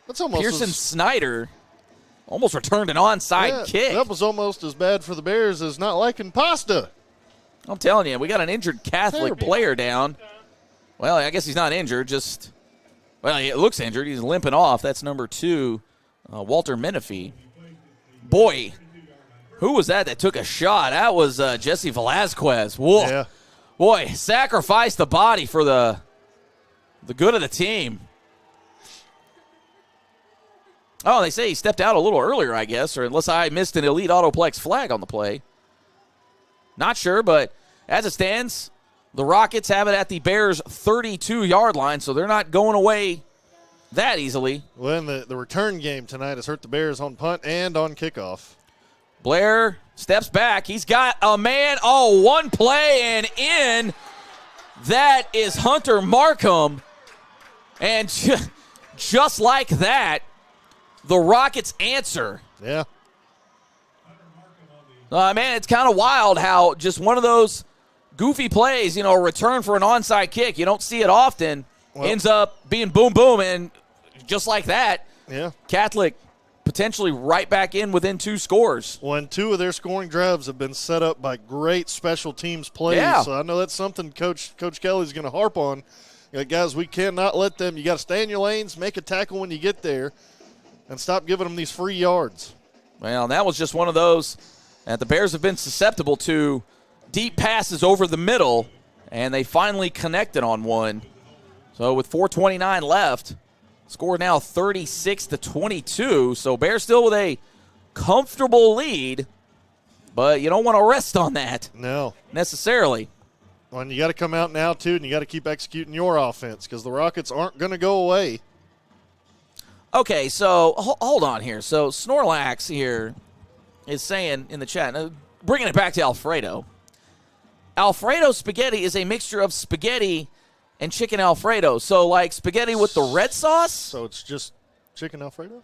that's almost Pearson Snyder almost returned an onside kick. That was almost as bad for the Bears as not liking pasta. I'm telling you, we got an injured Catholic player down. Well, I guess he's not injured, he looks injured. He's limping off. That's number 2, Walter Menifee. Boy, who was that took a shot? That was Jesse Velasquez. Whoa. Yeah. Boy, sacrificed the body for the good of the team. Oh, they say he stepped out a little earlier, I guess, or unless I missed an elite autoplex flag on the play. Not sure, but as it stands, the Rockets have it at the Bears' 32-yard line, so they're not going away that easily. Well, and the return game tonight has hurt the Bears on punt and on kickoff. Blair steps back. He's got a man. Oh, one play and in. That is Hunter Markham. And just like that, the Rockets answer. Yeah. Man, it's kind of wild how just one of those goofy plays, a return for an onside kick, you don't see it often, ends up being boom, boom, and just like that, Catholic potentially right back in within 2 scores. Well, and 2 of their scoring drives have been set up by great special teams plays. Yeah. So I know that's something Coach Kelly's going to harp on. Guys, we cannot let them. You got to stay in your lanes, make a tackle when you get there, and stop giving them these free yards. Well, that was just one of those that the Bears have been susceptible to deep passes over the middle, and they finally connected on one. So with 4:29 left, score now 36-22. So Bears still with a comfortable lead, but you don't want to rest on that. No. Necessarily. Well, and you got to come out now, too, and you got to keep executing your offense because the Rockets aren't going to go away. Okay, so hold on here. So Snorlax here is saying in the chat, bringing it back to Alfredo. Alfredo spaghetti is a mixture of spaghetti and chicken Alfredo. So like spaghetti with the red sauce? So it's just chicken Alfredo?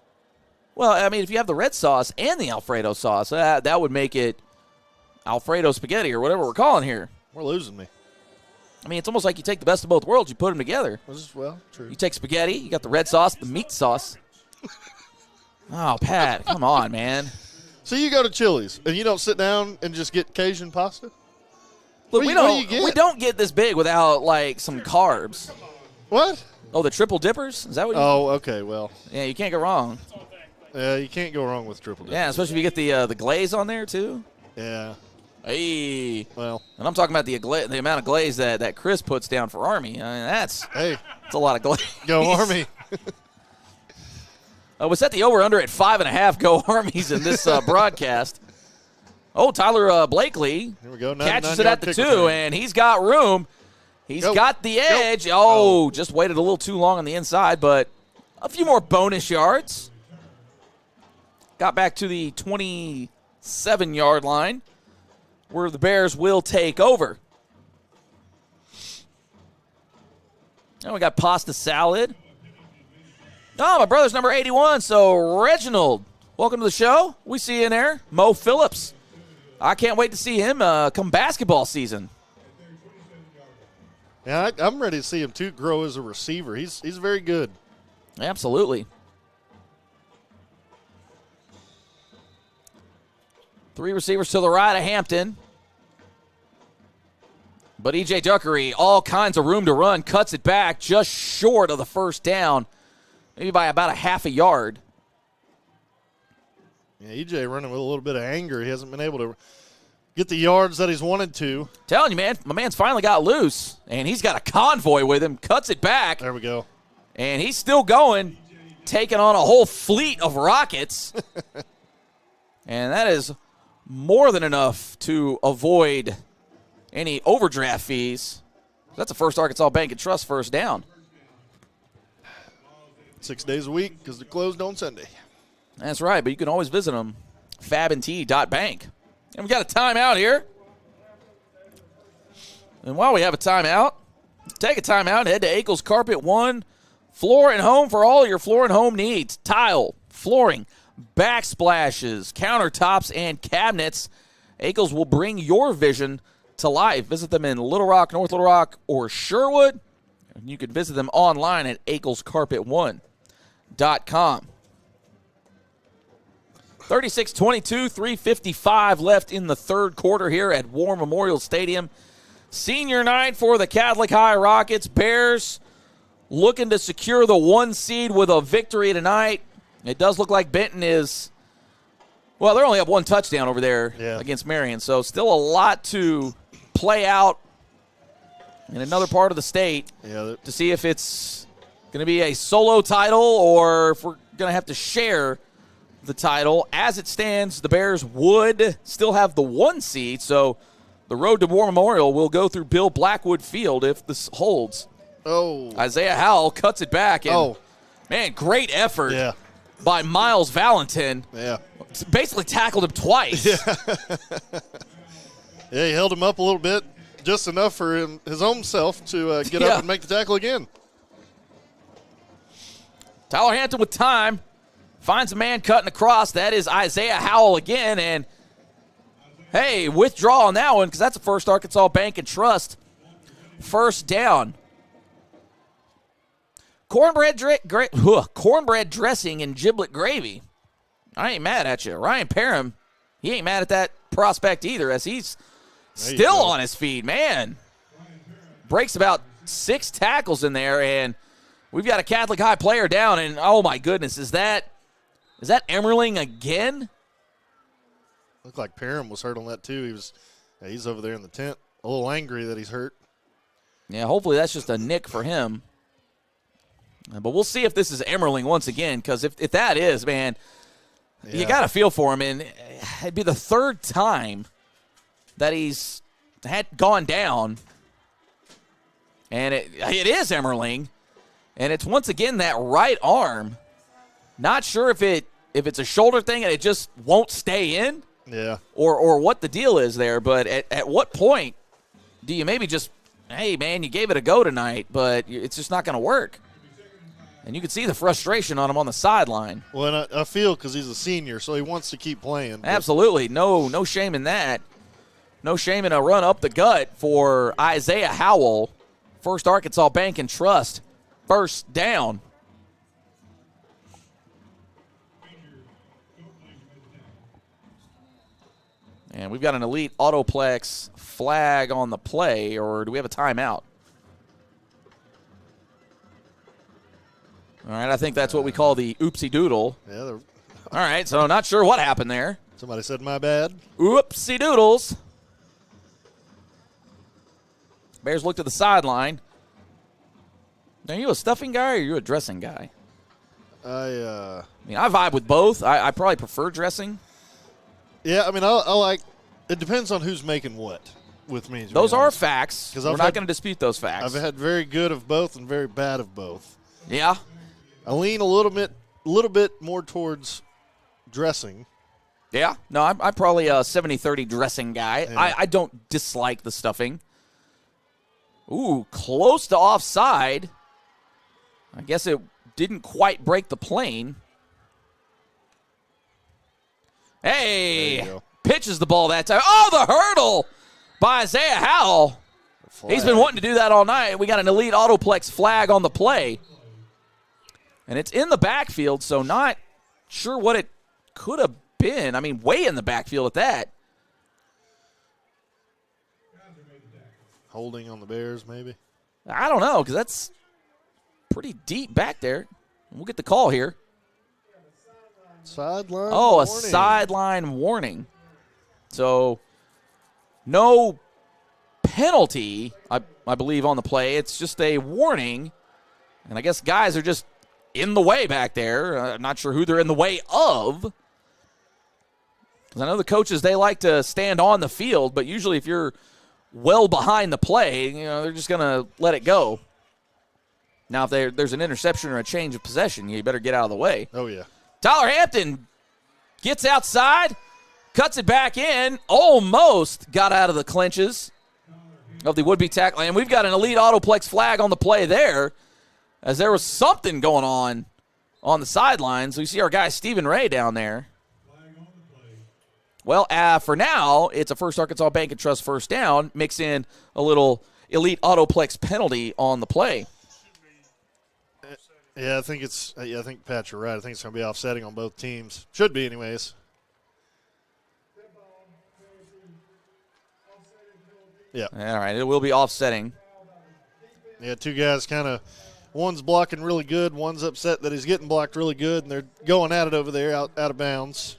Well, I mean, if you have the red sauce and the Alfredo sauce, that would make it Alfredo spaghetti or whatever we're calling here. We're losing me. I mean, it's almost like you take the best of both worlds, you put them together. Well, true. You take spaghetti, you got the red sauce, the meat sauce. Oh, Pat, come on, man. So you go to Chili's, and you don't sit down and just get Cajun pasta? Look, we don't get this big without, like, some carbs. What? Oh, the triple dippers? Is that what you Oh, okay, well. Yeah, you can't go wrong. Yeah, you can't go wrong with triple dippers. Yeah, especially if you get the glaze on there, too. Yeah. Hey. Well. And I'm talking about the amount of glaze that Chris puts down for Army. I mean, that's a lot of glaze. Go Army. We set the over-under at 5.5 go Armies in this broadcast. Oh, Tyler Blakely Here we go. catches it at the 2, and he's got room. He's got the edge. Just waited a little too long on the inside, but a few more bonus yards. Got back to the 27-yard line where the Bears will take over. Now we got pasta salad. Oh, my brother's number 81, so Reginald, welcome to the show. We see you in there. Mo Phillips. I can't wait to see him come basketball season. Yeah, I'm ready to see him, too, grow as a receiver. He's very good. Absolutely. 3 receivers to the right of Hampton. But E.J. Duckery, all kinds of room to run, cuts it back just short of the first down. maybe by about a half a yard. Yeah, EJ running with a little bit of anger. He hasn't been able to get the yards that he's wanted to. Telling you, man, my man's finally got loose, and he's got a convoy with him, cuts it back. There we go. And he's still going, taking on a whole fleet of rockets. And that is more than enough to avoid any overdraft fees. That's a First Arkansas Bank and Trust first down. 6 days a week because they're closed on Sunday. That's right, but you can always visit them, fabnt.bank. And we got a timeout here. And while we have a timeout, take a timeout and head to Akel's Carpet One Floor and Home for all your floor and home needs. Tile, flooring, backsplashes, countertops, and cabinets. Akel's will bring your vision to life. Visit them in Little Rock, North Little Rock, or Sherwood. And you can visit them online at akelscarpet1.com. 36-22, 3:55 left in the third quarter here at War Memorial Stadium. Senior night for the Catholic High Rockets. Bears looking to secure the 1 seed with a victory tonight. It does look like Benton is, well, they only have 1 touchdown over there against Marion, so still a lot to play out in another part of the state to see if it's going to be a solo title or if we're going to have to share the title. As it stands, the Bears would still have the 1 seed, so the road to War Memorial will go through Bill Blackwood Field if this holds. Isaiah Howell cuts it back. And, man, great effort by Miles Valentin. Basically tackled him twice. He held him up a little bit, just enough for his own self to get up and make the tackle again. Tyler Hampton with time. Finds a man cutting across. That is Isaiah Howell again. And, hey, withdraw on that one because that's a First Arkansas Bank and Trust first down. Cornbread dressing and giblet gravy. I ain't mad at you. Ryan Parham, he ain't mad at that prospect either as he's still on his feet. Man, breaks about 6 tackles in there, and we've got a Catholic High player down, and oh my goodness, is that Emmerling again? Looked like Parham was hurt on that too. He's over there in the tent, a little angry that he's hurt. Yeah, hopefully that's just a nick for him. But we'll see if this is Emmerling once again, because if that is, man, you got to feel for him. And it'd be the 3rd time that he's had gone down. And it is Emmerling. And it's once again that right arm. Not sure if it's a shoulder thing and it just won't stay in. Yeah. Or what the deal is there. But at what point do you maybe just, hey, man, you gave it a go tonight, but it's just not going to work. And you can see the frustration on him on the sideline. Well, and I feel because he's a senior, so he wants to keep playing. Absolutely. No shame in that. No shame in a run up the gut for Isaiah Howell. First Arkansas Bank and Trust. First down. And we've got an Elite Autoplex flag on the play, or do we have a timeout? All right, I think that's what we call the oopsie doodle. Yeah. All right, so not sure what happened there. Somebody said my bad. Oopsie doodles. Bears look to the sideline. Are you a stuffing guy or are you a dressing guy? I mean, I vibe with both. I probably prefer dressing. Yeah, I mean, I like – it depends on who's making what with me. Those are facts. We're not going to dispute those facts. I've had very good of both and very bad of both. Yeah. I lean a little bit more towards dressing. Yeah. No, I'm probably a 70-30 dressing guy. Yeah. I don't dislike the stuffing. Ooh, close to offside. I guess it didn't quite break the plane. Hey, pitches the ball that time. Oh, the hurdle by Isaiah Howell. He's been wanting to do that all night. We got an Elite Autoplex flag on the play. And it's in the backfield, so not sure what it could have been. I mean, way in the backfield at that. Holding on the Bears, maybe? I don't know, because that's pretty deep back there. We'll get the call here. Sideline Oh, a warning. sideline warning. So no penalty, I believe, on the play. It's just a warning. And I guess guys are just in the way back there. I'm not sure who they're in the way of. Because I know the coaches, they like to stand on the field, but usually if you're well behind the play, they're just going to let it go. Now, if there's an interception or a change of possession, you better get out of the way. Oh, yeah. Tyler Hampton gets outside, cuts it back in, almost got out of the clinches of the would-be tackle. And we've got an elite autoplex flag on the play there, as there was something going on the sidelines. We see our guy Stephen Ray down there. Well, for now, it's a First Arkansas Bank and Trust first down. Mix in a little elite autoplex penalty on the play. Yeah, I think Pat, you're right. I think it's going to be offsetting on both teams. Should be, anyways. Yeah. All right, it will be offsetting. Yeah, two guys kind of, one's blocking really good, one's upset that he's getting blocked really good, and they're going at it over there out of bounds.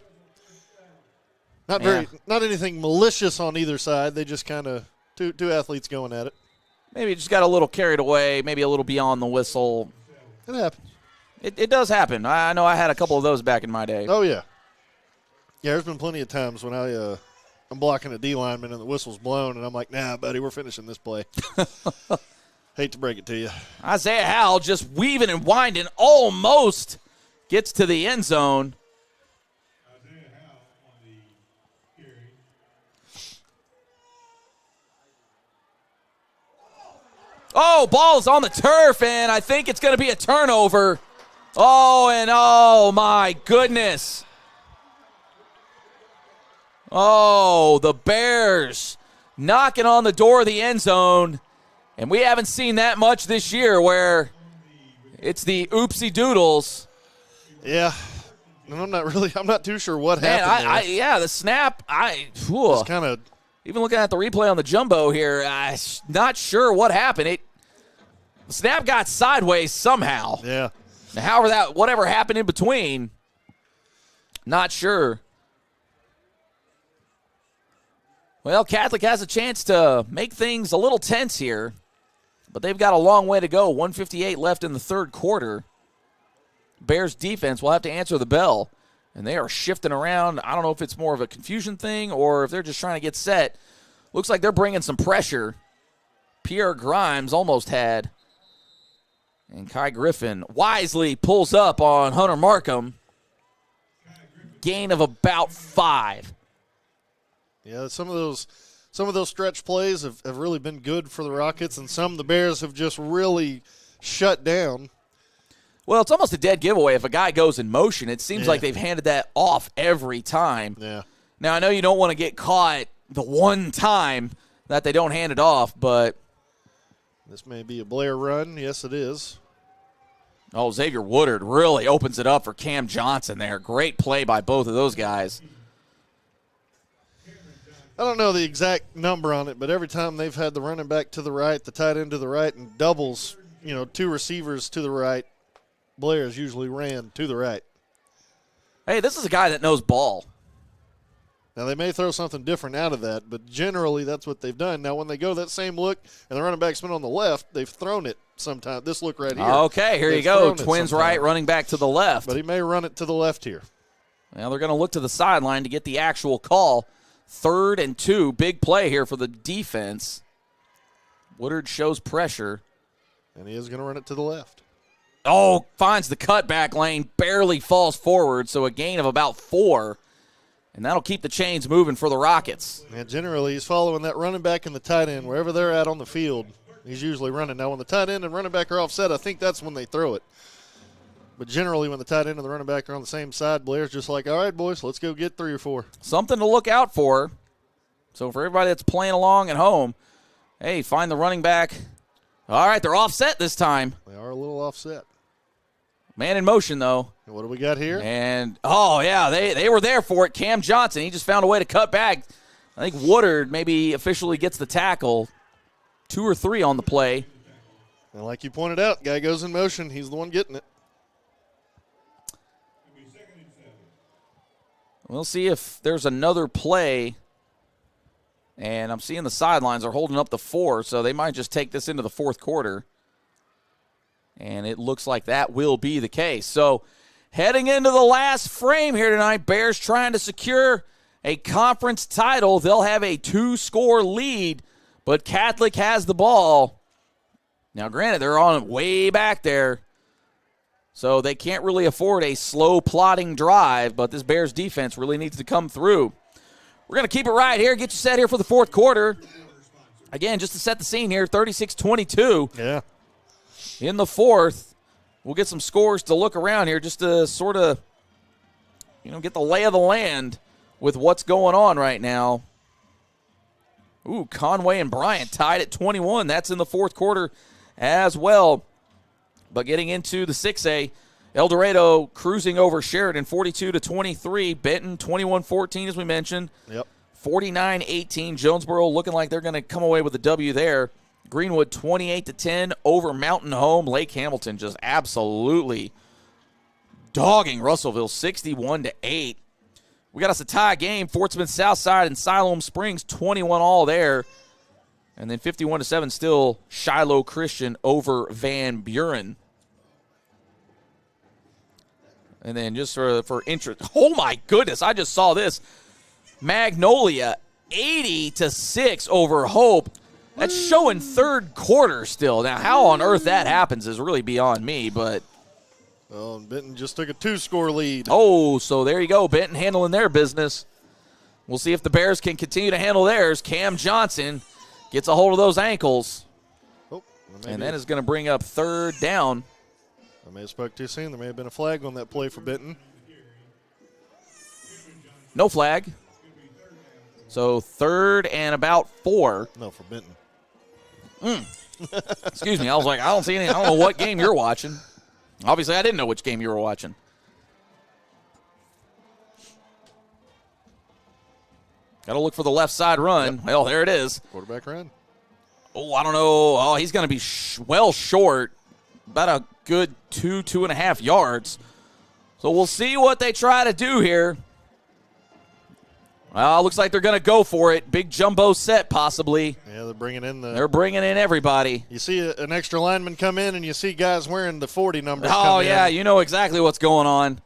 Not anything malicious on either side. They just kind of two athletes going at it. Maybe just got a little carried away, maybe a little beyond the whistle. It happens. It does happen. I know I had a couple of those back in my day. Oh, yeah. Yeah, there's been plenty of times when I'm blocking a D lineman and the whistle's blown, and I'm like, nah, buddy, we're finishing this play. Hate to break it to you. Isaiah Howell just weaving and winding, almost gets to the end zone. Oh, ball's on the turf, and I think it's going to be a turnover. Oh my goodness. Oh, the Bears knocking on the door of the end zone. And we haven't seen that much this year where it's the oopsie doodles. Yeah. And I'm not too sure what happened there. The snap, it's kind of. Even looking at the replay on the jumbo here, I'm not sure what happened. The snap got sideways somehow. Yeah. Now, however, whatever happened in between, not sure. Well, Catholic has a chance to make things a little tense here, but they've got a long way to go. 1:58 left in the third quarter. Bears defense will have to answer the bell. And they are shifting around. I don't know if it's more of a confusion thing or if they're just trying to get set. Looks like they're bringing some pressure. Pierre Grimes almost had. And Kai Griffin wisely pulls up on Hunter Markham. Gain of about 5. Yeah, some of those stretch plays have really been good for the Rockets, and some of the Bears have just really shut down. Well, it's almost a dead giveaway if a guy goes in motion. It seems like they've handed that off every time. Yeah. Now, I know you don't want to get caught the one time that they don't hand it off, but. This may be a Blair run. Yes, it is. Oh, Xavier Woodard really opens it up for Cam Johnson there. Great play by both of those guys. I don't know the exact number on it, but every time they've had the running back to the right, the tight end to the right, and doubles, two receivers to the right, Blair's usually ran to the right. Hey, this is a guy that knows ball. Now, they may throw something different out of that, but generally that's what they've done. Now, when they go that same look and the running back's been on the left, they've thrown it sometime. This look right here. Okay, here you go. Twins right, running back to the left. But he may run it to the left here. Well, they're going to look to the sideline to get the actual call. 3rd and 2. Big play here for the defense. Woodard shows pressure. And he is going to run it to the left. Oh, finds the cutback lane, barely falls forward, so a gain of about 4. And that'll keep the chains moving for the Rockets. And generally, he's following that running back and the tight end. Wherever they're at on the field, he's usually running. Now, when the tight end and running back are offset, I think that's when they throw it. But generally, when the tight end and the running back are on the same side, Blair's just like, all right, boys, let's go get 3 or 4. Something to look out for. So for everybody that's playing along at home, hey, find the running back. All right, they're offset this time. They are a little offset. Man in motion, though. And what do we got here? And, they were there for it. Cam Johnson, he just found a way to cut back. I think Woodard maybe officially gets the tackle. 2 or 3 on the play. And like you pointed out, guy goes in motion. He's the one getting it. We'll see if there's another play. And I'm seeing the sidelines are holding up the 4, so they might just take this into the fourth quarter. And it looks like that will be the case. So heading into the last frame here tonight, Bears trying to secure a conference title. They'll have a 2-score lead, but Catholic has the ball. Now, granted, they're on way back there, so they can't really afford a slow plodding drive, but this Bears defense really needs to come through. We're going to keep it right here, get you set here for the fourth quarter. Again, just to set the scene here, 36-22. Yeah. In the fourth, we'll get some scores to look around here just to sort of, get the lay of the land with what's going on right now. Ooh, Conway and Bryant tied at 21. That's in the fourth quarter as well. But getting into the 6A, El Dorado cruising over Sheridan 42-23. Benton 21-14, as we mentioned. Yep. 49-18. Jonesboro looking like they're going to come away with a W there. Greenwood 28-10 over Mountain Home. Lake Hamilton just absolutely dogging Russellville 61-8. We got us a tie game. Fort Smith Southside and Siloam Springs 21 all there. And then 51-7 still Shiloh Christian over Van Buren. And then just for interest, oh my goodness, I just saw this. Magnolia 80-6 over Hope. That's showing third quarter still. Now, how on earth that happens is really beyond me, but. Well, and Benton just took a 2-score lead. Oh, so there you go. Benton handling their business. We'll see if the Bears can continue to handle theirs. Cam Johnson gets a hold of those ankles. Oh, and that is going to bring up third down. I may have spoke too soon. There may have been a flag on that play for Benton. No flag. So third and about 4. No, for Benton. Excuse me. I was like, I don't see any. I don't know what game you're watching. Obviously, I didn't know which game you were watching. Got to look for the left side run. Yep. Well, there it is. Quarterback run. Oh, I don't know. Oh, he's going to be well short. About a good 2.5 yards. So we'll see what they try to do here. Well, looks like they're going to go for it. Big jumbo set, possibly. Yeah, they're bringing in They're bringing in everybody. You see an extra lineman come in, and you see guys wearing the 40 numbers Oh, come yeah, in. you know exactly what's going on.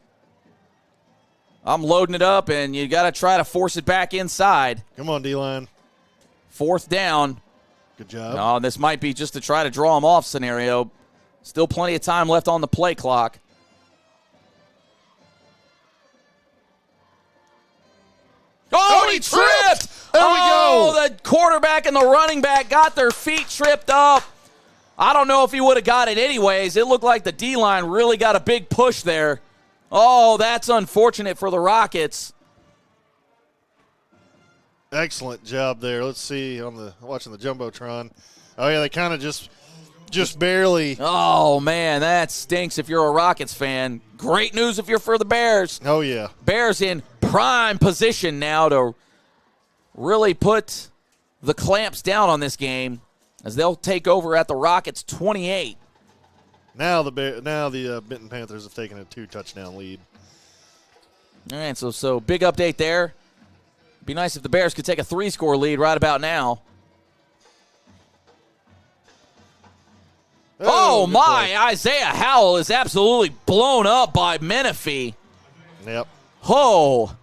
I'm loading it up, and you got to try to force it back inside. Come on, D-line. Fourth down. Good job. No, this might be just to try to draw them off scenario. Still plenty of time left on the play clock. Oh, he tripped! There we go. The quarterback and the running back got their feet tripped up. I don't know if he would have got it anyways. It looked like the D-line really got a big push there. Oh, that's unfortunate for the Rockets. Excellent job there. Let's see watching the Jumbotron. Oh, yeah, they kind of just barely. Oh, man, that stinks if you're a Rockets fan. Great news if you're for the Bears. Oh, yeah. Bears in prime position now to really put the clamps down on this game as they'll take over at the Rockets 28. Now the Benton Panthers have taken a 2-touchdown lead. All right, so big update there. Be nice if the Bears could take a 3-score lead right about now. Oh my, play. Isaiah Howell is absolutely blown up by Menifee. Yep. Oh.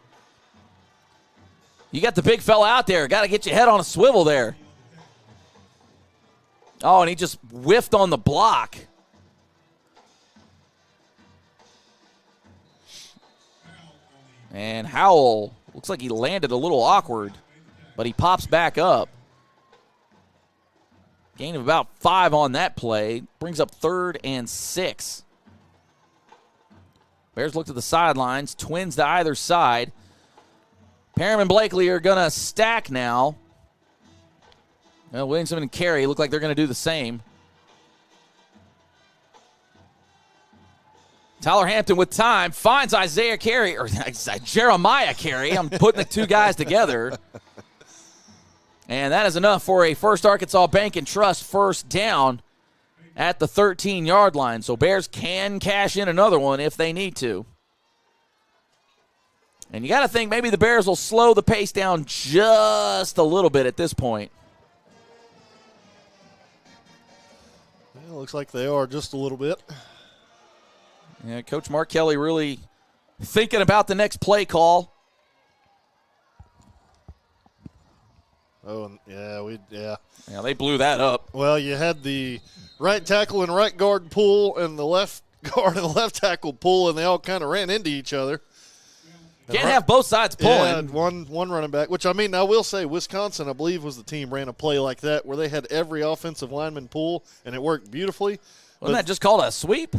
You got the big fella out there. Got to get your head on a swivel there. Oh, and he just whiffed on the block. And Howell looks like he landed a little awkward, but he pops back up. Gain of about 5 on that play. Brings up 3rd and 6. Bears look to the sidelines. Twins to either side. Parham and Blakely are going to stack now. Well, Williamson and Carey look like they're going to do the same. Tyler Hampton with time finds Isaiah Carey, or Jeremiah Carey. I'm putting the two guys together. And that is enough for a First Arkansas Bank and Trust first down at the 13-yard line. So Bears can cash in another one if they need to. And you got to think maybe the Bears will slow the pace down just a little bit at this point. Well, looks like they are just a little bit. Yeah, Coach Mark Kelly really thinking about the next play call. Oh, yeah. Yeah, they blew that up. Well, you had the right tackle and right guard pull and the left guard and the left tackle pull, and they all kind of ran into each other. Can't have both sides pulling. Yeah, one running back, which, I mean, I will say Wisconsin, I believe, was the team ran a play like that where they had every offensive lineman pull, and it worked beautifully. Wasn't that just called a sweep?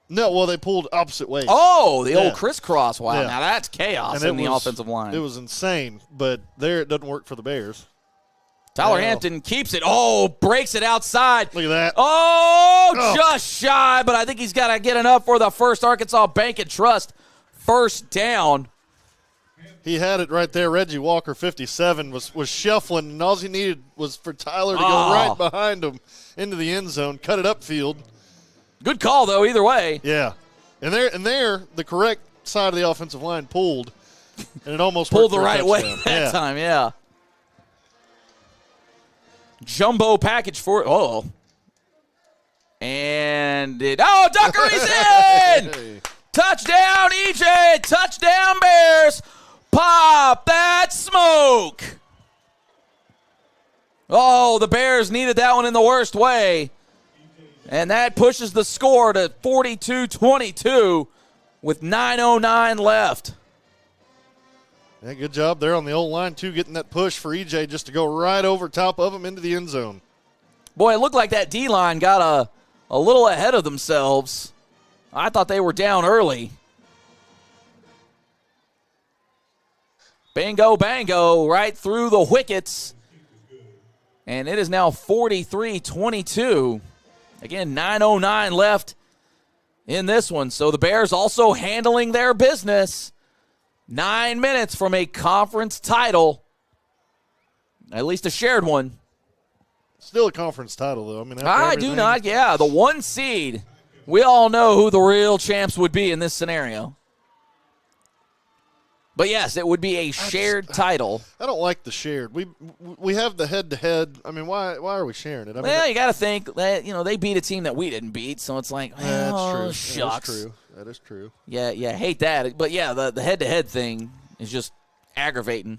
No, well, they pulled opposite ways. Oh, the old crisscross. Wow, Yeah. now that's chaos in the offensive line. It was insane, but there it doesn't work for the Bears. Tyler Hampton keeps it. Oh, breaks it outside. Look at that. Oh, just shy, but I think he's got to get enough for the first Arkansas Bank and Trust first down. He had it right there. Reggie Walker, 57, was shuffling, and all he needed was for Tyler to go right behind him into the end zone, cut it upfield. Good call, though, either way. Yeah. And there, the correct side of the offensive line pulled, and it almost pulled worked the for a right way touchdown. that time, yeah. Jumbo package for and Duckery's in. Touchdown EJ, touchdown Bears. Pop that smoke. Oh, the Bears needed that one in the worst way. And that pushes the score to 42-22 with 9:09 left. Yeah, good job there on the old line, too, getting that push for EJ just to go right over top of him into the end zone. Boy, it looked like that D-line got a little ahead of themselves. I thought they were down early. Bingo, bango, right through the wickets. And it is now 43-22. Again, 9:09 left in this one. So the Bears also handling their business. 9 minutes from a conference title. At least a shared one. Still a conference title, though. I mean, I do not. Yeah, the 1 seed. We all know who the real champs would be in this scenario. But yes, it would be a shared title. I don't like the shared. We have the head-to-head. I mean, why are we sharing it? I mean, well, you got to think that they beat a team that we didn't beat, so it's like, that's true. Shucks. That is true. Yeah, hate that. But yeah, the head-to-head thing is just aggravating.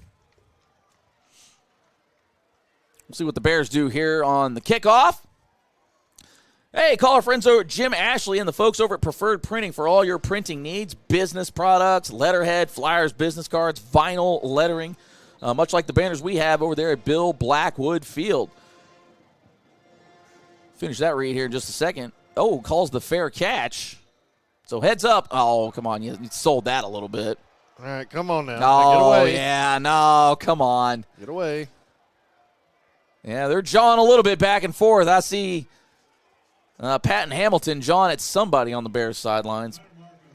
We'll see what the Bears do here on the kickoff. Hey, call our friends over at Jim Ashley and the folks over at Preferred Printing for all your printing needs, business products, letterhead, flyers, business cards, vinyl lettering, much like the banners we have over there at Bill Blackwood Field. Finish that read here in just a second. Oh, calls the fair catch. So heads up. Oh, come on. You sold that a little bit. All right, come on now. Oh, Get away. yeah, no, come on. Get away. Yeah, they're jawing a little bit back and forth. I see Pat and Hamilton jawing at somebody on the Bears sidelines.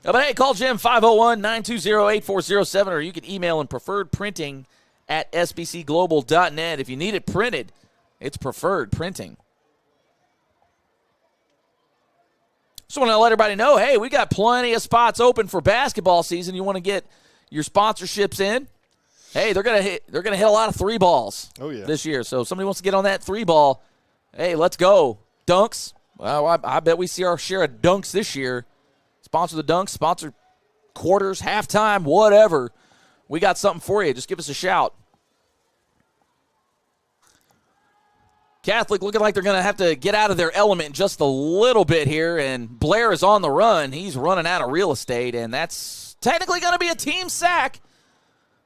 But hey, call Jim 501-920-8407, or you can email him preferredprinting@sbcglobal.net. If you need it printed, it's Preferred Printing. Just want to let everybody know, hey, we got plenty of spots open for basketball season. You want to get your sponsorships in? Hey, they're gonna hit a lot of 3 balls this year. So if somebody wants to get on that 3 ball, hey, let's go. Dunks. Well, I bet we see our share of dunks this year. Sponsor the dunks, sponsor quarters, halftime, whatever. We got something for you. Just give us a shout. Catholic looking like they're going to have to get out of their element just a little bit here, and Blair is on the run. He's running out of real estate, and that's technically going to be a team sack.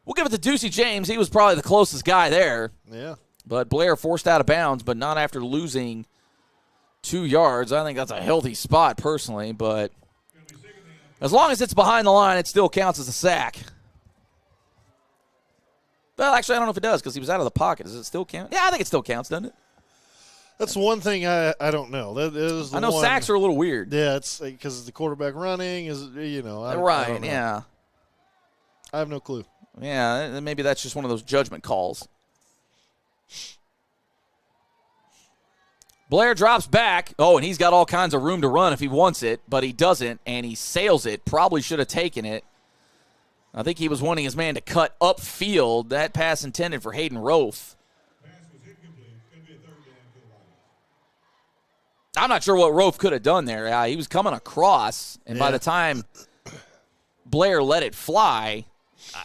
We'll give it to Ducey James. He was probably the closest guy there. Yeah. But Blair forced out of bounds, but not after losing 2 yards. I think that's a healthy spot personally, but as long as it's behind the line, it still counts as a sack. Well, actually, I don't know if it does because he was out of the pocket. Does it still count? Yeah, I think it still counts, doesn't it? That's one thing I don't know. That is the I know one, sacks are a little weird. Yeah, it's because the quarterback running is, I right, don't know. yeah. I have no clue. Yeah, maybe that's just one of those judgment calls. Blair drops back. Oh, and he's got all kinds of room to run if he wants it, but he doesn't, and he sails it. Probably should have taken it. I think he was wanting his man to cut upfield. That pass intended for Hayden Rofe. I'm not sure what Rofe could have done there. He was coming across, and by the time Blair let it fly,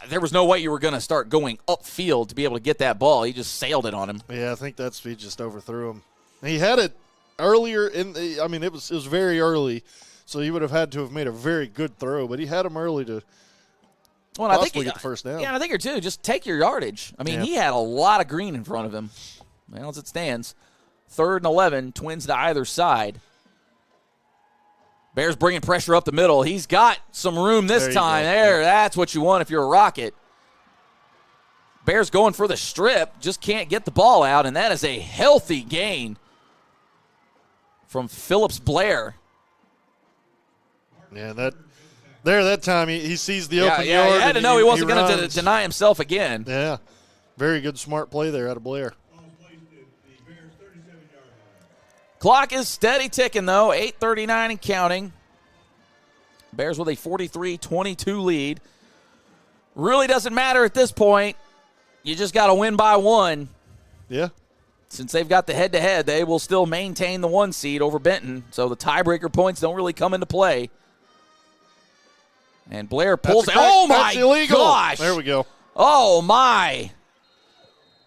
there was no way you were going to start going upfield to be able to get that ball. He just sailed it on him. Yeah, I think he just overthrew him. He had it earlier it was very early, so he would have had to have made a very good throw, but he had him early to possibly get the first down. Yeah, and I think you're too. Just take your yardage. I mean, he had a lot of green in front of him. Well, as it stands, 3rd and 11, Twins to either side. Bears bringing pressure up the middle. He's got some room this time. That's what you want if you're a Rocket. Bears going for the strip, just can't get the ball out, and that is a healthy gain from Phillips Blair. Yeah, that time he sees the open yard. He had to know he wasn't going to deny himself again. Yeah, very good, smart play there out of Blair. Clock is steady ticking, though. 8:39 and counting. Bears with a 43-22 lead. Really doesn't matter at this point. You just got to win by 1. Yeah. Since they've got the head-to-head, they will still maintain the 1 seed over Benton. So the tiebreaker points don't really come into play. And Blair pulls it. Oh, my gosh. There we go. Oh, my.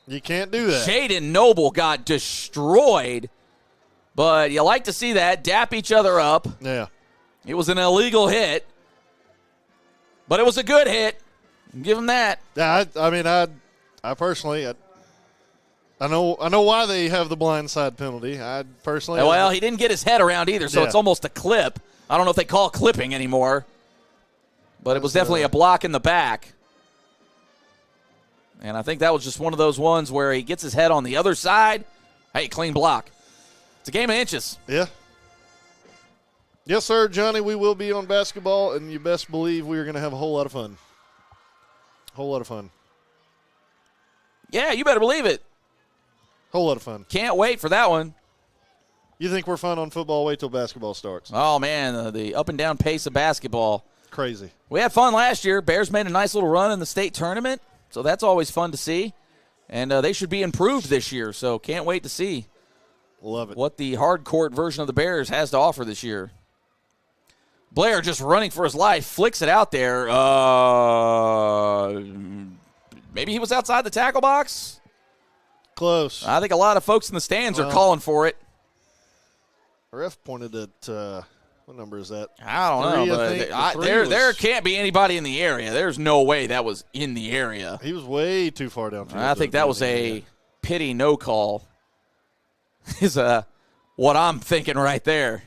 You can't do that. Shaden Noble got destroyed. But you like to see that. Dap each other up. Yeah. It was an illegal hit. But it was a good hit. Give him that. Yeah, I personally, I know why they have the blindside penalty. I personally. Well, he didn't get his head around either, so it's almost a clip. I don't know if they call clipping anymore. But it was definitely a block in the back. And I think that was just one of those ones where he gets his head on the other side. Hey, clean block. It's a game of inches. Yeah. Yes, sir, Johnny, we will be on basketball, and you best believe we are going to have a whole lot of fun. Whole lot of fun. Yeah, you better believe it. Whole lot of fun. Can't wait for that one. You think we're fun on football? Wait till basketball starts. Oh, man, the up and down pace of basketball. Crazy. We had fun last year. Bears made a nice little run in the state tournament, so that's always fun to see. And they should be improved this year, so can't wait to see. Love it. What the hard court version of the Bears has to offer this year. Blair just running for his life, flicks it out there. Maybe he was outside the tackle box? Close. I think a lot of folks in the stands are calling for it. The ref pointed at, what number is that? I don't know, but there can't be anybody in the area. There's no way that was in the area. He was way too far downfield. I think that was a pity no call is what I'm thinking right there.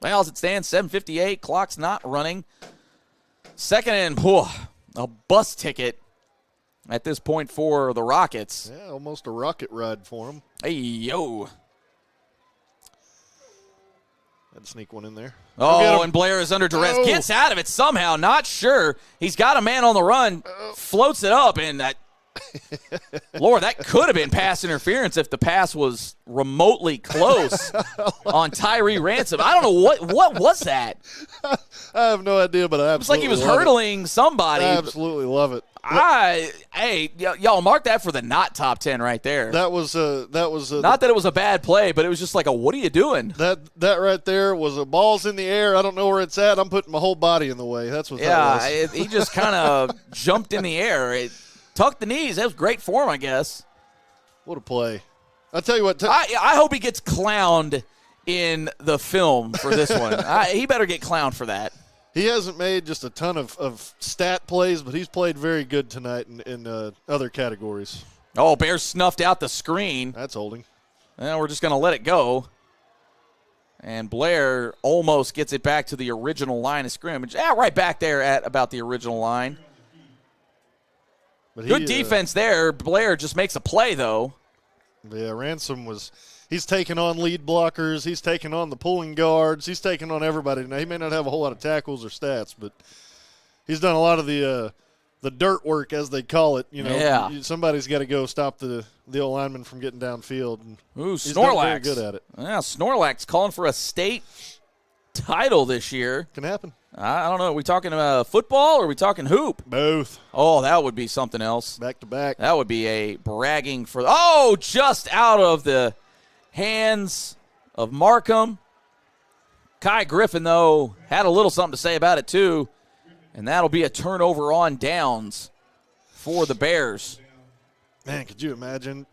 Well, as it stands, 7:58, clock's not running. Second and a bus ticket at this point for the Rockets. Yeah, almost a rocket ride for him. Hey, yo. Had to sneak one in there. Oh, and Blair is under duress. Gets out of it somehow, not sure. He's got a man on the run, floats it up, and that Lord, that could have been pass interference if the pass was remotely close on Tyree Ransom. I don't know what was that. I have no idea, but I absolutely it was like he was hurdling somebody. I absolutely love it. Hey, y'all mark that for the not top 10 right there. That was not that it was a bad play, but it was just like what are you doing? That right there was a ball's in the air. I don't know where it's at. I'm putting my whole body in the way. That's what that was. Yeah, he just kind of jumped in the air. Tucked the knees. That was great form, I guess. What a play. I'll tell you what. I hope he gets clowned in the film for this one. He better get clowned for that. He hasn't made just a ton of stat plays, but he's played very good tonight in other categories. Oh, Bears snuffed out the screen. That's holding. And we're just going to let it go. And Blair almost gets it back to the original line of scrimmage. Right back there at about the original line. Good defense there. Blair just makes a play, though. Yeah, Ransom he's taking on lead blockers. He's taking on the pulling guards. He's taking on everybody. Now, he may not have a whole lot of tackles or stats, but he's done a lot of the dirt work, as they call it. Yeah. Somebody's got to go stop the old lineman from getting downfield. And Ooh, he's Snorlax. done very good at it. Yeah, Snorlax calling for a state title this year. Can happen. I don't know. Are we talking football or are we talking hoop? Both. Oh, that would be something else. Back to back. That would be a bragging for. Oh, just out of the hands of Markham. Kai Griffin, though, had a little something to say about it, too. And that'll be a turnover on downs for the Bears. Man, could you imagine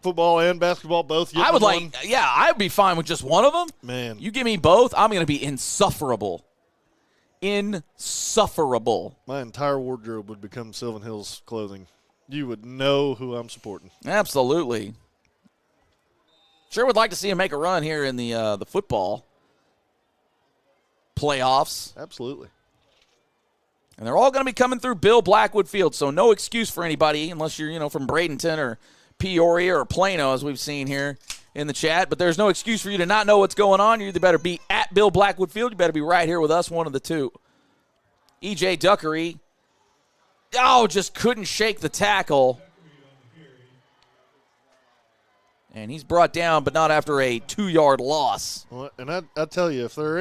football and basketball both getting I would one? I'd be fine with just one of them. Man. You give me both, I'm going to be insufferable. Insufferable. My entire wardrobe would become Sylvan Hills clothing. You would know who I'm supporting. Absolutely. Sure would like to see him make a run here in the football playoffs. Absolutely. And they're all going to be coming through Bill Blackwood Field, so no excuse for anybody unless you're, from Bradenton or Peoria or Plano, as we've seen here in the chat. But there's no excuse for you to not know what's going on. You either better be at Bill Blackwood Field, you better be right here with us, one of the two. E.J. Duckery, just couldn't shake the tackle. And he's brought down, but not after a 2-yard loss. Well, and I tell you, if there are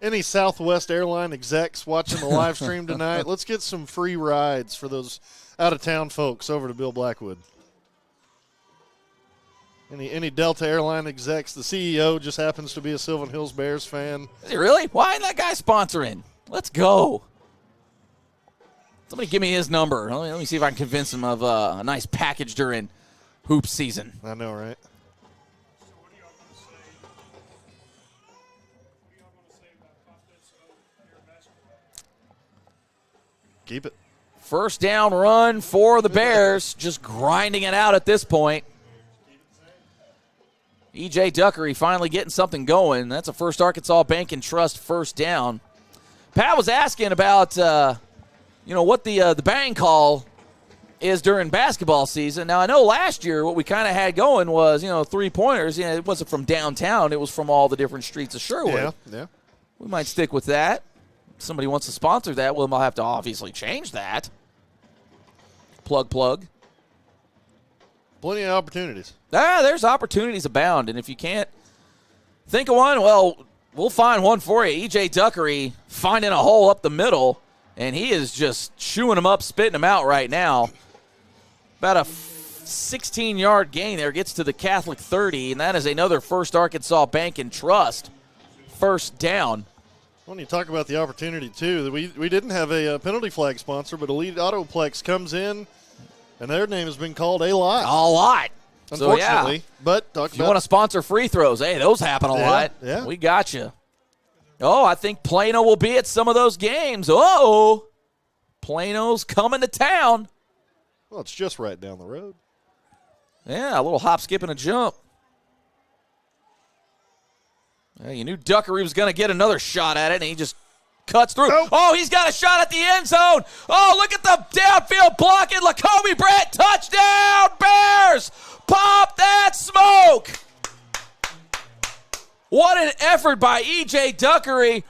any Southwest airline execs watching the live stream tonight, let's get some free rides for those out-of-town folks over to Bill Blackwood. Any Delta airline execs, the CEO just happens to be a Sylvan Hills Bears fan. Is he really? Why isn't that guy sponsoring? Let's go. Somebody give me his number. Let me see if I can convince him of a nice package during hoop season. I know, right? Keep it. First down run for the Bears, just grinding it out at this point. E.J. Duckery finally getting something going. That's a First Arkansas Bank and Trust first down. Pat was asking about, what the bang call is during basketball season. Now, I know last year what we kind of had going was, 3-pointers. It wasn't from downtown. It was from all the different streets of Sherwood. Yeah. We might stick with that. If somebody wants to sponsor that, we'll have to obviously change that. Plug. Plenty of opportunities. There's opportunities abound, and if you can't think of one, well, we'll find one for you. E.J. Duckery finding a hole up the middle, and he is just chewing them up, spitting them out right now. About a 16-yard gain there, gets to the Catholic 30, and that is another First Arkansas Bank and Trust first down. When you talk about the opportunity, too, we didn't have a penalty flag sponsor, but Elite Autoplex comes in, and their name has been called a lot. A lot. Unfortunately. So, yeah. But if you want to sponsor free throws, hey, those happen a lot. Yeah. We got you. Oh, I think Plano will be at some of those games. Uh-oh. Plano's coming to town. Well, it's just right down the road. Yeah, a little hop, skip, and a jump. Yeah, you knew Duckery was going to get another shot at it, and he just cuts through. Oh, he's got a shot at the end zone. Oh, look at the downfield blocking. Lacoby Brett, touchdown, Bears. Pop that smoke. What an effort by E.J. Duckery.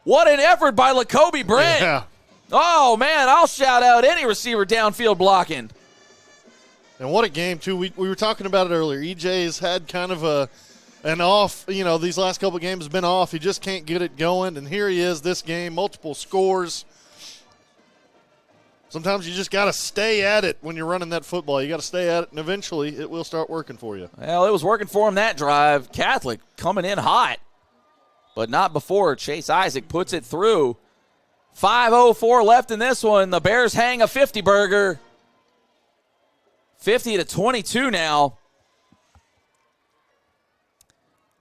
What an effort by Lacoby Brett. Yeah. Oh, man, I'll shout out any receiver downfield blocking. And what a game, too. We were talking about it earlier. EJ's had kind of an off, these last couple of games have been off. He just can't get it going. And here he is this game, multiple scores. Sometimes you just got to stay at it when you're running that football. You got to stay at it, and eventually it will start working for you. Well, it was working for him that drive. Catholic coming in hot, but not before Chase Isaac puts it through. 5:04 left in this one. The Bears hang a 50-burger. 50-22 now.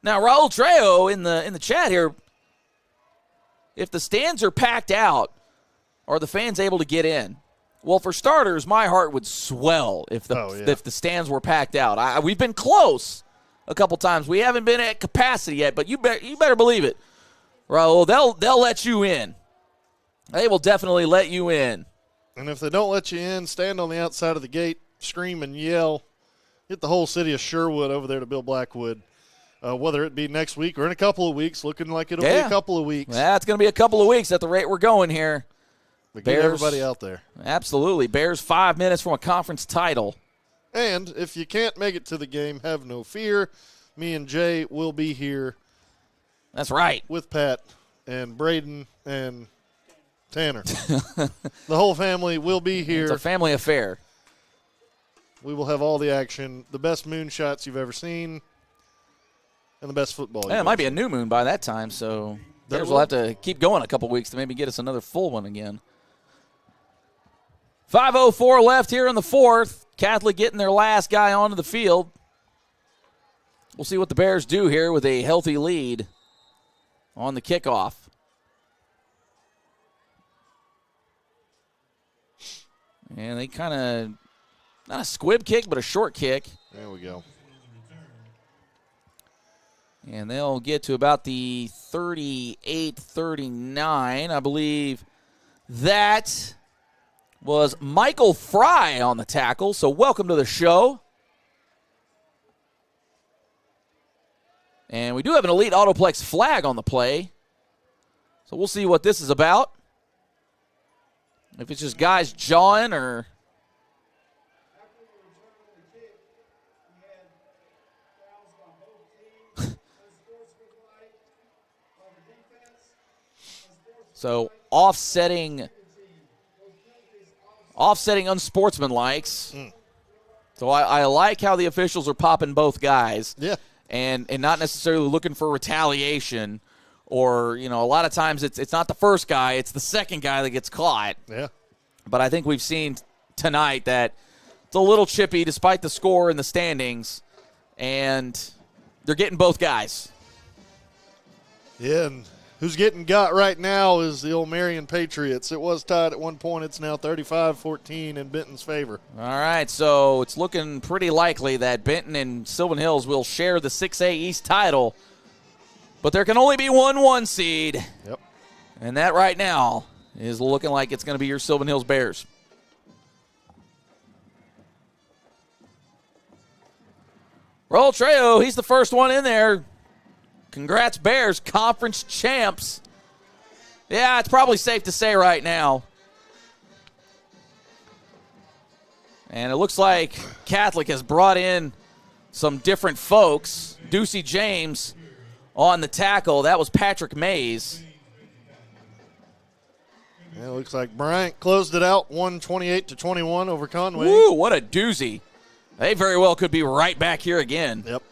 Now, Raul Trejo in the chat here, if the stands are packed out, are the fans able to get in? Well, for starters, my heart would swell if the stands were packed out. We've been close a couple times. We haven't been at capacity yet, but you better believe it, Raul. They'll let you in. They will definitely let you in. And if they don't let you in, stand on the outside of the gate, scream and yell. Get the whole city of Sherwood over there to Bill Blackwood. Whether it be next week or in a couple of weeks, looking like it'll be a couple of weeks. Yeah, it's going to be a couple of weeks at the rate we're going here. But get everybody out there. Absolutely. Bears 5 minutes from a conference title. And if you can't make it to the game, have no fear. Me and Jay will be here That's right. with Pat and Braden and Tanner. The whole family will be here. It's a family affair. We will have all the action, the best moonshots you've ever seen, and the best football. Yeah, it might be a new moon by that time, so Bears will have to keep going a couple weeks to maybe get us another full one again. 5:04 left here in the fourth. Catholic getting their last guy onto the field. We'll see what the Bears do here with a healthy lead on the kickoff. And they kind of, not a squib kick, but a short kick. There we go. And they'll get to about the 38-39. I believe that was Michael Fry on the tackle. So welcome to the show. And we do have an Elite Autoplex flag on the play. So we'll see what this is about. If it's just guys jawing or... So offsetting unsportsmanlikes. So I like how the officials are popping both guys. Yeah. And not necessarily looking for retaliation, or, you know, a lot of times it's not the first guy, it's the second guy that gets caught. Yeah. But I think we've seen tonight that it's a little chippy despite the score and the standings, and they're getting both guys. Yeah, and who's getting got right now is the old Marion Patriots. It was tied at one point. It's now 35-14 in Benton's favor. All right, so it's looking pretty likely that Benton and Sylvan Hills will share the 6A East title, but there can only be one 1 seed. Yep. And that right now is looking like it's going to be your Sylvan Hills Bears. Roll Trejo, he's the first one in there. Congrats, Bears, conference champs. Yeah, it's probably safe to say right now. And it looks like Catholic has brought in some different folks. Ducey James on the tackle. That was Patrick Mays. Yeah, it looks like Bryant closed it out 128-21 over Conway. Woo, what a doozy. They very well could be right back here again. Yep.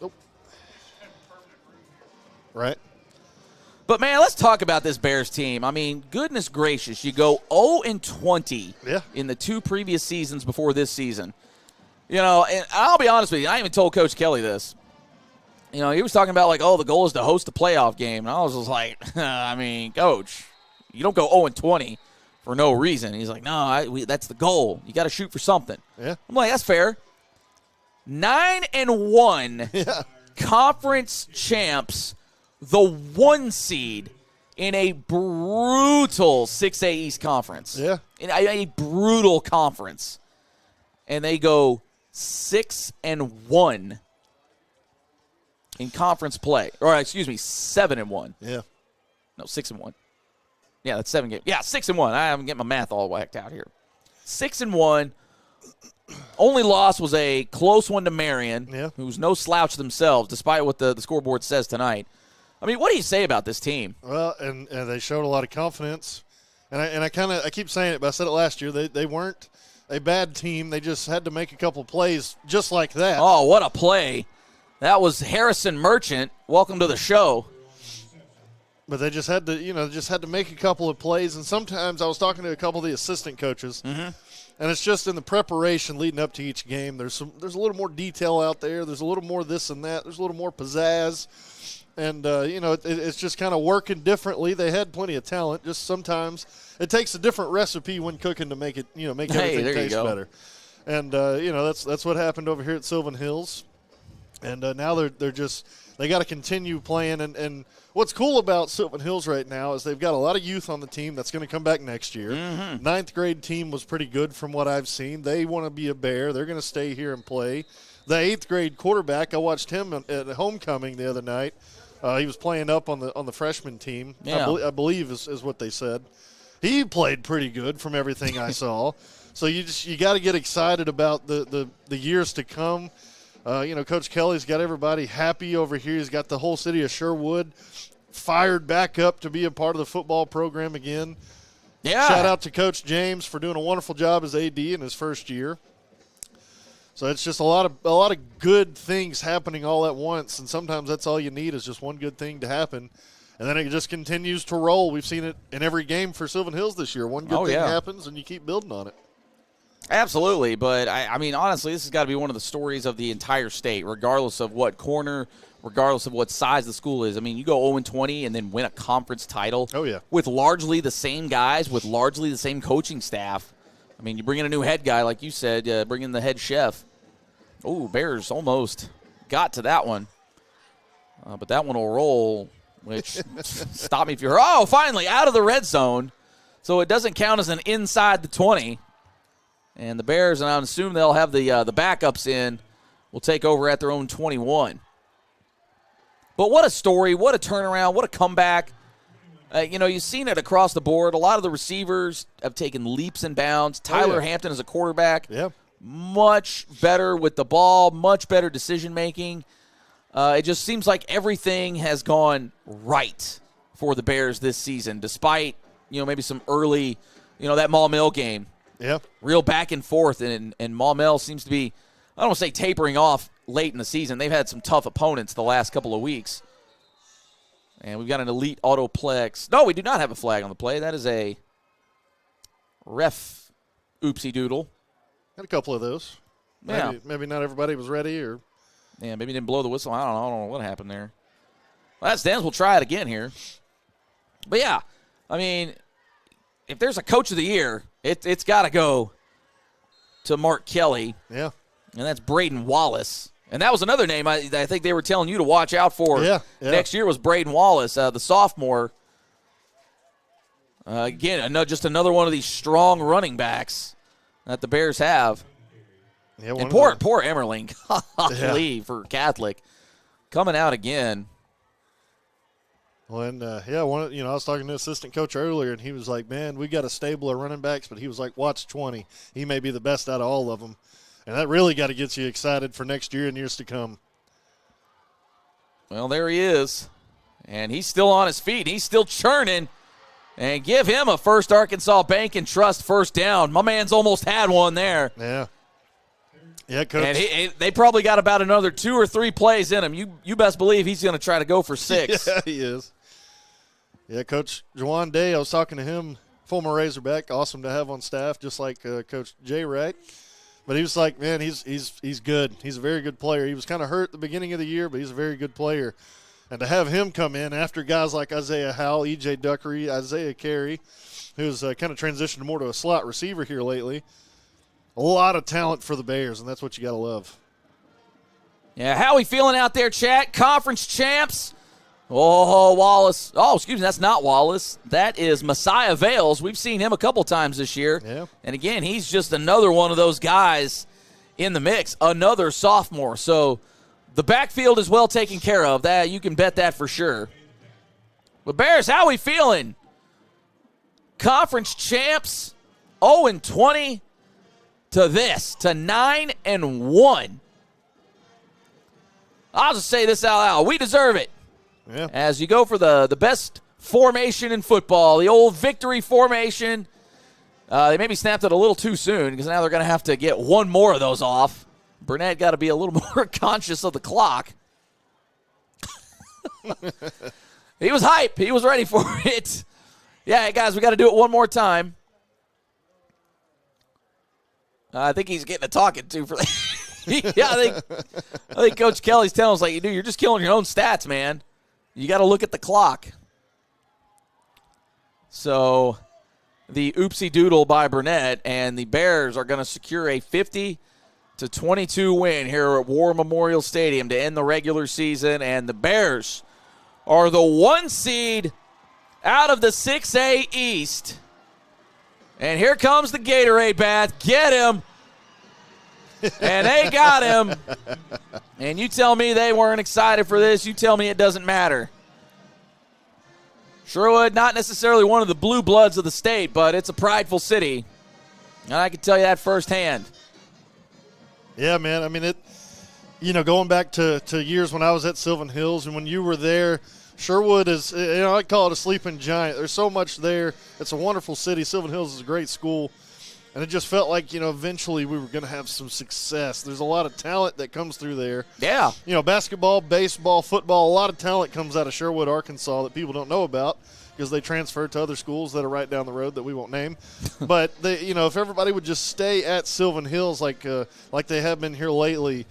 Nope. Right. But, man, let's talk about this Bears team. I mean, goodness gracious, you go 0-20 in the 2 previous seasons before this season. You know, and I'll be honest with you, I even told Coach Kelly this. You know, he was talking about, like, the goal is to host a playoff game. And I was just like, I mean, Coach, you don't go 0-20 for no reason. He's like, no, that's the goal. You got to shoot for something. Yeah. I'm like, that's fair. 9-1 conference champs, the 1 seed in a brutal 6A East conference. Yeah. In a brutal conference. And they go 6-1 in conference play. Or, excuse me, 7-1. Yeah. No, 6-1. Yeah, that's 7 games. Yeah, 6-1. I'm getting my math all whacked out here. 6-1. Only loss was a close one to Marion, who's no slouch themselves, despite what the scoreboard says tonight. I mean, what do you say about this team? Well, and they showed a lot of confidence. And I keep saying it, but I said it last year. They weren't a bad team. They just had to make a couple plays just like that. Oh, what a play. That was Harrison Merchant. Welcome to the show. But they just had to, make a couple of plays. And sometimes I was talking to a couple of the assistant coaches, and it's just in the preparation leading up to each game. There's a little more detail out there. There's a little more this and that. There's a little more pizzazz. And, it's just kind of working differently. They had plenty of talent. Just sometimes it takes a different recipe when cooking to make it, make everything taste better. And, that's what happened over here at Sylvan Hills. And now they got to continue playing. And what's cool about Sylvan Hills right now is they've got a lot of youth on the team that's going to come back next year. 9th grade team was pretty good from what I've seen. They want to be a Bear. They're going to stay here and play. The 8th grade quarterback, I watched him at homecoming the other night. He was playing up on the freshman team, I believe is what they said. He played pretty good from everything I saw. So you got to get excited about the years to come. Coach Kelly's got everybody happy over here. He's got the whole city of Sherwood fired back up to be a part of the football program again. Yeah. Shout out to Coach James for doing a wonderful job as AD in his first year. So it's just a lot of good things happening all at once, and sometimes that's all you need is just one good thing to happen, and then it just continues to roll. We've seen it in every game for Sylvan Hills this year. One good thing happens, and you keep building on it. Absolutely, but I mean, honestly, this has got to be one of the stories of the entire state, regardless of what corner, regardless of what size the school is. I mean, you go 0-20 and then win a conference title with largely the same guys, with largely the same coaching staff. I mean, you bring in a new head guy, like you said, bring in the head chef. Oh, Bears almost got to that one. But that one will roll, which stop me if you're – oh, finally, out of the red zone. So it doesn't count as an inside the 20. And the Bears, and I assume they'll have the backups in, will take over at their own 21. But what a story, what a turnaround, what a comeback. You've seen it across the board. A lot of the receivers have taken leaps and bounds. Tyler Hampton is a quarterback. Yeah. Much better with the ball, much better decision-making. It just seems like everything has gone right for the Bears this season, despite, maybe some early, that Maumelle game. Yeah. Real back and forth, and Maumelle seems to be, I don't want to say tapering off late in the season. They've had some tough opponents the last couple of weeks. And we've got an elite autoplex. No, we do not have a flag on the play. That is a ref oopsie doodle. Got a couple of those. Maybe not everybody was ready, or maybe didn't blow the whistle. I don't know what happened there. Well, that stands. We'll try it again here. But yeah, I mean, if there's a coach of the year, it's got to go to Mark Kelly. Yeah, and that's Braden Wallace. And that was another name I think they were telling you to watch out for next year was Braden Wallace, the sophomore. Again, just another one of these strong running backs that the Bears have. Yeah, and poor Emmerling, golly, for Catholic, coming out again. Well, and I was talking to assistant coach earlier, and he was like, "Man, we got a stable of running backs," but he was like, "Watch 20. He may be the best out of all of them." And that really got to get you excited for next year and years to come. Well, there he is. And he's still on his feet. He's still churning. And give him a First Arkansas Bank and Trust first down. My man's almost had one there. Yeah. Yeah, Coach. And they probably got about another 2 or 3 plays in him. You best believe he's going to try to go for 6. Yeah, he is. Yeah, Coach Juwan Day, I was talking to him, former Razorback, awesome to have on staff, just like Coach Jay Wright. But he was like, man, he's good. He's a very good player. He was kind of hurt at the beginning of the year, but he's a very good player. And to have him come in after guys like Isaiah Howell, E.J. Duckery, Isaiah Carey, who's kind of transitioned more to a slot receiver here lately, a lot of talent for the Bears, and that's what you got to love. Yeah, how we feeling out there, chat? Conference champs. Oh, Wallace. Oh, excuse me, that's not Wallace. That is Messiah Vales. We've seen him a couple times this year. Yeah. And, again, he's just another one of those guys in the mix, another sophomore. So the backfield is well taken care of. That you can bet that for sure. But, Bears, how we feeling? Conference champs, 0-20 to this, to 9-1. I'll just say this out loud. We deserve it. Yeah. As you go for the best formation in football, the old victory formation. They maybe snapped it a little too soon because now they're going to have to get one more of those off. Burnett got to be a little more conscious of the clock. He was hype. He was ready for it. Yeah, guys, we got to do it one more time. I think he's getting a talking to for that. Yeah, I think Coach Kelly's telling us, like, dude, you're just killing your own stats, man. You got to look at the clock. So the oopsie doodle by Burnett, and the Bears are going to secure a 50-22 win here at War Memorial Stadium to end the regular season, and the Bears are the 1 seed out of the 6A East. And here comes the Gatorade bath. Get him. And they got him. And you tell me they weren't excited for this. You tell me it doesn't matter. Sherwood, not necessarily one of the blue bloods of the state, but it's a prideful city. And I can tell you that firsthand. Yeah, man. I mean, going back to years when I was at Sylvan Hills and when you were there, Sherwood is, I call it a sleeping giant. There's so much there. It's a wonderful city. Sylvan Hills is a great school. And it just felt like, eventually we were going to have some success. There's a lot of talent that comes through there. Yeah. Basketball, baseball, football, a lot of talent comes out of Sherwood, Arkansas that people don't know about because they transfer to other schools that are right down the road that we won't name. But, if everybody would just stay at Sylvan Hills like they have been here lately,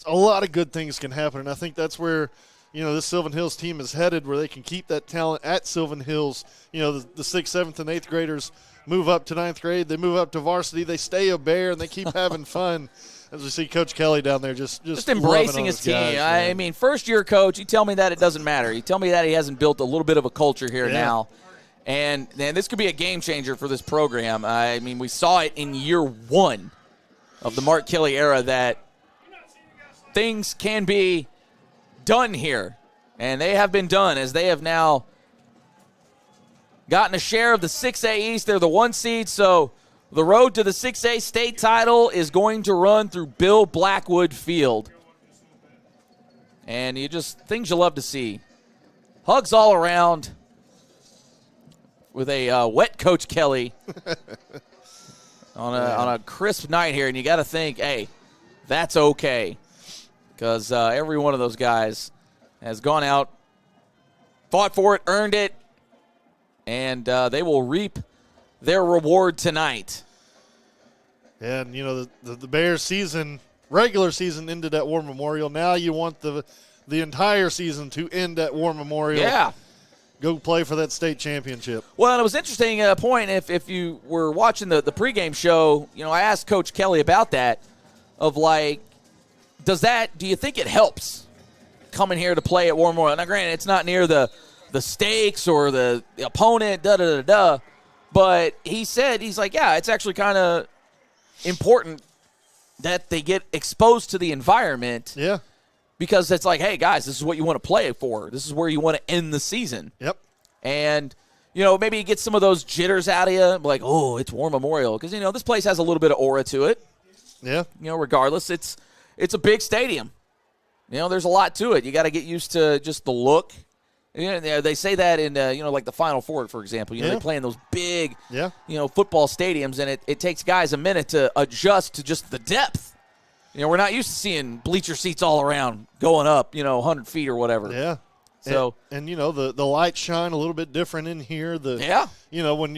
a lot of good things can happen. And I think that's where – this Sylvan Hills team is headed, where they can keep that talent at Sylvan Hills. The 6th, 7th, and 8th graders move up to 9th grade. They move up to varsity. They stay a Bear, and they keep having fun. As we see Coach Kelly down there just embracing his team. Guys, first-year coach, you tell me that it doesn't matter. You tell me that he hasn't built a little bit of a culture here now. And this could be a game changer for this program. We saw it in year 1 of the Mark Kelly era that things can be done here, and they have been done as they have now gotten a share of the 6A East. They're the 1 seed, so the road to the 6A state title is going to run through Bill Blackwood Field. And things you love to see. Hugs all around with a wet Coach Kelly on a crisp night here, and you got to think, hey, that's okay. Because every one of those guys has gone out, fought for it, earned it, and they will reap their reward tonight. And, the Bears regular season ended at War Memorial. Now you want the entire season to end at War Memorial. Yeah. Go play for that state championship. Well, and it was interesting point, if you were watching the pregame show, I asked Coach Kelly about that, of do you think it helps coming here to play at War Memorial? Now, granted, it's not near the stakes or the opponent, but he said, yeah, it's actually kind of important that they get exposed to the environment. Yeah. Because it's hey, guys, this is what you want to play for. This is where you want to end the season. Yep. And, maybe you get some of those jitters out of you, oh, it's War Memorial. Because, this place has a little bit of aura to it. Yeah. Regardless, it's a big stadium. There's a lot to it. You got to get used to just the look. They say that in, the Final Four, for example. They play in those big, football stadiums, and it takes guys a minute to adjust to just the depth. We're not used to seeing bleacher seats all around going up, 100 feet or whatever. Yeah. So and the lights shine a little bit different in here. When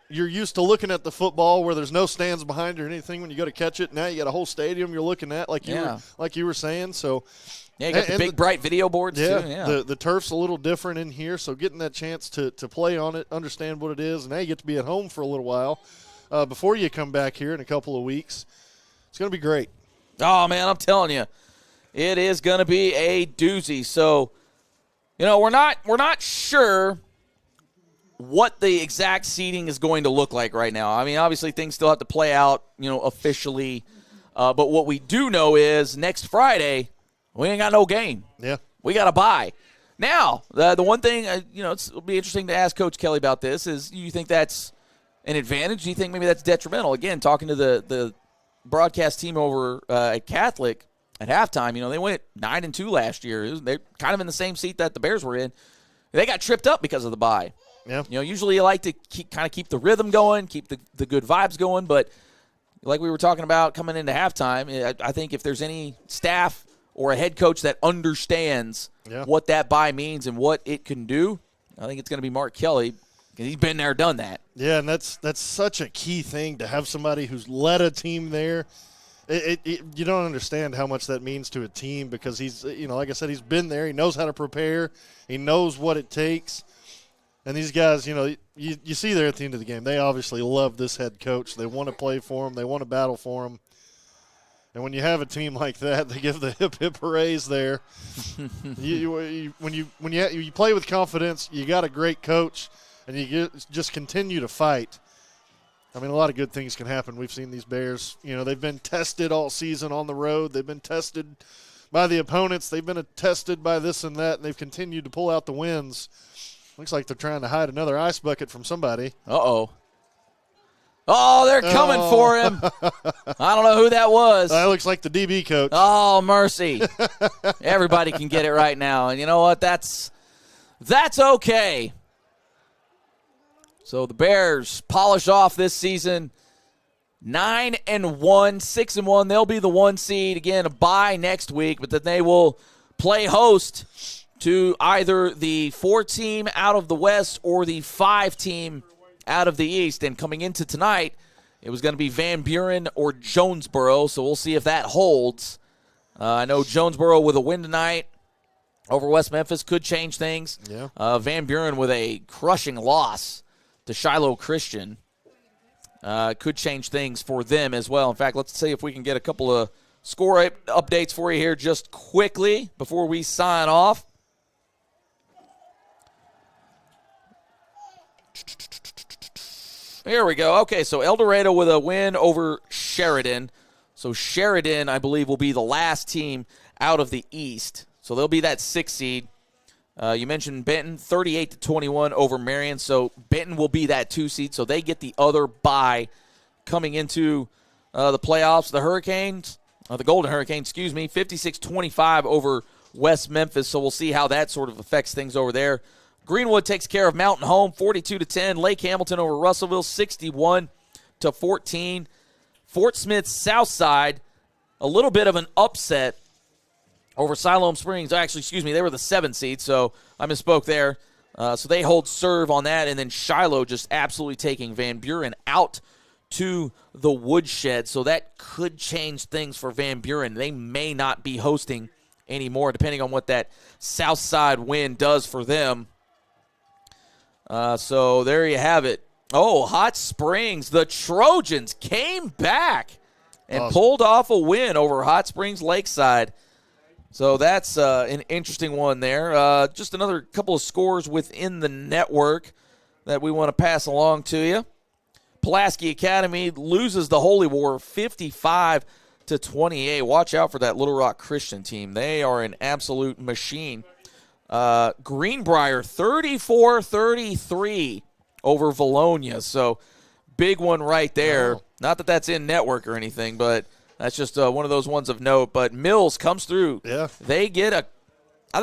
you're used to looking at the football where there's no stands behind or anything when you go to catch it. Now you got a whole stadium you're looking at, like you were saying. So you got the big bright video boards too. Yeah. The turf's a little different in here, so getting that chance to play on it, understand what it is, and now you get to be at home for a little while before you come back here in a couple of weeks. It's going to be great. Oh man, I'm telling you, it is going to be a doozy. So, we're not sure what the exact seating is going to look like right now. Obviously things still have to play out, officially. But what we do know is next Friday, we ain't got no game. Yeah. We got to bye. Now, the one thing, it'll be interesting to ask Coach Kelly about this is, do you think that's an advantage? Do you think maybe that's detrimental? Again, talking to the broadcast team over at Catholic at halftime, they went 9-2 last year. They're kind of in the same seat that the Bears were in. They got tripped up because of the bye. Yeah. Usually you like to keep the rhythm going, keep the good vibes going, but like we were talking about coming into halftime, I think if there's any staff or a head coach that understands what that bye means and what it can do, I think it's going to be Mark Kelly, because he's been there, done that. Yeah, and that's such a key thing to have somebody who's led a team there. You don't understand how much that means to a team because he's, like I said, he's been there. He knows how to prepare. He knows what it takes. And these guys, you see there at the end of the game, they obviously love this head coach. They want to play for him. They want to battle for him. And when you have a team like that, they give the hip hip hoorays there. When you play with confidence, you got a great coach, and you just continue to fight. A lot of good things can happen. We've seen these Bears. They've been tested all season on the road. They've been tested by the opponents. They've been tested by this and that, and they've continued to pull out the wins. Looks like they're trying to hide another ice bucket from somebody. Uh-oh. Oh, they're coming for him. I don't know who that was. That looks like the DB coach. Oh, mercy. Everybody can get it right now. And you know what? That's okay. So the Bears polish off this season 9-1, 6-1. They'll be the 1 seed. Again, a bye next week, but then they will play host to either the 4 team out of the West or the 5 team out of the East. And coming into tonight, it was going to be Van Buren or Jonesboro, so we'll see if that holds. I know Jonesboro with a win tonight over West Memphis could change things. Yeah. Van Buren with a crushing loss to Shiloh Christian could change things for them as well. In fact, let's see if we can get a couple of score updates for you here just quickly before we sign off. Here we go. Okay, so El Dorado with a win over Sheridan. So Sheridan, I believe, will be the last team out of the East. So they'll be that 6th seed. You mentioned Benton, 38-21 over Marion. So Benton will be that 2 seed. So they get the other bye coming into the playoffs. The Hurricanes, the Golden Hurricanes, 56-25 over West Memphis. So we'll see how that sort of affects things over there. Greenwood takes care of Mountain Home, 42-10. Lake Hamilton over Russellville, 61-14. Fort Smith Southside, a little bit of an upset over Siloam Springs. Actually, they were the 7th seed, so I misspoke there. So they hold serve on that, and then Shiloh just absolutely taking Van Buren out to the woodshed. So that could change things for Van Buren. They may not be hosting anymore, depending on what that Southside win does for them. So there you have it. Oh, Hot Springs. The Trojans came back and pulled off a win over Hot Springs Lakeside. So that's an interesting one there. Just another couple of scores within the network that we want to pass along to you. Pulaski Academy loses the Holy War 55-28. Watch out for that Little Rock Christian team. They are an absolute machine. Greenbrier 34-33 over Valonia. So big one right there. Wow. Not that that's in network or anything, but that's just one of those ones of note. But Mills comes through. Yeah. I think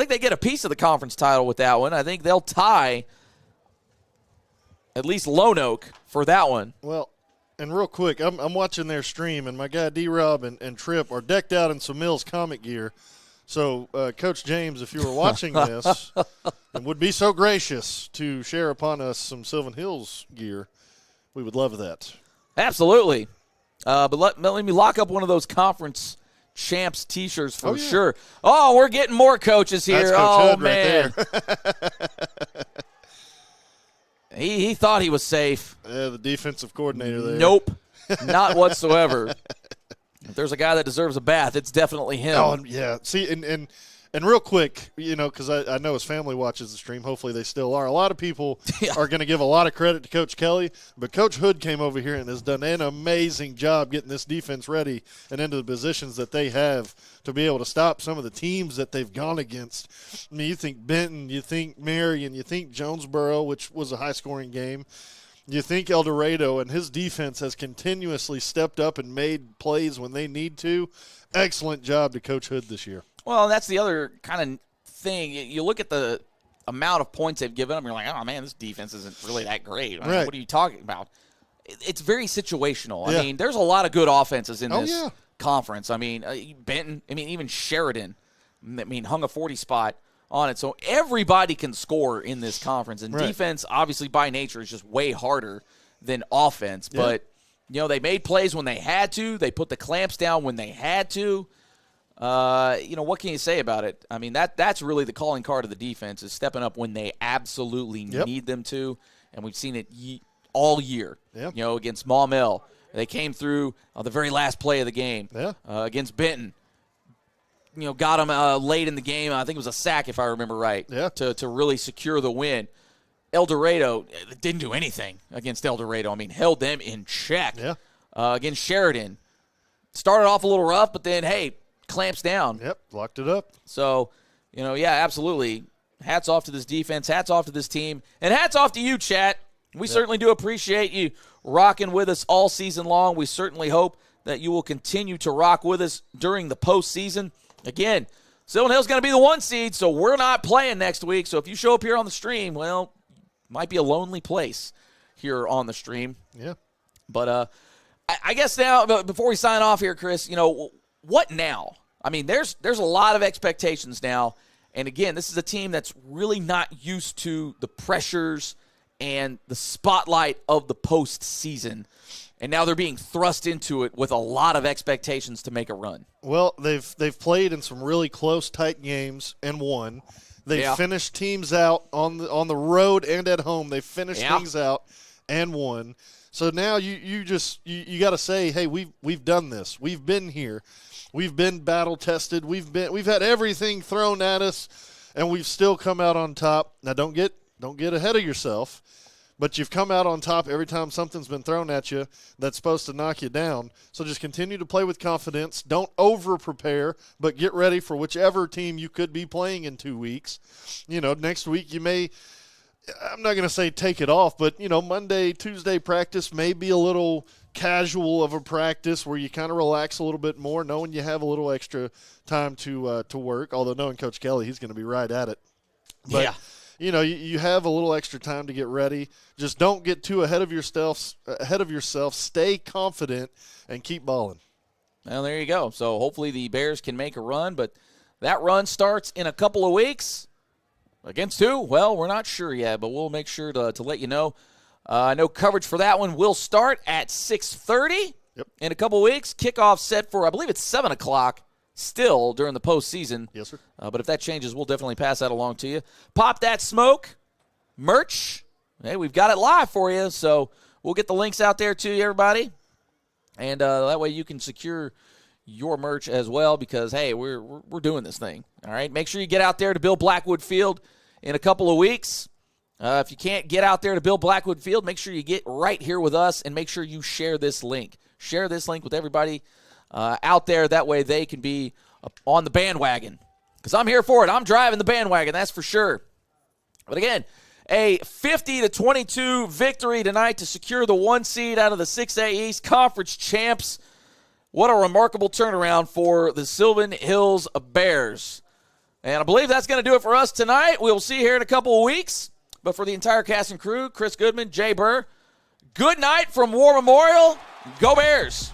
they get a piece of the conference title with that one. I think they'll tie at least Lone Oak for that one. Well, and real quick, I'm watching their stream, and my guy D-Rob and Tripp are decked out in some Mills comic gear. So, Coach James, if you were watching this and would be so gracious to share upon us some Sylvan Hills gear, we would love that. Absolutely. But let me lock up one of those conference champs T-shirts for sure. Oh, we're getting more coaches here. That's Coach Hood man. Right there. He thought he was safe. Yeah, the defensive coordinator there. Nope, not whatsoever. If there's a guy that deserves a bath, it's definitely him. Oh, yeah. See, and real quick, because I know his family watches the stream. Hopefully they still are. A lot of people are going to give a lot of credit to Coach Kelly, but Coach Hood came over here and has done an amazing job getting this defense ready and into the positions that they have to be able to stop some of the teams that they've gone against. I mean, you think Benton, you think Marion, you think Jonesboro, which was a high-scoring game. You think El Dorado, and his defense has continuously stepped up and made plays when they need to. Excellent job to Coach Hood this year. Well, that's the other kind of thing. You look at the amount of points they've given them, you're like, oh, man, this defense isn't really that great. I mean, what are you talking about? It's very situational. Yeah. I mean, there's a lot of good offenses in this conference. I mean, Benton, even Sheridan, hung a 40 spot on it. So everybody can score in this conference. And defense, obviously, by nature, is just way harder than offense. Yeah. But, they made plays when they had to. They put the clamps down when they had to. What can you say about it? I mean, that's really the calling card of the defense is stepping up when they absolutely need them to. And we've seen it all year, against Maumelle. They came through the very last play of the game against Benton. Got him late in the game. I think it was a sack, if I remember right, to really secure the win. El Dorado didn't do anything against El Dorado. Held them in check against Sheridan. Started off a little rough, but then, hey, clamps down. Yep, locked it up. So, absolutely. Hats off to this defense. Hats off to this team. And hats off to you, chat. We certainly do appreciate you rocking with us all season long. We certainly hope that you will continue to rock with us during the postseason. Again, Sylvan Hill's going to be the 1 seed, so we're not playing next week. So if you show up here on the stream, well, might be a lonely place here on the stream. Yeah. But I guess now, before we sign off here, Chris, what now? I mean, there's a lot of expectations now. And again, this is a team that's really not used to the pressures and the spotlight of the postseason. And now they're being thrust into it with a lot of expectations to make a run. Well, they've played in some really close, tight games and won. They've finished teams out on the road and at home. They've finished things out and won. So now you got to say, hey, we've done this. We've been here. We've been battle tested. We've had everything thrown at us, and we've still come out on top. Now don't get ahead of yourself. But you've come out on top every time something's been thrown at you that's supposed to knock you down. So just continue to play with confidence. Don't over-prepare, but get ready for whichever team you could be playing in 2 weeks. Next week you may – I'm not going to say take it off, but, Monday, Tuesday practice may be a little casual of a practice where you kind of relax a little bit more, knowing you have a little extra time to work, although knowing Coach Kelly, he's going to be right at it. But, you have a little extra time to get ready. Just don't get too ahead of yourself. Stay confident and keep balling. Well, there you go. So hopefully the Bears can make a run, but that run starts in a couple of weeks. Against who? Well, we're not sure yet, but we'll make sure to let you know. I know coverage for that one will start at 6:30 in a couple of weeks. Kickoff set for, I believe it's 7 o'clock. Still during the postseason. Yes, sir. But if that changes, we'll definitely pass that along to you. Pop That Smoke merch. Hey, we've got it live for you, so we'll get the links out there to you, everybody. And that way you can secure your merch as well because, hey, we're doing this thing. All right, make sure you get out there to Bill Blackwood Field in a couple of weeks. If you can't get out there to Bill Blackwood Field, make sure you get right here with us and make sure you share this link. Share this link with everybody out there. That way they can be on the bandwagon. Because I'm here for it. I'm driving the bandwagon, that's for sure. But again, a 50-22 victory tonight to secure the 1 seed out of the 6A East Conference champs. What a remarkable turnaround for the Sylvan Hills Bears. And I believe that's going to do it for us tonight. We'll see you here in a couple of weeks. But for the entire cast and crew, Chris Goodman, Jay Burr, good night from War Memorial. Go Bears!